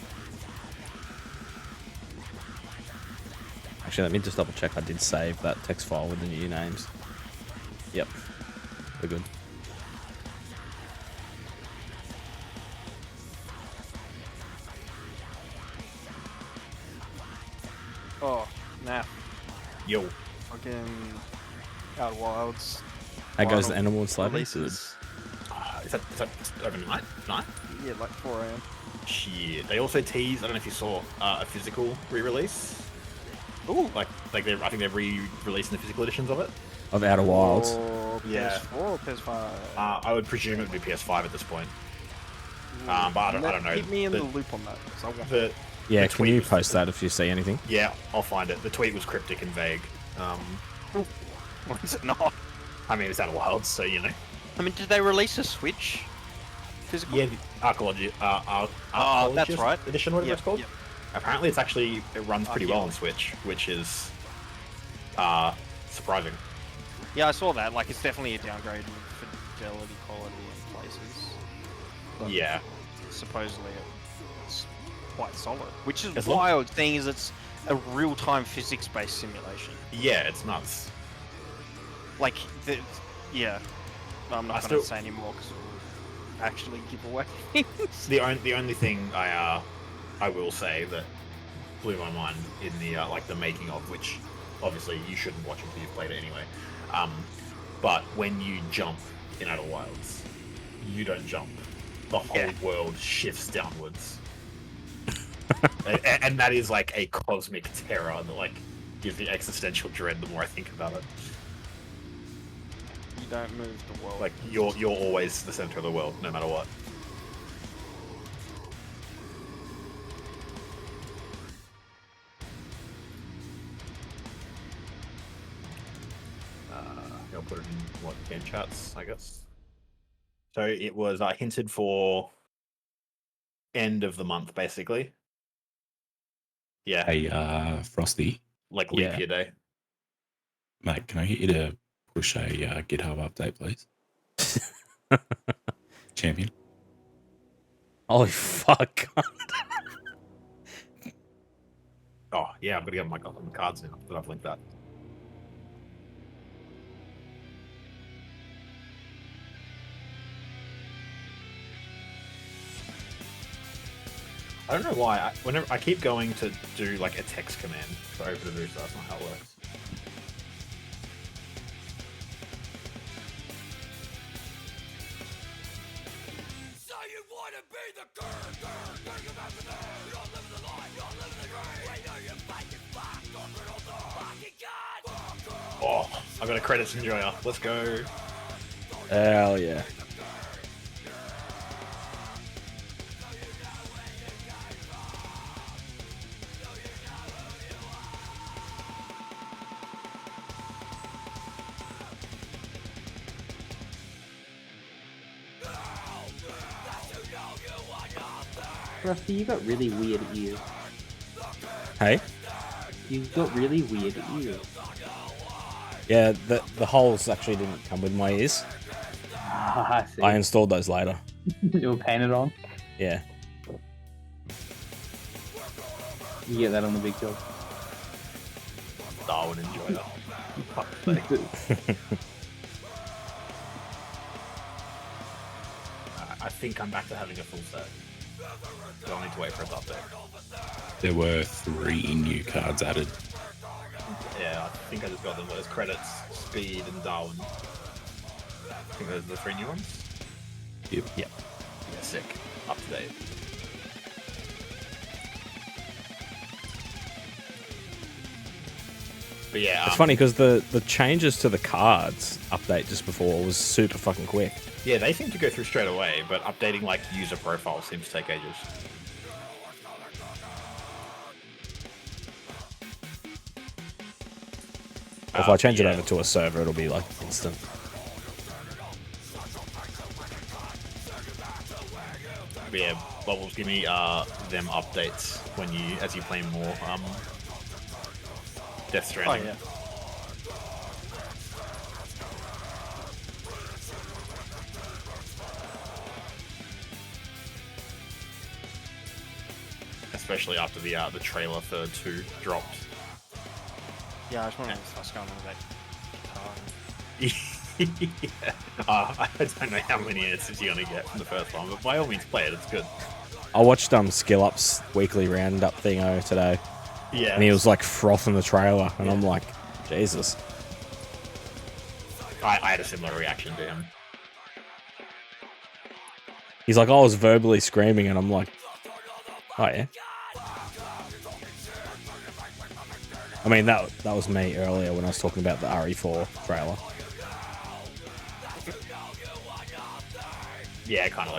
Actually, let me just double check. I did save that text file with the new names. Yep. We're good. Oh, nah. Yo. Fucking Outer Wilds. How goes the Final animal enslavement? releases. Is that overnight? Night? Yeah, like 4 AM. Shit. They also teased, I don't know if you saw, a physical re-release. Ooh. Like I think they're re-releasing the physical editions of it. Of Outer Wilds. Or Yeah. PS4 or PS5. I would presume it would be PS5 at this point. But I don't know. Keep me in the The- loop on that. 'Cause I want The Yeah, the can tweet you was- post that if you see anything? Yeah, I'll find it. The tweet was cryptic and vague. Or is it not? I mean, it's Outer Wilds, so you know. I mean, did they release a Switch? Physical? Yeah, the Archaeology, that's Archaeologist right. edition, whatever Yep, it's called. yep. Apparently, it runs pretty well on Archaeology. Switch, which is surprising. Yeah, I saw that. Like, it's definitely a downgrade in fidelity quality in places. But Yeah, supposedly it's quite solid. Which is As long- wild, seeing as it's a real-time physics-based simulation. yeah, it's nuts. Like, yeah. I'm not I going still- to say anymore because it will actually give away things. The only thing I will say that blew my mind in the like the making of, which obviously you shouldn't watch until you've played it anyway. But when you jump in Outer Wilds, you don't jump. The whole Yeah. world shifts downwards, and that is like a cosmic terror that like gives me existential dread the more I think about it. You don't move the world. Like you're always the center of the world, no matter what. what game chats, I guess. So it was hinted for end of the month, basically. Yeah, Hey, Frosty, like leap Yeah. year day. mate, can I get you to push a GitHub update, please? Champion. Holy fuck. Oh yeah, I'm gonna get my cards now that I've linked that. I don't know why. Whenever I keep going to do like a text command for open a booster, that's not how it works. So you wanna be the think about the you don't live the life, you don't live the dream. We know you fake it back, don't put on the fucking gun. Oh, I got a credits enjoyer. Let's go. Hell yeah. Rusty, you got really weird ears. Hey? You've got really weird ears. Yeah, the holes actually didn't come with my ears. I see. I installed those later. You were painted on. Yeah. You get that on the big job. Darwin enjoyer. Fuck's sake. I think I'm back to having a full set. Don't need to wait for it to update. There were 3 new cards added. Yeah, I think I just got them. Those credits, Speed, and Darwin. I think those are the 3 new ones. Yep. Yeah, sick. Up to date. But yeah, It's funny because the changes to the cards update just before was super fucking quick. Yeah, they seem to go through straight away, but updating like user profiles seems to take ages. If I change it yeah. over to a server, it'll be like instant. But yeah, Bubbles, give me them updates when you as you play more Death Stranding. Oh yeah. Especially after the trailer for 2 dropped. Yeah, I just wondering what's going on with that guitar. Yeah. I don't know how many answers you're gonna get from the first one, but by all means play it, it's good. I watched Skill Up's weekly roundup thingo today, Yeah. and he was like frothing the trailer, and I'm like, Jesus. I had a similar reaction to him. He's like, I was verbally screaming, and I'm like, oh yeah. I mean, that was me earlier when I was talking about the RE4 trailer. Yeah, kind of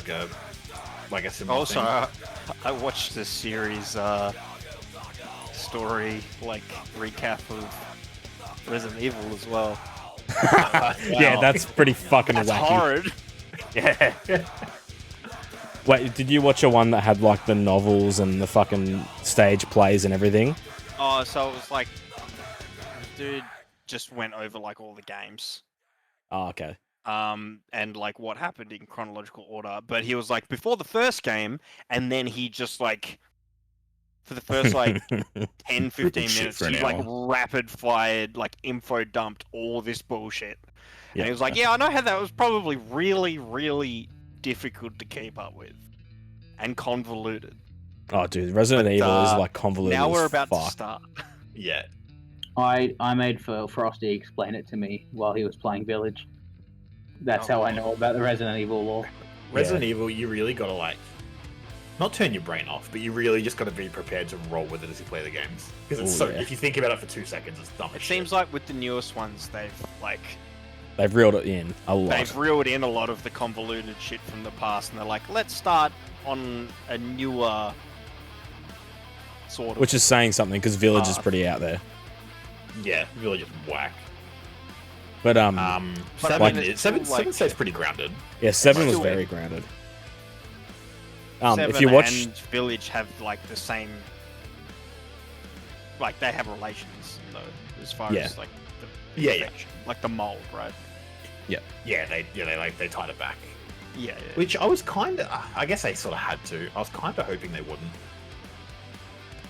like a similar Also, thing. I watched the series story like recap of Resident Evil as well. Yeah, that's pretty fucking That's wacky. horrid. Yeah. Wait, did you watch a one that had like the novels and the fucking stage plays and everything? Oh, so it was like, dude just went over like all the games, Oh, okay. and like what happened in chronological order. But he was like before the first game, and then he just like for the first like 10, 15 Shit minutes, for an he like hour. rapid fired like info dumped all this bullshit. Yeah. And he was like, yeah, I know how that was probably really, really difficult to keep up with and convoluted. Oh, dude, Resident Evil is like convoluted. Now as we're about fuck. to start. Yeah. I made for Frosty explain it to me while he was playing Village. That's how I know about the Resident Evil lore. Resident Evil, you really gotta like not turn your brain off, but you really just gotta be prepared to roll with it as you play the games. Because it's Ooh, so yeah. if you think about it for 2 seconds, it's dumb. It seems like with the newest ones, They've reeled it in a lot. they've reeled in a lot of the convoluted shit from the past, and they're like, let's start on a newer sort of. Which is saying something because Village is pretty out there. Yeah, really just whack. But But I Seven, mean, it's seven, still, seven stays pretty grounded. yeah, 7 was still- very grounded. Seven If you watch, and Village have like the same, like they have relations though, as far Yeah. as like the Yeah, affection, like the mold, right? Yeah, they tied it back. Yeah, Which I was kind of, I guess they sort of had to. I was kind of hoping they wouldn't.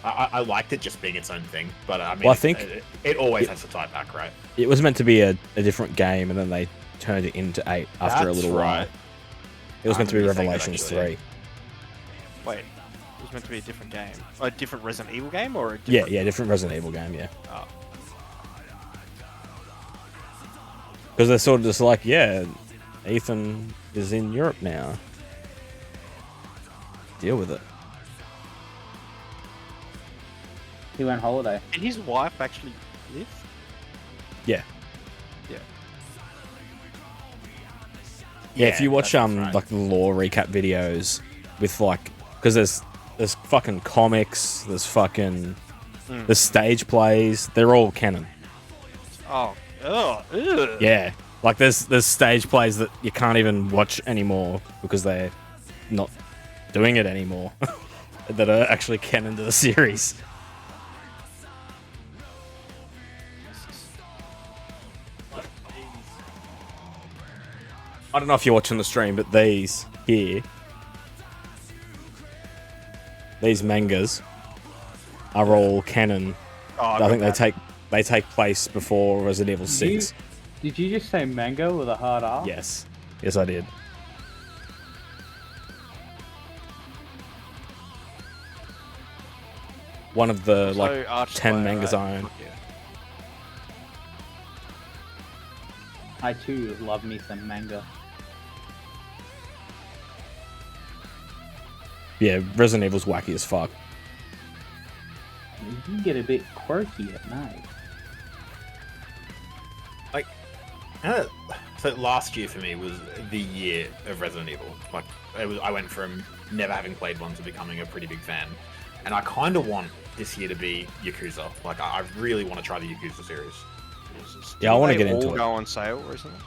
I liked it just being its own thing, but I mean, Well, I think- it always has to tie back, right? it was meant to be a different game, and then they turned it into 8 after a That's little while. right. It was meant to be I remember you saying that, Revelations actually. 3. Wait, it was meant to be a different game, a different Resident Evil game, or a Yeah, different... yeah, different Resident Evil game, yeah. Oh. Because they're sort of just like, yeah, Ethan is in Europe now. Deal with it. He went holiday. Did his wife actually live? Yeah. Yeah. Yeah, if you watch that's right. like the lore recap videos with like, because there's fucking comics, there's fucking there's stage plays, they're all canon. Oh, ugh. Yeah, like there's stage plays that you can't even watch anymore because they're not doing it anymore. That are actually canon to the series. I don't know if you're watching the stream, but these here, these mangas are all canon. Oh, I think they take place before Resident Evil 6. Did you just say mango with a hard R? Yes. Yes, I did. One of the, like, Arch 10 Slayer, mangas right? I own. Fuck yeah. I too love me some manga. Yeah, Resident Evil's wacky as fuck. You can get a bit quirky at night. So last year for me was the year of Resident Evil. Like, I went from never having played one to becoming a pretty big fan, and I kind of want this year to be Yakuza. Like, I really want to try the Yakuza series. Yeah, I want to Didn't get they into all it. go on sale recently?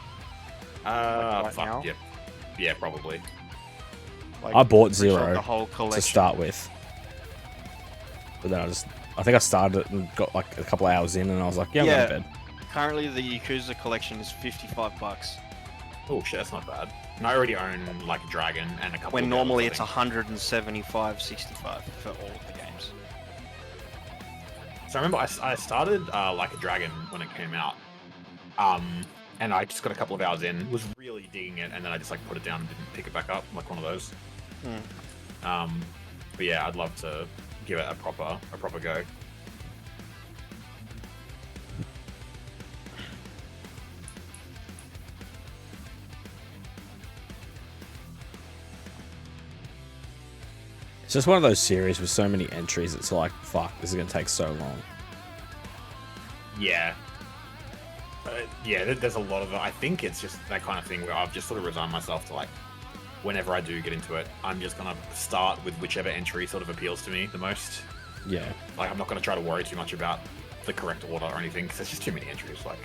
Right Fuck, now? yeah, probably. Like, I bought pretty sure Zero the whole collection. to start with. But then I think I started it and got like a couple hours in and I was like, yeah, I'm going to bed. Currently, the Yakuza collection is $55. Oh shit, that's not bad. And I already own like a dragon and a couple. When of normally others, it's I think. $175.65 for all of the games. So I remember I started like a dragon when it came out, and I just got a couple of hours in, was really digging it, and then I just like put it down and didn't pick it back up, like one of those. But yeah, I'd love to give it a proper go. It's just one of those series with so many entries. It's like, fuck, this is going to take so long. Yeah. Yeah, there's a lot of it. I think it's just that kind of thing where I've just sort of resigned myself to like, whenever I do get into it, I'm just going to start with whichever entry sort of appeals to me the most. Yeah. Like, I'm not going to try to worry too much about the correct order or anything, because there's just too many entries. Like,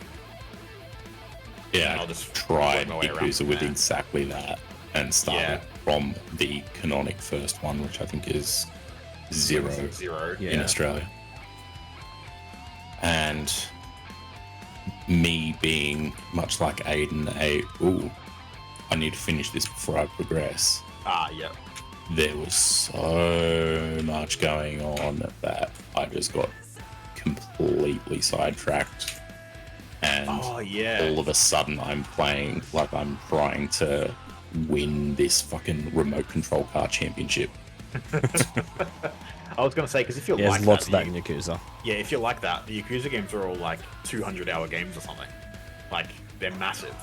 Yeah, I'll just tried work my way around Yakuza from with there. exactly that and started Yeah. from the canonic first one, which I think is Zero Zero. Yeah. in Australia. And me being much like Aiden, I need to finish this before I progress. Yeah. There was so much going on that I just got completely sidetracked. And Oh, yeah. all of a sudden I'm playing like I'm trying to win this fucking remote control car championship. I was going to say, because if you're Yeah, like there's lots that, of that in Yakuza. yeah, if you're like that, the Yakuza games are all like 200-hour games or something. Like, they're massive.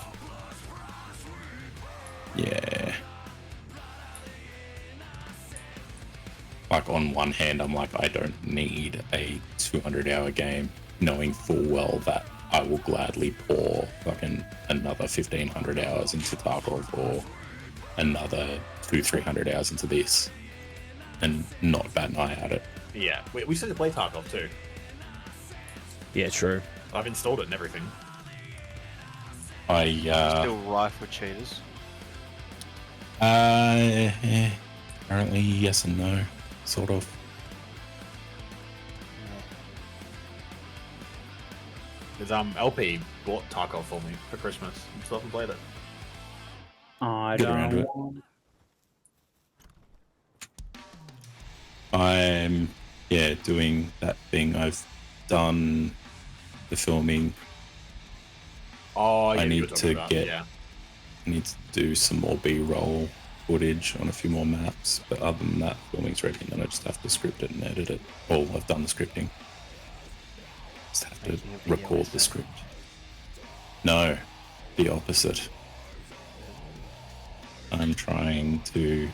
Yeah. Like, on one hand, I'm like, I don't need a 200-hour game, knowing full well that I will gladly pour fucking another 1,500 hours into Tarkov or another 200-300 hours into this and not bat an eye at it. Yeah, we still play Tarkov too. Yeah, true. I've installed it and everything. Still rife with cheaters. Apparently yes and no, sort of. Because LP bought Tarkov for me for Christmas and still haven't played it. I Get around to it. don't. I'm doing that thing. I've done the filming. Oh, yeah, I you need were talking to about, get. yeah. I need to do some more B-roll footage on a few more maps, but other than that, filming's ready, and then I just have to script it and edit it. Oh, I've done the scripting. Just have to Making a video record the essay. script. No, the opposite. I'm trying to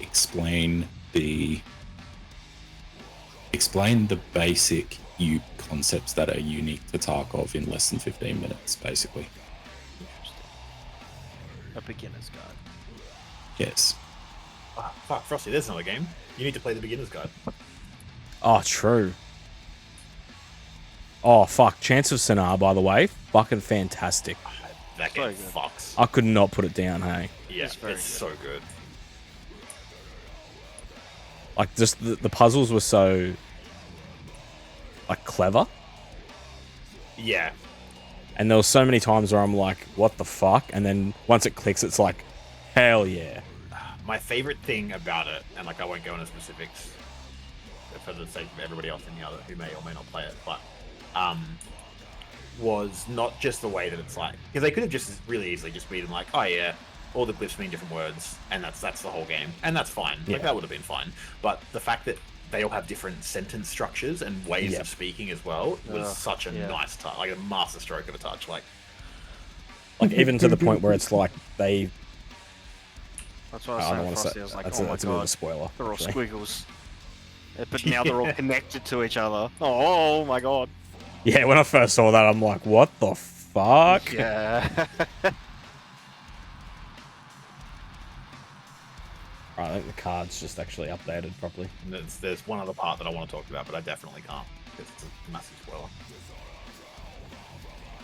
explain the basic concepts that are unique to Tarkov in less than 15 minutes, basically. Interesting. A beginner's guide. Yes. Ah, fuck, Frosty, there's another game. You need to play the beginner's guide. Oh, true. Oh, fuck. Chance of Sonar, by the way. Fucking fantastic. That So game good. fucks. I could not put it down, hey. Yeah, It's very it's good. so good. Like, just the puzzles were so, like, clever. Yeah. And there were so many times where I'm like, what the fuck? And then once it clicks, it's like, hell yeah. My favorite thing about it, and like I won't go into specifics for the sake of everybody else in the other who may or may not play it, but was not just the way that it's like, because they could have just really easily just been like, oh yeah, all the glyphs mean different words, and that's the whole game, and that's fine. Like that would have been fine. But the fact that they all have different sentence structures and ways of speaking as well was such a nice touch, like a master stroke of a touch. Like even to the point where it's like they. That's what I was I don't saying, want to Frosty. say. I was like, That's oh a my bit of a god, spoiler. they're all actually. squiggles. But now they're all connected to each other. Oh my god. Yeah, when I first saw that, I'm like, what the fuck? Yeah. Right, I think the card's just actually updated properly. and there's one other part that I want to talk about, but I definitely can't because it's a massive spoiler.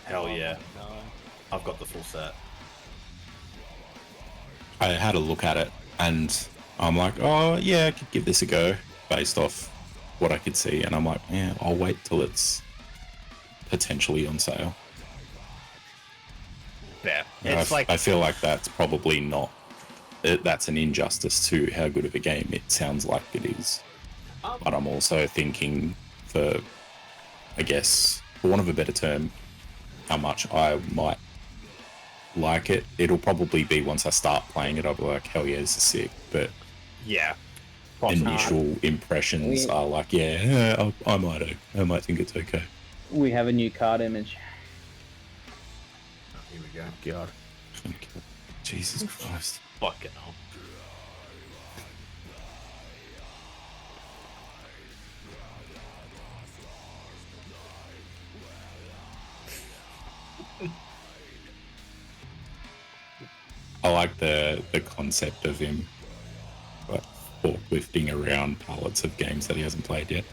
Hell yeah, I've got the full set. I had a look at it and I'm like, oh yeah, I could give this a go based off what I could see, and I'm like, yeah, I'll wait till it's potentially on sale. Yeah, And it's like I feel like that's probably not. That's an injustice to how good of a game it sounds like it is. But I'm also thinking, for, I guess, for want of a better term, how much I might like it. It'll probably be once I start playing it, I'll be like, hell yeah, this is sick. But yeah, initial impressions are like, yeah, I might think it's okay. We have a new card image. Here we go. God. Jesus Christ. Fucking hell. I like the concept of him like, forklifting around pallets of games that he hasn't played yet.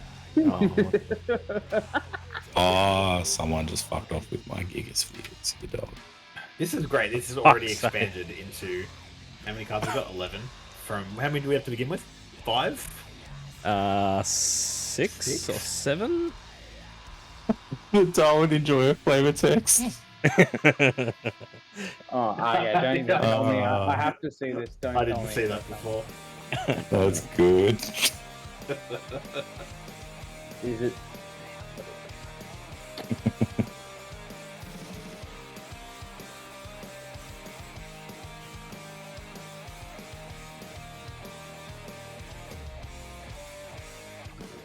Oh, someone just fucked off with my Gigaspheres, the dog. This is great. This is already expanded into how many cards we got? 11. From how many do we have to begin with? 5? 6 or 7? Darwin, enjoy a flavor text. Oh, yeah, don't even tell me. I have to see this. Don't I tell didn't me. see that before. That's good. Is it?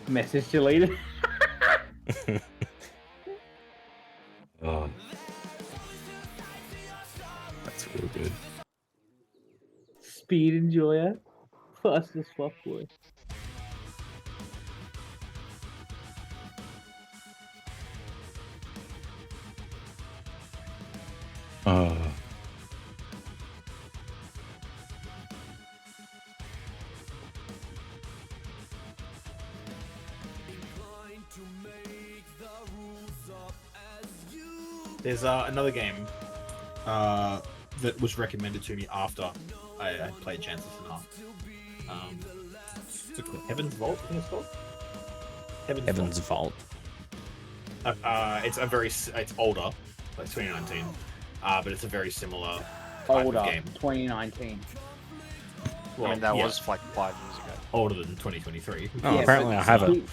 Message deleted. Oh, that's real good. Speed enjoyer. Fast as fuck, boy. Oh. Inclined to make the rules up as you There's another game that was recommended to me after I played Chances Enough. What's it called? Heaven's Vault, I think it's called. Heaven's Vault. It's older, like 2019, but it's a very similar type Older, of game. 2019. Well, I mean, that yeah, was like 5 years ago. older than 2023. Oh, Yeah, apparently but I haven't.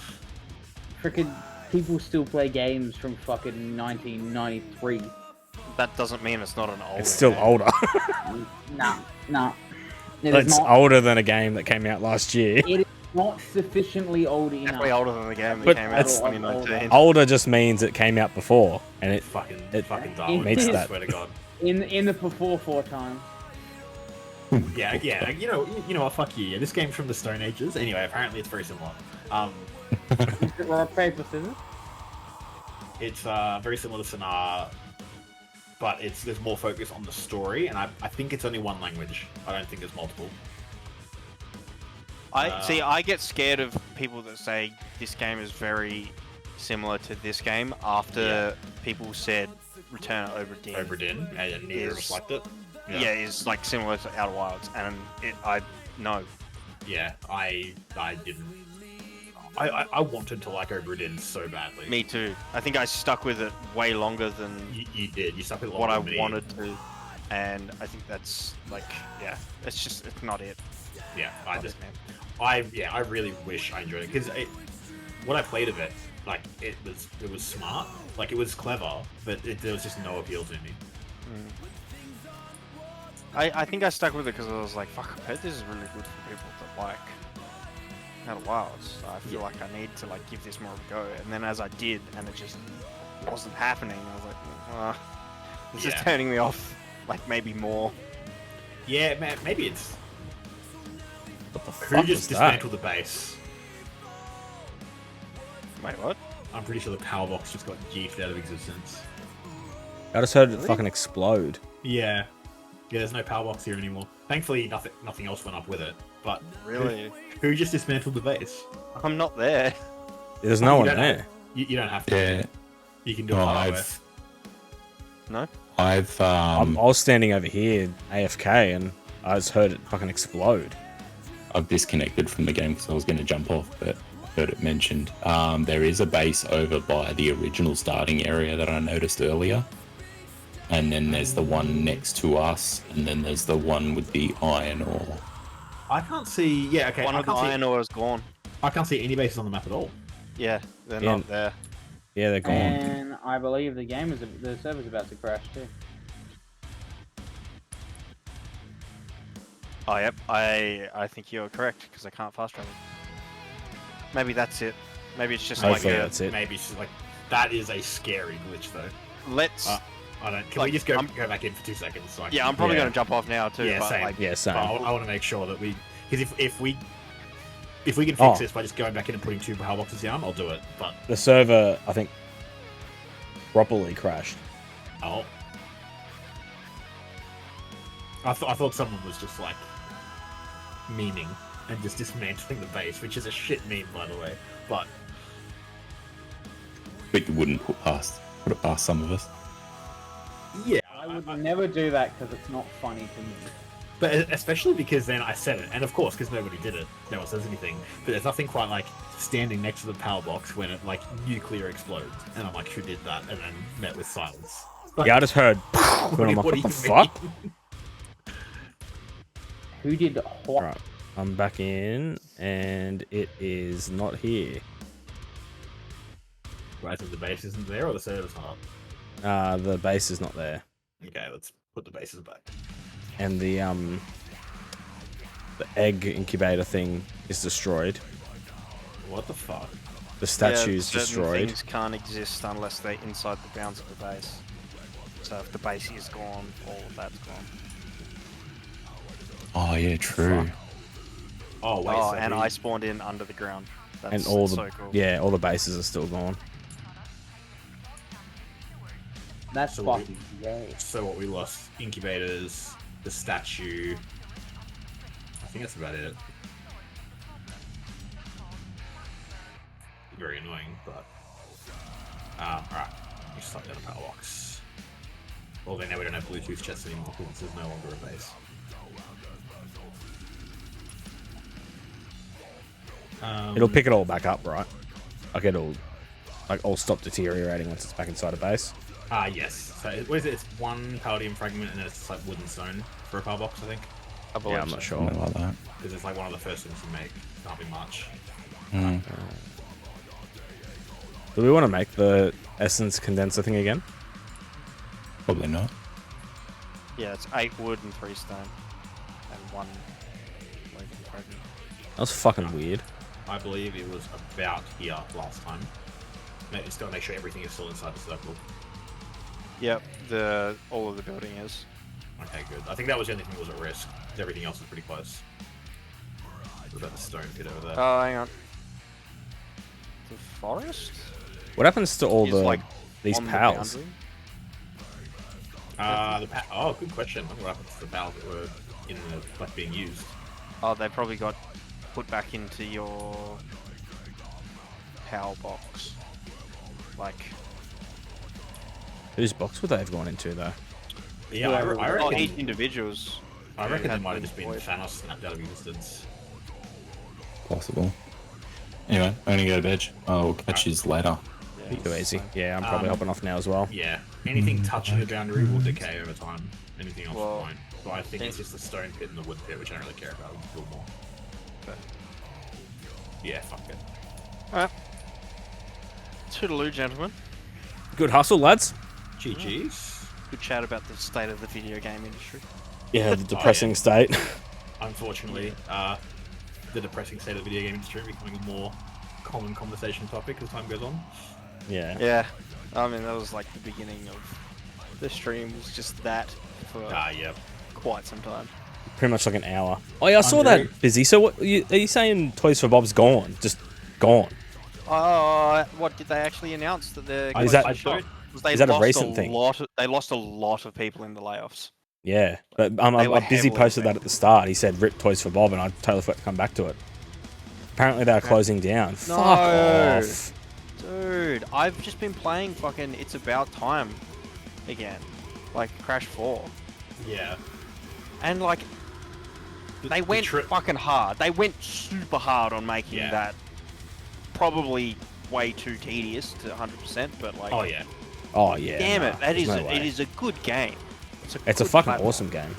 Freaking people still play games from fucking 1993. That doesn't mean it's not an old. It's still older. Nah. It is It's not, older than a game that came out last year. it is not sufficiently old enough. Definitely older than the game that But came out in it's- 2019. Older just means it came out before, and it Fucking Darwin. meets I that. swear to God. In the before 4 times. Yeah. You know what? Fuck you. Yeah, this game's from the Stone Ages. Anyway, apparently it's very similar. Is it rock, paper, scissors? It's very similar to Sonar, but there's more focus on the story, and I think it's only one language. I don't think there's multiple. I get scared of people that say this game is very similar to this game after people said Return of Obra Dinn. Obra Dinn, and neither of us liked it. Yeah, is like similar to Outer Wilds, and no. Yeah, I didn't. I wanted to like Obra Dinn so badly. Me too. I think I stuck with it way longer than You did. You stuck with what I longer than me. wanted to, and I think that's like, yeah, it's not it. Yeah, Honestly. I really wish I enjoyed it because what I played of it, like it was smart, like it was clever, but there was just no appeal to me. I think I stuck with it because I was like, fuck, I heard this is really good for people that like Outer Wilds. So I feel like I need to like give this more of a go. And then as I did, and it just wasn't happening, I was like, this is turning me off. Like maybe more. Yeah, man, maybe it's What the who fuck just was that? dismantled the base. Wait, what? I'm pretty sure the power box just got jeefed out of existence. I just heard it fucking explode. Yeah, there's no power box here anymore. Thankfully, nothing else went up with it. But Really? who just dismantled the base? I'm not there. There's no one you don't there. You don't have to. Yeah. You can do it. No, hard way. No? I've I was standing over here, AFK, and I just heard it fucking explode. I've disconnected from the game because I was going to jump off, but I heard it mentioned. There is a base over by the original starting area that I noticed earlier. And then there's the one next to us, and then there's the one with the iron ore. I can't see. Yeah, okay. One I of the can't see. iron ore is gone. I can't see any bases on the map at all. Yeah, they're Yeah. not there. Yeah, they're gone. And I believe the server's about to crash too. Oh, yep. I think you're correct because I can't fast travel. Maybe that's it. Maybe it's just Hopefully like a, that's it. Maybe it's just like that is a scary glitch though. let's. I don't. Can Like, we just go I'm- back in for 2 seconds? So I Yeah, can- I'm probably Yeah. going to jump off now too. Yeah, but same. like, Yeah, But same. I want to make sure that because if we can fix Oh. this by just going back in and putting 2 power boxes down, I'll do it. But The server, I think, properly crashed. I thought someone was just like memeing and just dismantling the base, which is a shit meme, by the way. But But you wouldn't put it past some of us. yeah, I would never do that because it's not funny to me. but especially because then I said it, and of course, because nobody did it, no one says anything. But there's nothing quite like standing next to the power box when it like nuclear explodes, and I'm like, who did that? And then met with silence. Like, Yeah, I just heard. what And I'm do like, what you the mean? fuck? Who did what? Right, I'm back in, and it is not here. Right, so the base isn't there, or the server's not. The base is not there, Okay, let's put the bases back. and the egg incubator thing is destroyed. What the fuck? The statue's certain destroyed. Things can't exist unless they're inside the bounds of the base. So if the base is gone, all of that's gone. Oh yeah, true. Oh wait, Oh, so and we- I spawned in under the ground. That's And all the so cool. all the bases are still gone. That's So we- fucking gay. So what we lost? Incubators, the statue. I think that's about it. Very annoying, but alright. Just slap down a power box. Well, then now we don't have Bluetooth chests anymore because this is no longer a base. It'll pick it all back up, right? Like it'll all stop deteriorating once it's back inside a base. Yes. So what is it? It's one Palladium fragment and then it's like wood and stone for a power box, I think. Yeah, I'm not sure. Something like that. Because it's like one of the first things you make. Can't be much. Do we want to make the essence condenser thing again? Probably not. Yeah, it's 8 wood and 3 stone. And 1 woven fragment. That was fucking weird. I believe it was about here last time. Just gotta make sure everything is still inside the circle. Yep, all of the building is. Okay, good. I think that was the only thing that was at risk. Everything else was pretty close. What about the stone pit over there? Oh, hang on. The forest? What happens to all Is, the like, these on the pals? boundary? Oh, good question. I wonder what happens to the pals that were in the being used. Oh, they probably got put back into your power box. Like, Whose box would they have gone into though? Yeah, I reckon. each individuals. I reckon had it might have just been void. Thanos snapped out of existence. Possible. Anyway, I'm gonna go to bed. I'll catch you later. Yeah, Too easy. so- Yeah, I'm probably hopping off now as well. Yeah. Anything touching the boundary will decay over time. Anything else Well, won't. But I think it's think- just the stone pit and the wood pit, which I don't really care about a little more. Okay. Yeah, fuck it. Alright. Toodaloo, gentlemen. Good hustle, lads. GG's. Good chat about the state of the video game industry. Yeah, the depressing state. Unfortunately, the depressing state of the video game industry becoming a more common conversation topic as time goes on. Yeah. Yeah, I mean, that was like the beginning of the stream, was just that for Yeah. quite some time. Pretty much like an hour. Oh yeah, I saw that busy. So what are you saying? Toys for Bob's gone? Just gone? What did they actually announce that they're Is going that- to shoot? They is that a lost recent thing? They lost a lot of people in the layoffs. Yeah, but They were Busy heavily posted that at the start. He said rip Toys for Bob, and I totally forgot to come back to it. Apparently they're closing down. Fuck off. Dude, I've just been playing fucking It's About Time again. Like Crash 4. Yeah. And like, they went trip. fucking hard. They went super hard on making Yeah. that probably way too tedious to 100%, but like, Oh yeah. Oh yeah. damn it, that there's is no it way. is a good game. It's a good fucking platform. awesome game.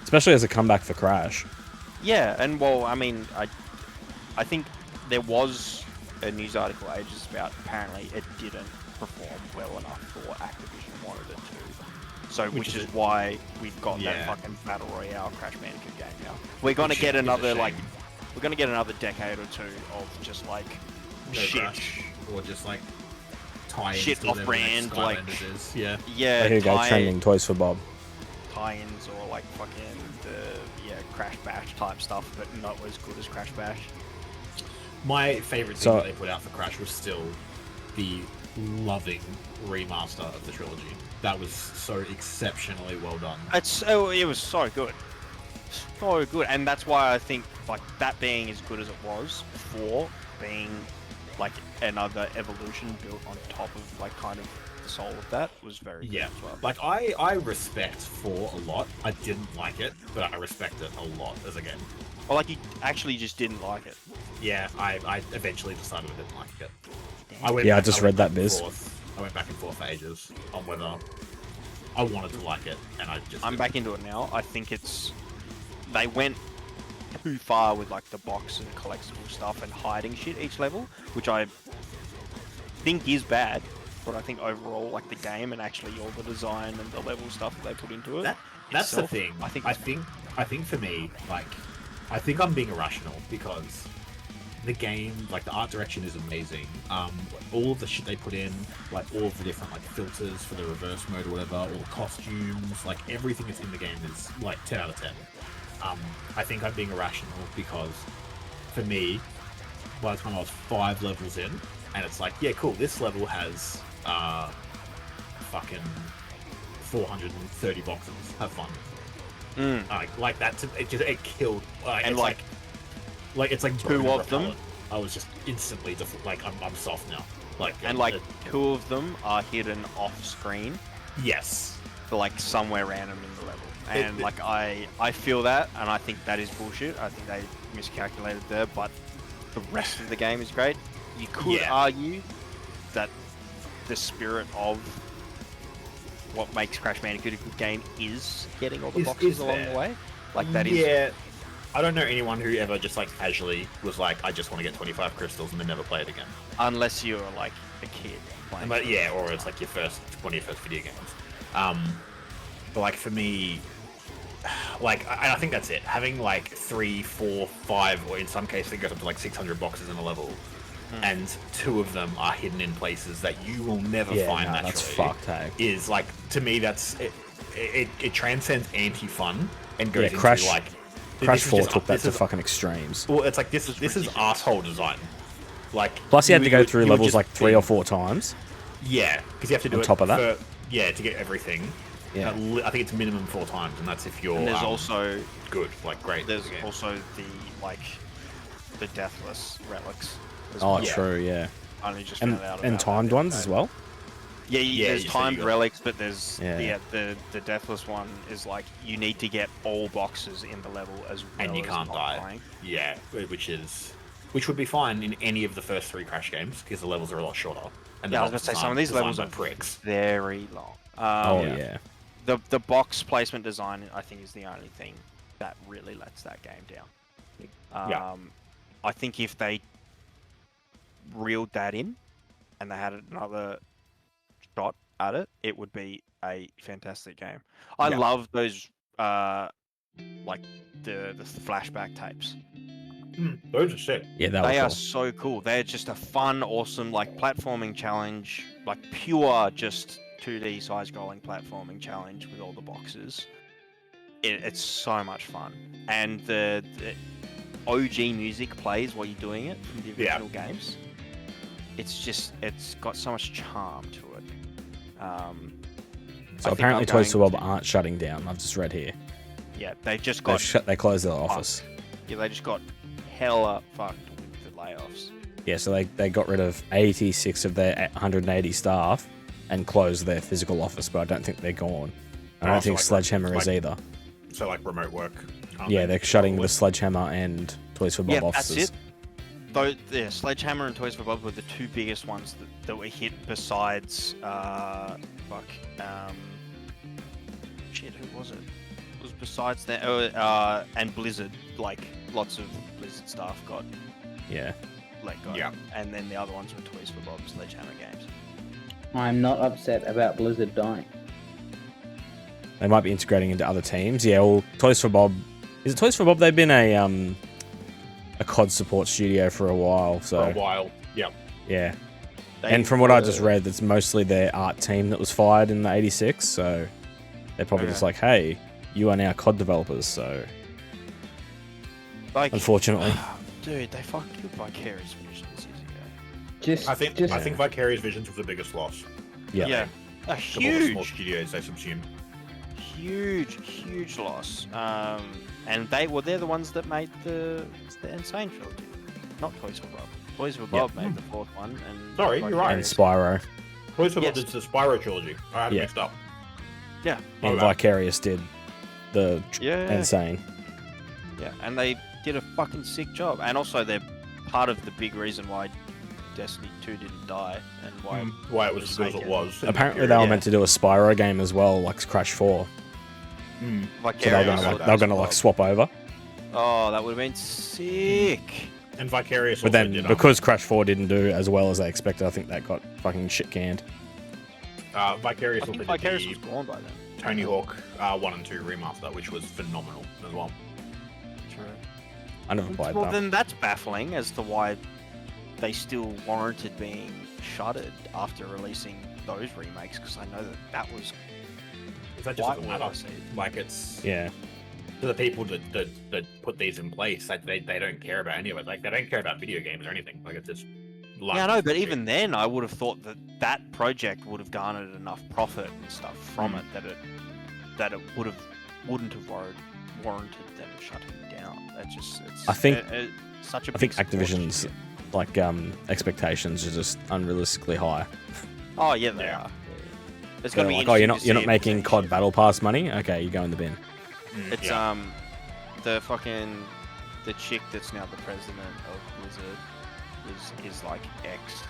Especially as a comeback for Crash. Yeah, and well, I mean, I think there was a news article ages about apparently it didn't perform well enough for what Activision wanted it to. So, which is why we've got that fucking Battle Royale Crash Bandicoot game now. We're gonna Which get is a another shame. like, we're gonna get another decade or two of just like No shit. Crash, or just like tie-ins Shit to whatever the next off-brand, like- Skylanders is. Yeah. Yeah, Here you go, trending Toys for Bob. tie-ins or like fucking Crash Bash type stuff, but not as good as Crash Bash. My favorite thing So- that they put out for Crash was still the loving remaster of the trilogy. That was so exceptionally well done. It was so good, so good, and that's why I think like that being as good as it was for being like another evolution built on top of like kind of the soul of that was very Yeah, good as well. like I respect 4 a lot. I didn't like it, but I respect it a lot as a game. Or like you actually just didn't like it. Yeah, I eventually decided I didn't like it. Yeah, I just read that biz. I went back and forth for ages on whether I wanted to like it, and I just I'm didn't. back into it now. I think they went too far with like the box and collectible stuff and hiding shit each level, which I think is bad. But I think overall, like the game and actually all the design and the level stuff that they put into it. That's the itself, thing. I think. I think for me, like, I think I'm being irrational because the game, like, the art direction is amazing. All of the shit they put in, like, all of the different, like, filters for the reverse mode or whatever, all the costumes, like, everything that's in the game is, like, 10 out of 10. I think I'm being irrational because, for me, by the time I was 5 levels in, and it's like, yeah, cool, this level has, fucking 430 boxes. Have fun. Like that. It killed. And it's like it's like two broken of them? repellent. I was just instantly like I'm soft now. Like And like 2 of them are hidden off screen yes, for like somewhere random in the level. And like I feel that, and I think that is bullshit. I think they miscalculated there, but the rest of the game is great. You could argue that the spirit of what makes Crash Bandicoot a good game is getting all the boxes along the way. Like that is. Yeah, I don't know anyone who ever just like casually was like, I just want to get 25 crystals and then never play it again. Unless you're like a kid playing. But yeah, or it's like one of your first video games. But like for me, like I think that's it. Having like 3, 4, 5, or in some cases it goes up to like 600 boxes in a level, and 2 of them are hidden in places that you will never find naturally. That's fucked, hey. Is like, to me, that's it transcends anti-fun and goes into Crash, like Crash 4 took that to fucking extremes. Well, it's like this is asshole design. Like plus, you had to go through levels like 3 or 4 times. Yeah, because you have to do on it top of that. To get everything. Yeah, I think it's minimum 4 times, and that's if you're. And there's also good, like great. There's also the deathless relics. Oh, true, yeah. Only just and found out and about timed that. ones as well. Yeah, there's timed relics, but there's Yeah. the deathless one is like you need to get all boxes in the level as well. And you as can't not die. dying. Yeah, which would be fine in any of the first 3 Crash games because the levels are a lot shorter. And Yeah, I was gonna say some of these levels are pricks. very long. Yeah. The box placement design, I think, is the only thing that really lets that game down. I think if they reeled that in and they had another shot at it, it would be a fantastic game. I love those like the flashback tapes. Those are sick. Yeah, they cool. are so cool. They're just a fun, awesome, like platforming challenge, like pure just 2D side-scrolling platforming challenge with all the boxes. It's so much fun, and the OG music plays while you're doing it from the original games. It's got so much charm to it. So apparently Toys for Bob aren't shutting down. I've just read here. Yeah, they just got they closed their office. Yeah, they just got hella fucked with the layoffs. Yeah, so they got rid of 86 of their 180 staff and closed their physical office, but I don't think they're gone. I don't think Sledgehammer is either. So like remote work. Yeah, they're shutting the Sledgehammer and Toys for Bob offices. That's it. Though, Sledgehammer and Toys for Bob were the 2 biggest ones that were hit besides shit, who was it? It was besides that and Blizzard, like lots of Blizzard staff got let go. Yeah. And then the other ones were Toys for Bob, Sledgehammer games. I'm not upset about Blizzard dying. They might be integrating into other teams. Yeah, well, Toys for Bob. Is it Toys for Bob? They've been a COD support studio for a while. Yep. Yeah. And from what I just read, that's mostly their art team that was fired in the 86. So they're probably just like, hey, you are now COD developers. So unfortunately, dude, they fucking killed Vicarious Visions years ago. I think Vicarious Visions was the biggest loss. Yeah. A huge small studios, they subsumed. Huge loss. And they're the ones that made the Insane trilogy, not Toys for Bob. Toys for Bob made the 4th one, and sorry, you're right. And Spyro. Toys for Bob did the Spyro trilogy. I had it mixed up. Yeah. And Vicarious did the Insane. Yeah, and they did a fucking sick job. And also, they're part of the big reason why Destiny 2 didn't die and why it was as good as it was. Apparently, they were meant to do a Spyro game as well, like Crash 4. So they're gonna like swap over. Oh, that would have been sick. And Vicarious. But then, because Crash 4 didn't do as well as they expected, I think that got fucking shit canned. Vicarious. I think Vicarious was gone by then. Tony Hawk 1 and 2 remaster, which was phenomenal as well. True. I never played that. Well, then that's baffling as to why they still warranted being shuttered after releasing those remakes, because I know that was. That just doesn't matter. Like it's to the people that put these in place, like they don't care about any of it. Like they don't care about video games or anything. Like it's just. Yeah, I know, but even then, I would have thought that project would have garnered enough profit and stuff from it that it wouldn't have warranted them shutting down. It's I think such a. I think Activision's like expectations are just unrealistically high. Oh yeah, they are. It's gonna be Like, oh, interesting you're to not see making if they COD shift. Battle Pass money? Okay, you go in the bin. It's the fucking the chick that's now the president of Blizzard is like an ex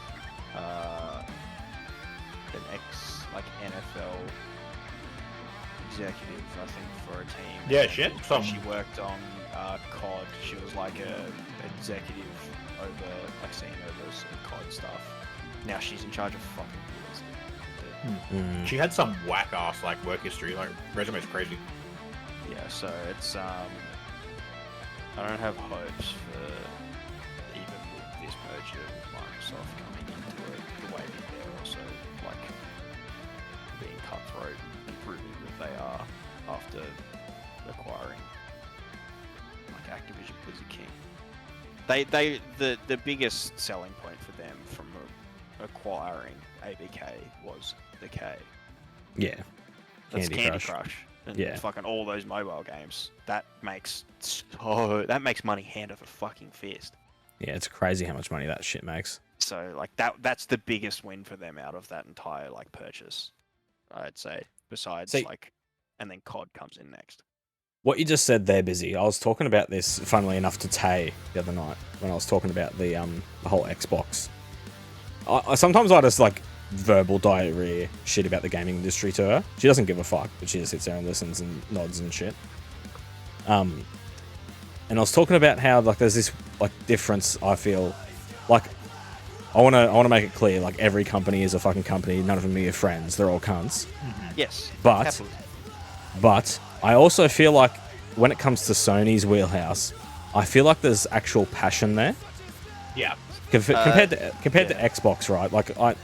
like NFL executive, I think, for a team. Yeah, And shit. when she worked on COD. She was like a executive over, like, seeing over some COD stuff. Now she's in charge of fucking Blizzard. She had some whack ass like work history. Like resume's crazy. Yeah, so it's I don't have hopes for even with this merger with Microsoft coming into it the way that they're also like being cutthroat and proving that they are after acquiring like Activision Blizzard King. The biggest selling point for them from acquiring ABK was the K. Yeah. That's Candy Crush. And fucking all those mobile games. That makes money hand over fucking fist. Yeah, it's crazy how much money that shit makes. So like that's the biggest win for them out of that entire like purchase, I'd say. Besides and then COD comes in next. What you just said there, Busy, I was talking about this, funnily enough, to Tay the other night when I was talking about the whole Xbox. Sometimes I just like verbal diarrhea shit about the gaming industry to her. She doesn't give a fuck, but she just sits there and listens and nods and shit. And I was talking about how like there's this like difference. I feel like I want to make it clear, like every company is a fucking company. None of them are your friends. They're all cunts. Yes, but I also feel like when it comes to Sony's wheelhouse, I feel like there's actual passion there. Yeah. Compared to Xbox, right? Like I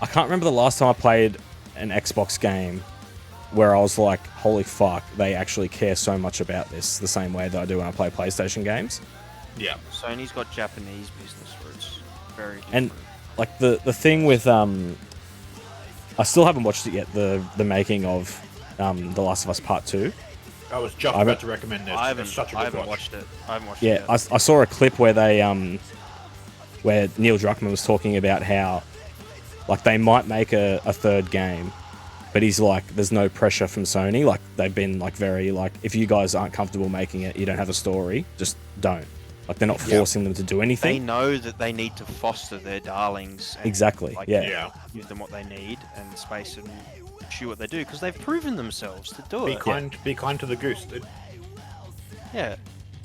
can't remember the last time I played an Xbox game where I was like, holy fuck, they actually care so much about this the same way that I do when I play PlayStation games. Yeah. Sony's got Japanese business roots. Very different. And like the thing with I still haven't watched it yet, the making of The Last of Us Part 2. I was just about to recommend this. I It's haven't, such a good watch. watched it. I haven't watched Yeah, it yet. I saw a clip where they where Neil Druckmann was talking about how like they might make a third game, but he's like, there's no pressure from Sony. Like they've been like very like, if you guys aren't comfortable making it, you don't have a story, just don't. Like they're not forcing them to do They anything. know that they need to foster their darlings. And, Exactly. like, Yeah. give them what they need and space and shoot what they do because they've proven themselves to do Be it. kind to the goose, dude. Yeah.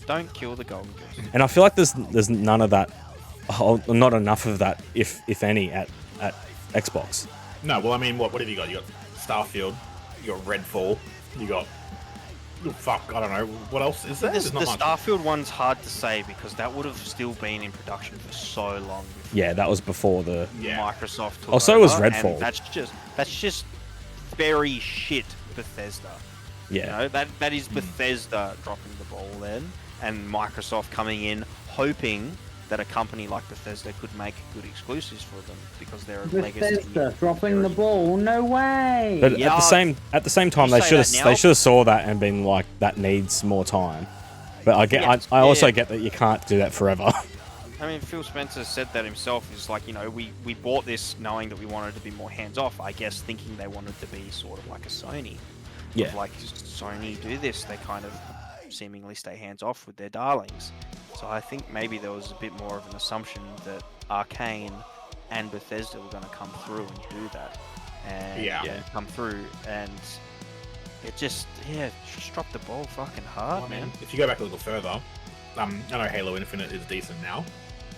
Don't kill the golden goose. And I feel like there's none of that, not enough of that, if any, at Xbox. No, well, I mean, what have you got? You got Starfield, you got Redfall, you got... Fuck, I don't know. What else is there? The There's not much. Starfield one's hard to say because that would have still been in production for so long before Yeah, that was before the. Yeah. Microsoft took Oh, so was over, and Redfall. That's just very shit Bethesda. Yeah. You know, that is Bethesda dropping the ball then, and Microsoft coming in hoping that a company like Bethesda could make good exclusives for them because they're a legacy. Bethesda dropping the ball? No way! But Yeah, at the same time, you they say should that now. have saw that and been like, that needs more time. But I also get that you can't do that forever. I mean, Phil Spencer said that himself. Is like, you know, we bought this knowing that we wanted to be more hands off. I guess thinking they wanted to be sort of like a Sony. Yeah. Of like Sony do this, they kind of seemingly stay hands off with their darlings. So I think maybe there was a bit more of an assumption that Arcane and Bethesda were going to come through and do that, and come through, and it just dropped the ball fucking hard, Well, I man. mean, if you go back a little further, I know Halo Infinite is decent now,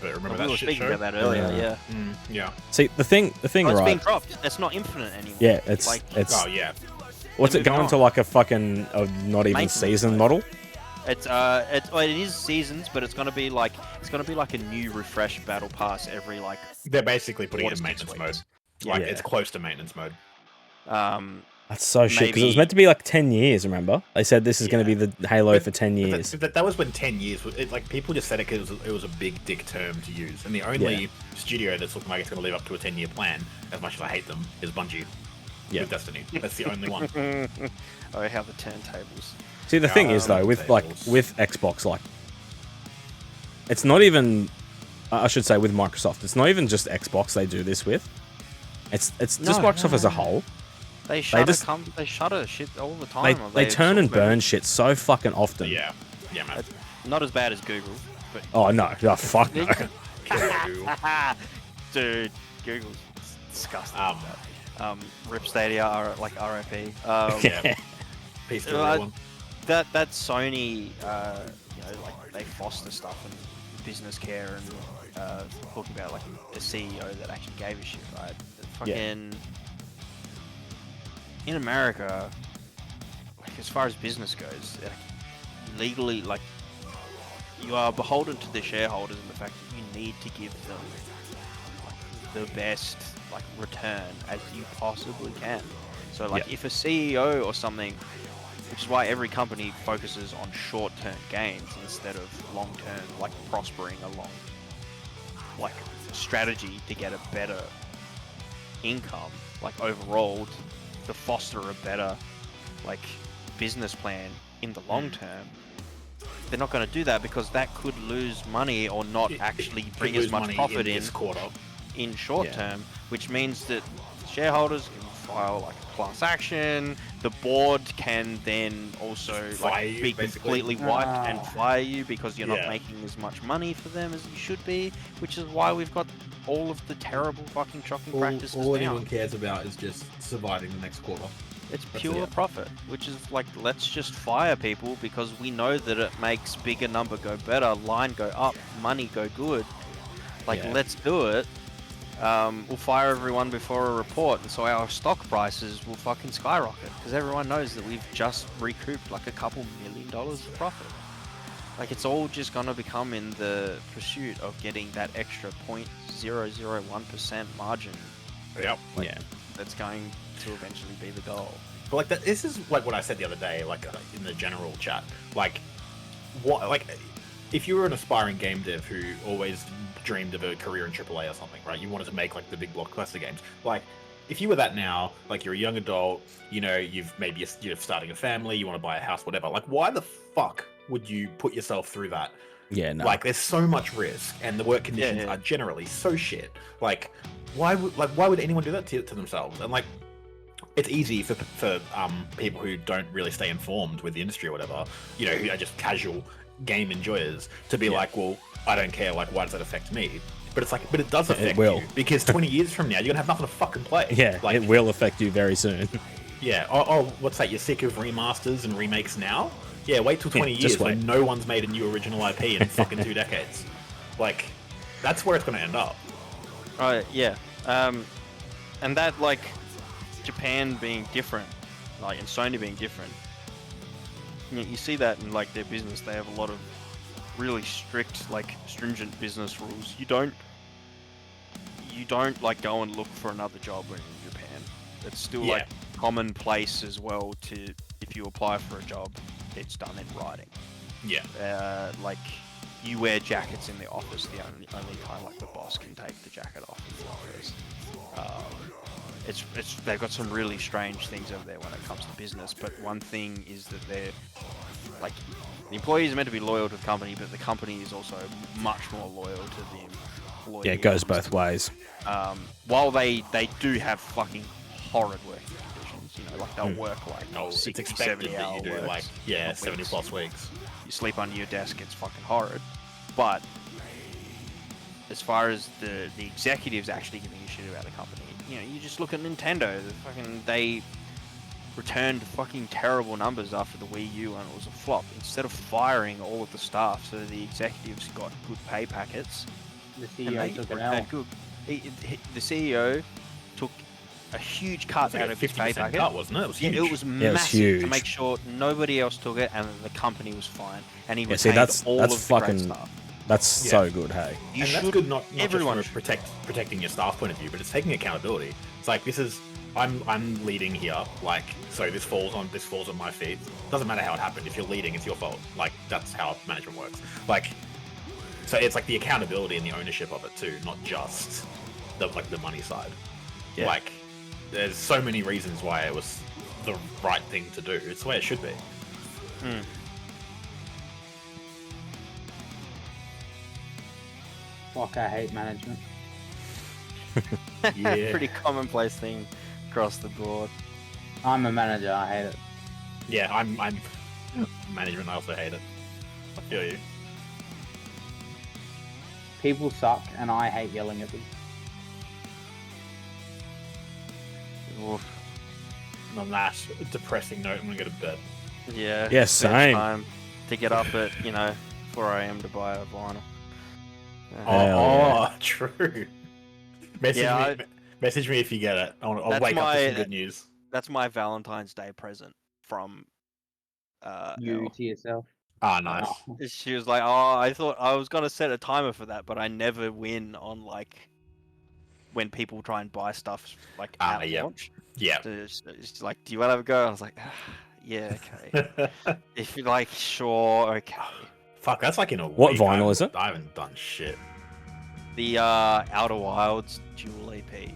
but remember We that were shit speaking show? about that earlier, yeah. Yeah. See, the thing, It's right? being dropped. It's not Infinite anymore. Yeah, it's Oh yeah. what's it moving going on. to like a fucking not even Maintenance season mode. model? It is seasons, but it's gonna be like a new refresh battle pass every like. They're basically putting it in 4 to 6 maintenance mode. weeks. Like Yeah. it's close to maintenance mode. That's so shit because it was maybe- meant to be like 10 years. Remember, they said this is going to be the Halo for 10 But years. that was when 10 years. Like people just said it because it was a big dick term to use, and the only studio that's looking like it's going to live up to a 10-year plan, as much as I hate them, is Bungie. Yeah. With Destiny. That's the only one. Oh, how the turntables. See, the thing is though, with tables. Xbox, like it's not even I should say with Microsoft. It's not even just Xbox they do this with. It's just Microsoft as a whole. They shutter shit all the time. They turn and burn shit so fucking often. Yeah, man. Not as bad as Google, but Oh no, fuck no. dude, Google's disgusting. Rip Stadia, like RIP. Yeah. Peace to everyone. That Sony, like they foster stuff and business care and talking about like a CEO that actually gave a shit, right? Fucking in America, like as far as business goes, legally, like you are beholden to the shareholders and the fact that you need to give them like, the best like return as you possibly can. So like if a CEO or something, which is why every company focuses on short-term gains instead of long-term, like prospering along like strategy to get a better income, like overall to foster a better like business plan in the long term. They're not going to do that because that could lose money or not actually bring as much profit in short term, which means that shareholders can file like a class action. The board can then also like be completely wiped and fire you because you're not making as much money for them as you should be, which is why we've got all of the terrible fucking shocking practices all now. anyone cares about is just surviving the next quarter. It's pure profit, which is like, let's just fire people because we know that it makes bigger number go better, line go up, money go good. Like, let's do it. We'll fire everyone before a report, and so our stock prices will fucking skyrocket because everyone knows that we've just recouped like a couple $1 million of profit. Like, it's all just gonna become in the pursuit of getting that extra 0.001% margin. Yep. That's going to eventually be the goal. But like this is like what I said the other day, like in the general chat. Like, what? Like, if you were an aspiring game dev who always dreamed of a career in AAA or something, right? You wanted to make like the big blockbuster games. Like, if you were that now, like you're a young adult, you know, you're starting a family, you want to buy a house, whatever. Like, why the fuck would you put yourself through that? Yeah, no. Like, there's so much risk, and the work conditions are generally so shit. Like, why would anyone do that to themselves? And like, it's easy for people who don't really stay informed with the industry or whatever, you know, who are just casual game enjoyers, to be like, well, I don't care. Like, why does that affect me? But it's like, but it does affect you because 20 years from now, you're gonna have nothing to fucking play. Yeah, like, it will affect you very soon. Yeah. Oh, what's that? You're sick of remasters and remakes now? Yeah. Wait till 20 years when no one's made a new original IP in fucking 2 decades. Like, that's where it's gonna end up. Yeah. And that, like, Japan being different, like, and Sony being different, you see that in like their business. They have a lot of really strict, like, stringent business rules. You don't like go and look for another job when you're in Japan. It's still like commonplace as well to, if you apply for a job, it's done in writing. Like, you wear jackets in the office. The only time like the boss can take the jacket off in the office. They've got some really strange things over there when it comes to business. But one thing is that they're like, the employees are meant to be loyal to the company, but the company is also much more loyal to the employee. Yeah, it goes both ways. While they do have fucking horrid working conditions, you know, like they'll work like 60, 70 hour that you do works, like 70 plus weeks. You sleep under your desk, it's fucking horrid. But as far as the executives actually giving a shit about the company, you know, you just look at Nintendo. They returned fucking terrible numbers after the Wii U and it was a flop. Instead of firing all of the staff so the executives got good pay packets, the CEO took an L. The CEO took a huge cut out of his pay packet. Cut, wasn't it? It was huge. It was massive to make sure nobody else took it and the company was fine. And he retained all of the great staff. That's so good, hey. And that's good, not just from a protecting your staff point of view, but it's taking accountability. It's like, this is, I'm leading here, like, so this falls on my feet. Doesn't matter how it happened. If you're leading, it's your fault. Like, that's how management works. Like, so it's like the accountability and the ownership of it too, not just the money side. Yeah. Like, there's so many reasons why it was the right thing to do. It's the way it should be. Fuck, I hate management. Yeah. Pretty commonplace thing across the board. I'm a manager. I hate it. Yeah, I'm management. I also hate it. I feel you. People suck, and I hate yelling at them. Oof. And on that depressing note, I'm gonna go to bed. Yeah. Yeah, best same. Time to get up at 4 a.m. to buy a vinyl. Hell True. Message me if you get it. I'll That's wake up to some my- good news. That's my Valentine's Day present from You Elle. to yourself. Ah, nice. Oh. She was like, "Oh, I thought I was gonna set a timer for that, but I never win on like when people try and buy stuff like at yeah. launch." Yeah. So she's like, "Do you want to have a go?" I was like, "Yeah, okay." If you're like, "Sure, okay." Fuck, that's like in a What week. vinyl is it? I haven't done shit. The Outer Wilds dual EP,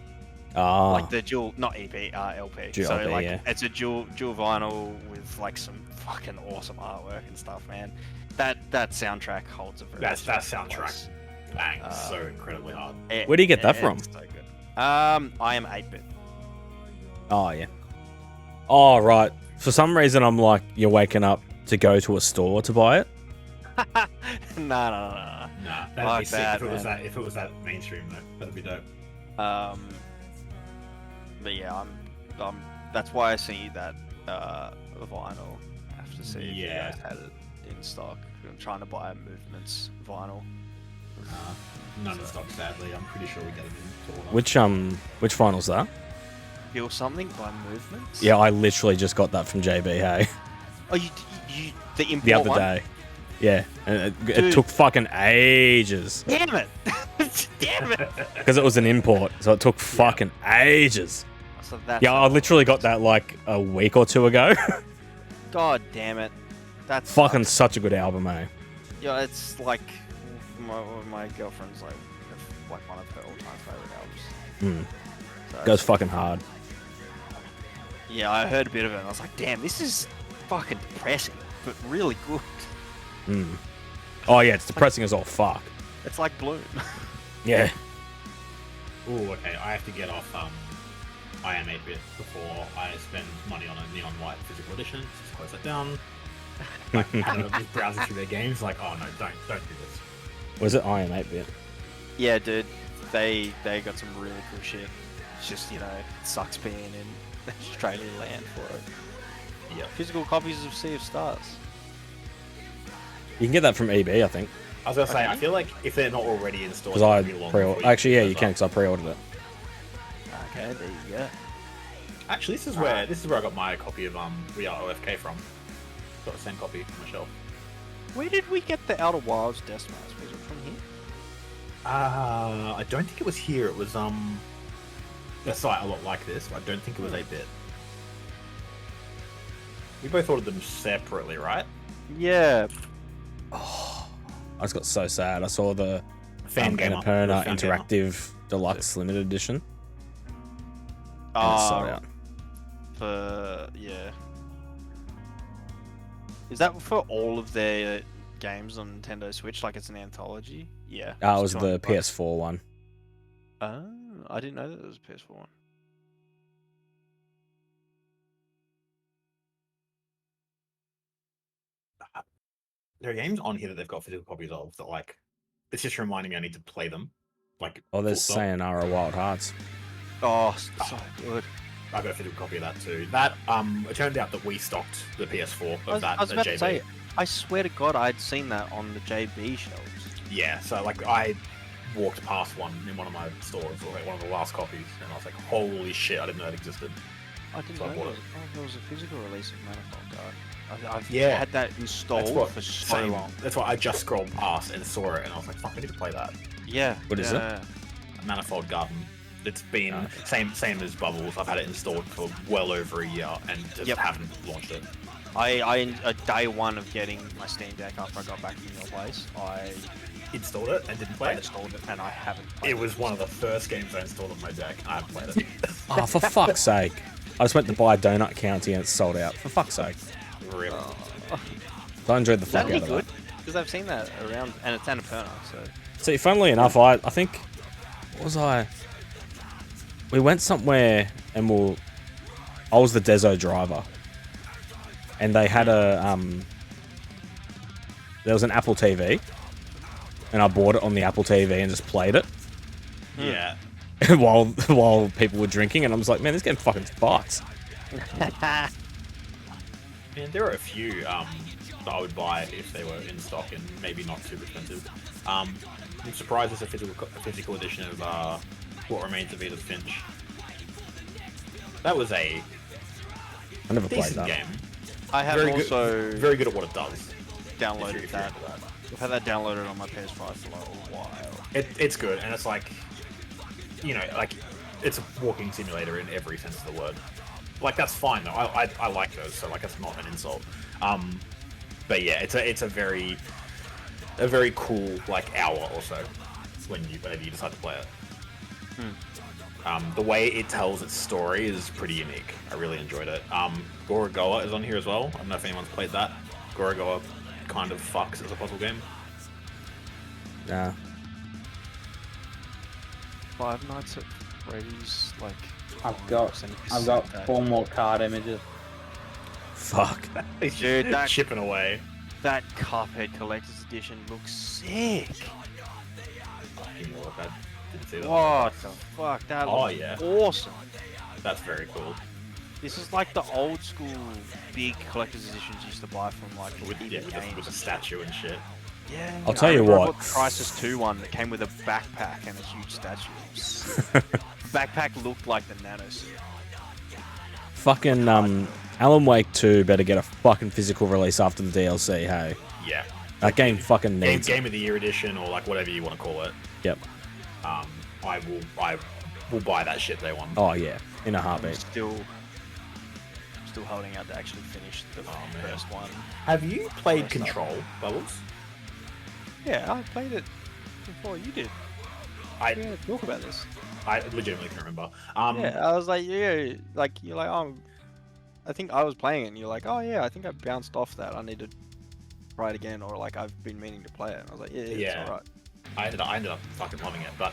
Ah, like the dual, not EP, LP. Dual so LP, like yeah. it's a dual vinyl with like some fucking awesome artwork and stuff, man. That soundtrack holds a very That special soundtrack place. bangs so incredibly hard. Where do you get that from? It's so good. I am 8-bit. oh yeah. Oh right. For some reason, I'm like, you're waking up to go to a store to buy it. No. Nah, that'd Fuck be sick that, if it was man. that. If it was that mainstream though, that'd be dope. But yeah, I'm. That's why I see that vinyl. I have to see if you Yeah. guys had it in stock. I'm trying to buy a Movements vinyl. None in stock, sadly. I'm pretty sure we get it in to order. Which final's that? Feel Something by Movements. Yeah, I literally just got that from JB. Hey, Oh, you the import the other one? day. Yeah, and it Dude. took fucking ages Damn it! Damn it! because it was an import, so it took fucking ages. So that's Yeah, I literally got that like a week or two ago. God damn it! That's Fucking such a good album, eh? Yeah, it's like my girlfriend's like one of her all-time favorite albums. So Goes fucking hard. yeah, I heard a bit of it and I was like, damn, this is fucking depressing, but really good. Oh yeah, it's depressing as all fuck. It's like Bloom. Yeah. Ooh, okay. I have to get off I am 8-bit before I spend money on a neon white physical edition. Just close it down. Like, just browsing through their games, like, oh no, don't do this. Was it I am 8-bit? Yeah, dude, they got some really cool shit. It's just, it sucks being in Australian land for it. Yeah. Physical copies of Sea of Stars. You can get that from EB, I think. I was gonna say, I feel like if they're not already in stores, Because I it'll be long pre-ordered. before Actually, yeah, pick you those can up. because I pre-ordered it. Okay, there you go. Actually, this is where I got my copy of We Are OFK from. Got the same copy on my shelf. Where did we get the Outer Wilds Deathmatch? Was it from here? I don't think it was here. It was a site a lot like this, but I don't think it was 8-bit. We both ordered them separately, right? Yeah. I just got so sad. I saw the Fangamer. Annapurna It was Fangamer. Interactive Deluxe Limited Edition. And it's sold out. Yeah. Is that for all of their games on Nintendo Switch? Like it's an anthology? Yeah. It it's was the 200 bucks. PS4 one. Oh, I didn't know that it was a PS4 one. There are games on here that they've got physical copies of that, like, it's just reminding me I need to play them. Like, Oh, there's full stop. Sayonara Wild Hearts. Oh, so good. I got a physical copy of that too. That it turned out that we stocked the PS4 of I was that about to JB. say, I swear to God, I'd seen that on the JB shelves. Yeah, so like I walked past one in one of my stores, or like one of the last copies, and I was like, "Holy shit! I didn't know it existed." I didn't So I know bought there was a physical release of Manifold Guard. I've Yeah. had that installed for so long. That's why I just scrolled past and saw it, and I was like, "Fuck, I need to play that." Yeah. What is it? yeah. Manifold Garden. It's been same as Bubbles. I've had it installed for well over a year and just Yep. haven't launched it. I day one of getting my Steam Deck after I got back from your place, I Installed it and didn't play it. installed it and I haven't played It was one of the first games I installed on my deck. I haven't played it. Oh, for fuck's sake. I just went to buy Donut County and it's sold out. For fuck's sake. Really. So I enjoyed the Is fuck that out any of good? that. Because I've seen that around, and it's Annapurna, so See, funnily enough, I think, what was I? We went somewhere and I was the Deso driver, and they had there was an Apple TV, and I bought it on the Apple TV and just played it Yeah. while people were drinking, and I was like, man, this game fucking fucks. Man, there are a few that I would buy if they were in stock and maybe not too expensive. I'm surprised there's a physical edition of What Remains of Edith Finch. That was a I never played decent that. game. I have also Very good at what it does. downloaded if you're that. into that. I've had that downloaded on my PS5 for like a while. It's good, and it's like, you know, like it's a walking simulator in every sense of the word. Like that's fine though. I like those, so like it's not an insult. But yeah, it's a very cool like hour or so whenever you decide to play it. The way it tells its story is pretty unique. I really enjoyed it. Gorogoa is on here as well. I don't know if anyone's played that. Gorogoa kind of fucks as a puzzle game. Nah. Five Nights at Freddy's, like I've got 4 more card images. Fuck. Dude, that Chipping away. that Cuphead Collector's Edition looks sick. You know what that? Didn't see that. What the fuck? That Oh, looks yeah. awesome. That's very cool. This is like the old school big collector's editions you used to buy from like With, indie yeah, games. with the statue and shit. Yeah. I'll tell you I remember I what. bought the Crisis 2 one that came with a backpack and a huge statue. Backpack looked like the nanosuit. Fucking Alan Wake 2 better get a fucking physical release after the DLC, hey? Yeah. That game fucking needs it. Game of the Year edition or like whatever you want to call it. Yep. I will buy that shit day one. Oh, yeah. In a I'm heartbeat. still holding out to actually finish the first one. Have you played First up. Control, Bubbles? Yeah, I played it before you did. I Talk about this. legitimately can remember. Yeah, I was like, yeah, like you're like, oh, I think I was playing it, and you're like, oh yeah, I think I bounced off that. I need to try it again, or like I've been meaning to play it. And I was like, yeah, it's alright. I ended up fucking loving it. But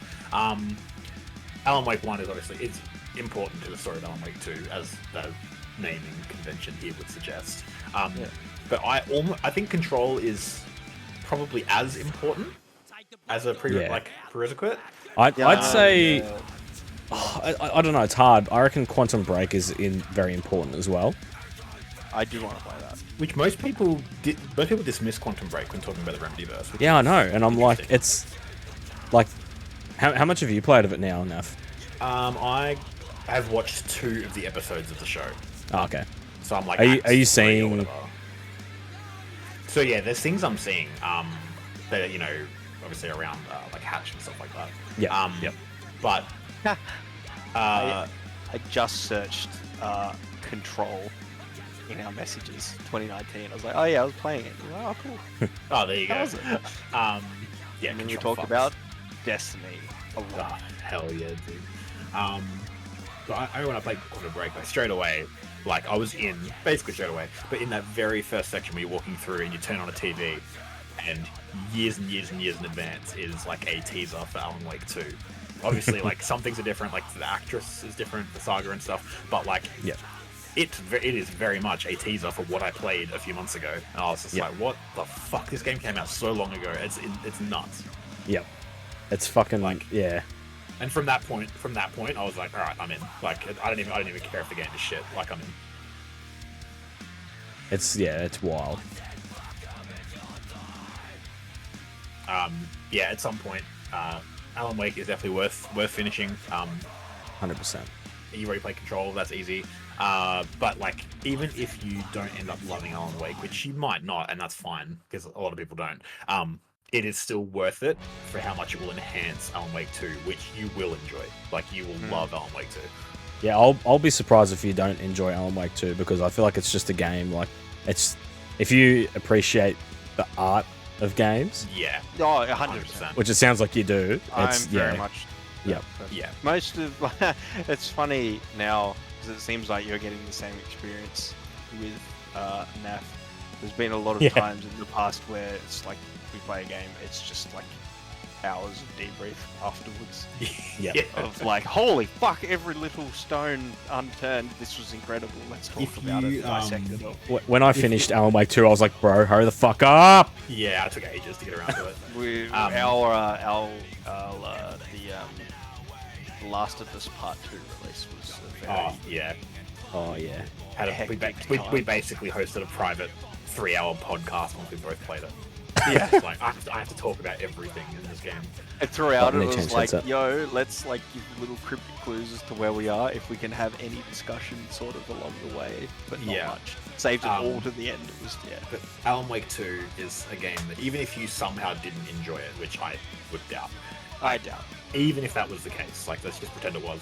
Alan Wake 1 is obviously it's important to the story of Alan Wake 2, as the naming convention here would suggest. But I think Control is probably as important as a prerequisite. I'd say I don't know, it's hard. I reckon Quantum Break is very important as well. I do want to play that. Which most people dismiss Quantum Break when talking about the Remedyverse. Yeah, I know, and I'm like, it's like, how much have you played of it now, Naf? I have watched 2 of the episodes of the show. Oh, okay. So I'm like, Are you Act 3 or seeing? whatever. So yeah, there's things I'm seeing that are, you know, obviously around like Hatch and stuff like that. Yeah. Yep. But I just searched Control in our messages 2019. I was like, oh yeah, I was playing it. Like, oh cool. oh, there you go. How was it? Yeah, And then we Control talked fucks. about Destiny a Oh, lot. hell yeah, dude. But I when I played Quantum Break, like straight away, like I was in basically straight away. But in that very first section where you're walking through and you turn on a TV, and years and years and years in advance is like a teaser for Alan Wake 2. Obviously, like some things are different, like the actress is different, the saga and stuff. But like, Yeah. it is very much a teaser for what I played a few months ago. And I was just Yeah. like, what the fuck? This game came out so long ago. It's nuts. Yep. It's fucking Like- yeah. And from that point, I was like, all right, I'm in. Like, I don't even care if the game is shit. Like, I'm in. It's wild. Yeah, at some point, Alan Wake is definitely worth finishing. 100%. You already played Control, that's easy. But like, even if you don't end up loving Alan Wake, which you might not, and that's fine because a lot of people don't. It is still worth it for how much it will enhance Alan Wake 2, which you will enjoy. Like, you will love Alan Wake 2. Yeah, I'll be surprised if you don't enjoy Alan Wake 2, because I feel like it's just a game. Like, it's if you appreciate the art of games, Yeah, Oh, 100%. which it sounds like you do. I'm It's very yeah. much. Yep. yeah. Most of it's funny now because it seems like you're getting the same experience with NAF. There's been a lot of Yeah. times in the past where it's like we play a game, it's just like hours of debrief afterwards. Yeah. Of like, holy fuck, every little stone unturned. This was incredible. Let's talk If about you, it. Dissect it all. When I finished Alan Wake 2, I was like, bro, hurry the fuck up. Yeah, it took ages to get around to it. The Last of Us Part 2 release was a very Oh yeah, Oh, yeah. we basically hosted a private 3-hour podcast once we both played it. yeah. It's like I have to talk about everything in this game. And throughout Let it me was change like, headset. yo, let's like give little cryptic clues as to where we are, if we can have any discussion sort of along the way, but not Yeah. much. Saved it all to the end. It was But Alan Wake 2 is a game that even if you somehow didn't enjoy it, which I would doubt, I doubt. even if that was the case, like let's just pretend it was,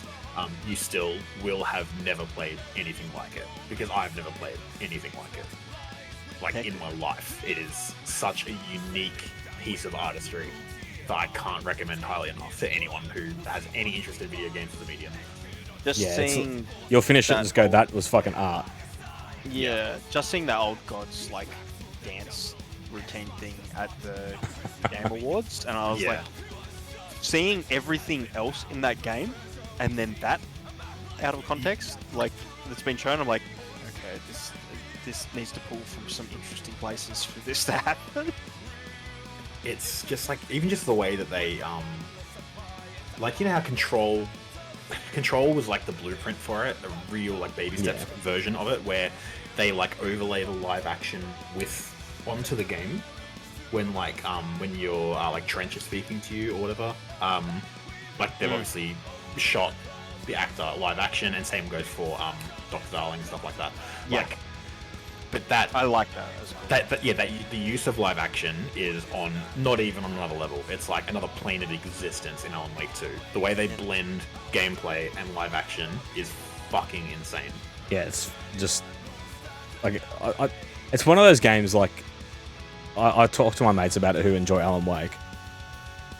you still will have never played anything like it, because I've never played anything like it. Like Heck. in my life, it is such a unique piece of artistry that I can't recommend highly enough to anyone who has any interest in video games as a medium. Just Yeah, it's- seeing, You'll finish it and That just go, old- that was fucking art. yeah, just seeing that old gods like dance routine thing at the Game Awards, and I was Yeah. like, seeing everything else in that game, and then that out of context, like that's been shown, I'm like, okay, this needs to pull from some interesting places for this to happen. It's just like even just the way that they like, you know how Control was like the blueprint for it, the real like baby steps version of it, where they like overlay the live action with onto the game when like when you're like Trench is speaking to you or whatever, like they've obviously shot the actor live action, and same goes for Dr. Darling and stuff like that. Yeah. Like, but that I like that as well. the use of live action is on not even on another level. It's like another plane of existence in Alan Wake 2. The way they blend gameplay and live action is fucking insane. Yeah, it's just like it's one of those games. Like I talk to my mates about it who enjoy Alan Wake,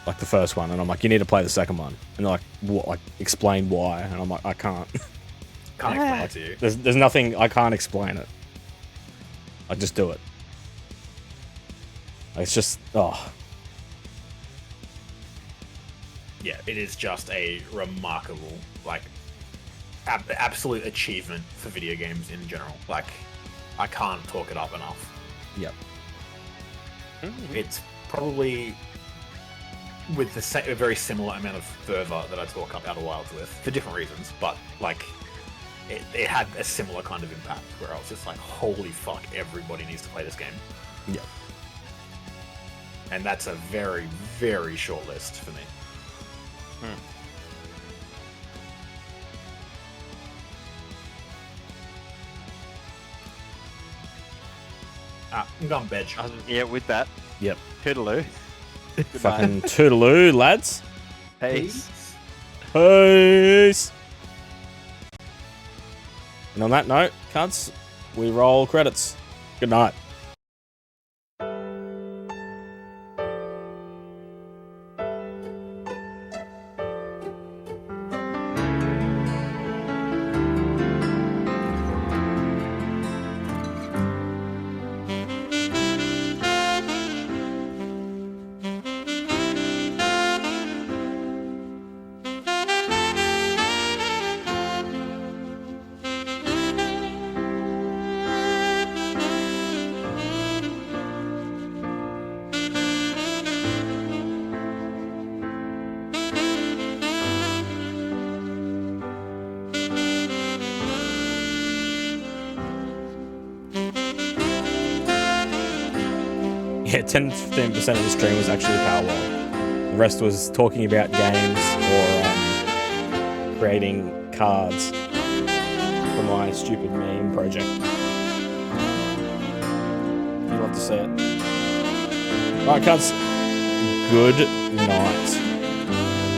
like the first one, and I'm like, you need to play the second one, and they're like, what? Like, explain why? And I'm like, I can't. Can't explain it to you. There's nothing. I can't explain it. I just do it. It's just Yeah, it is just a remarkable, like, absolute achievement for video games in general. Like, I can't talk it up enough. Yep. It's probably with a very similar amount of fervor that I talk up Outer Wilds with, for different reasons, but like it had a similar kind of impact where I was just like, holy fuck, everybody needs to play this game. Yep. And that's a very, very short list for me. I'm going veg. Yeah, with that. Yep. Toodaloo. Good Fucking night. toodaloo, lads. Peace. Peace. And on that note, cunts, we roll credits. Good night. Yeah, 10-15% of the stream was actually Palworld. The rest was talking about games or creating cards for my stupid meme project. You'd love to see it. Alright, cunts. Good night.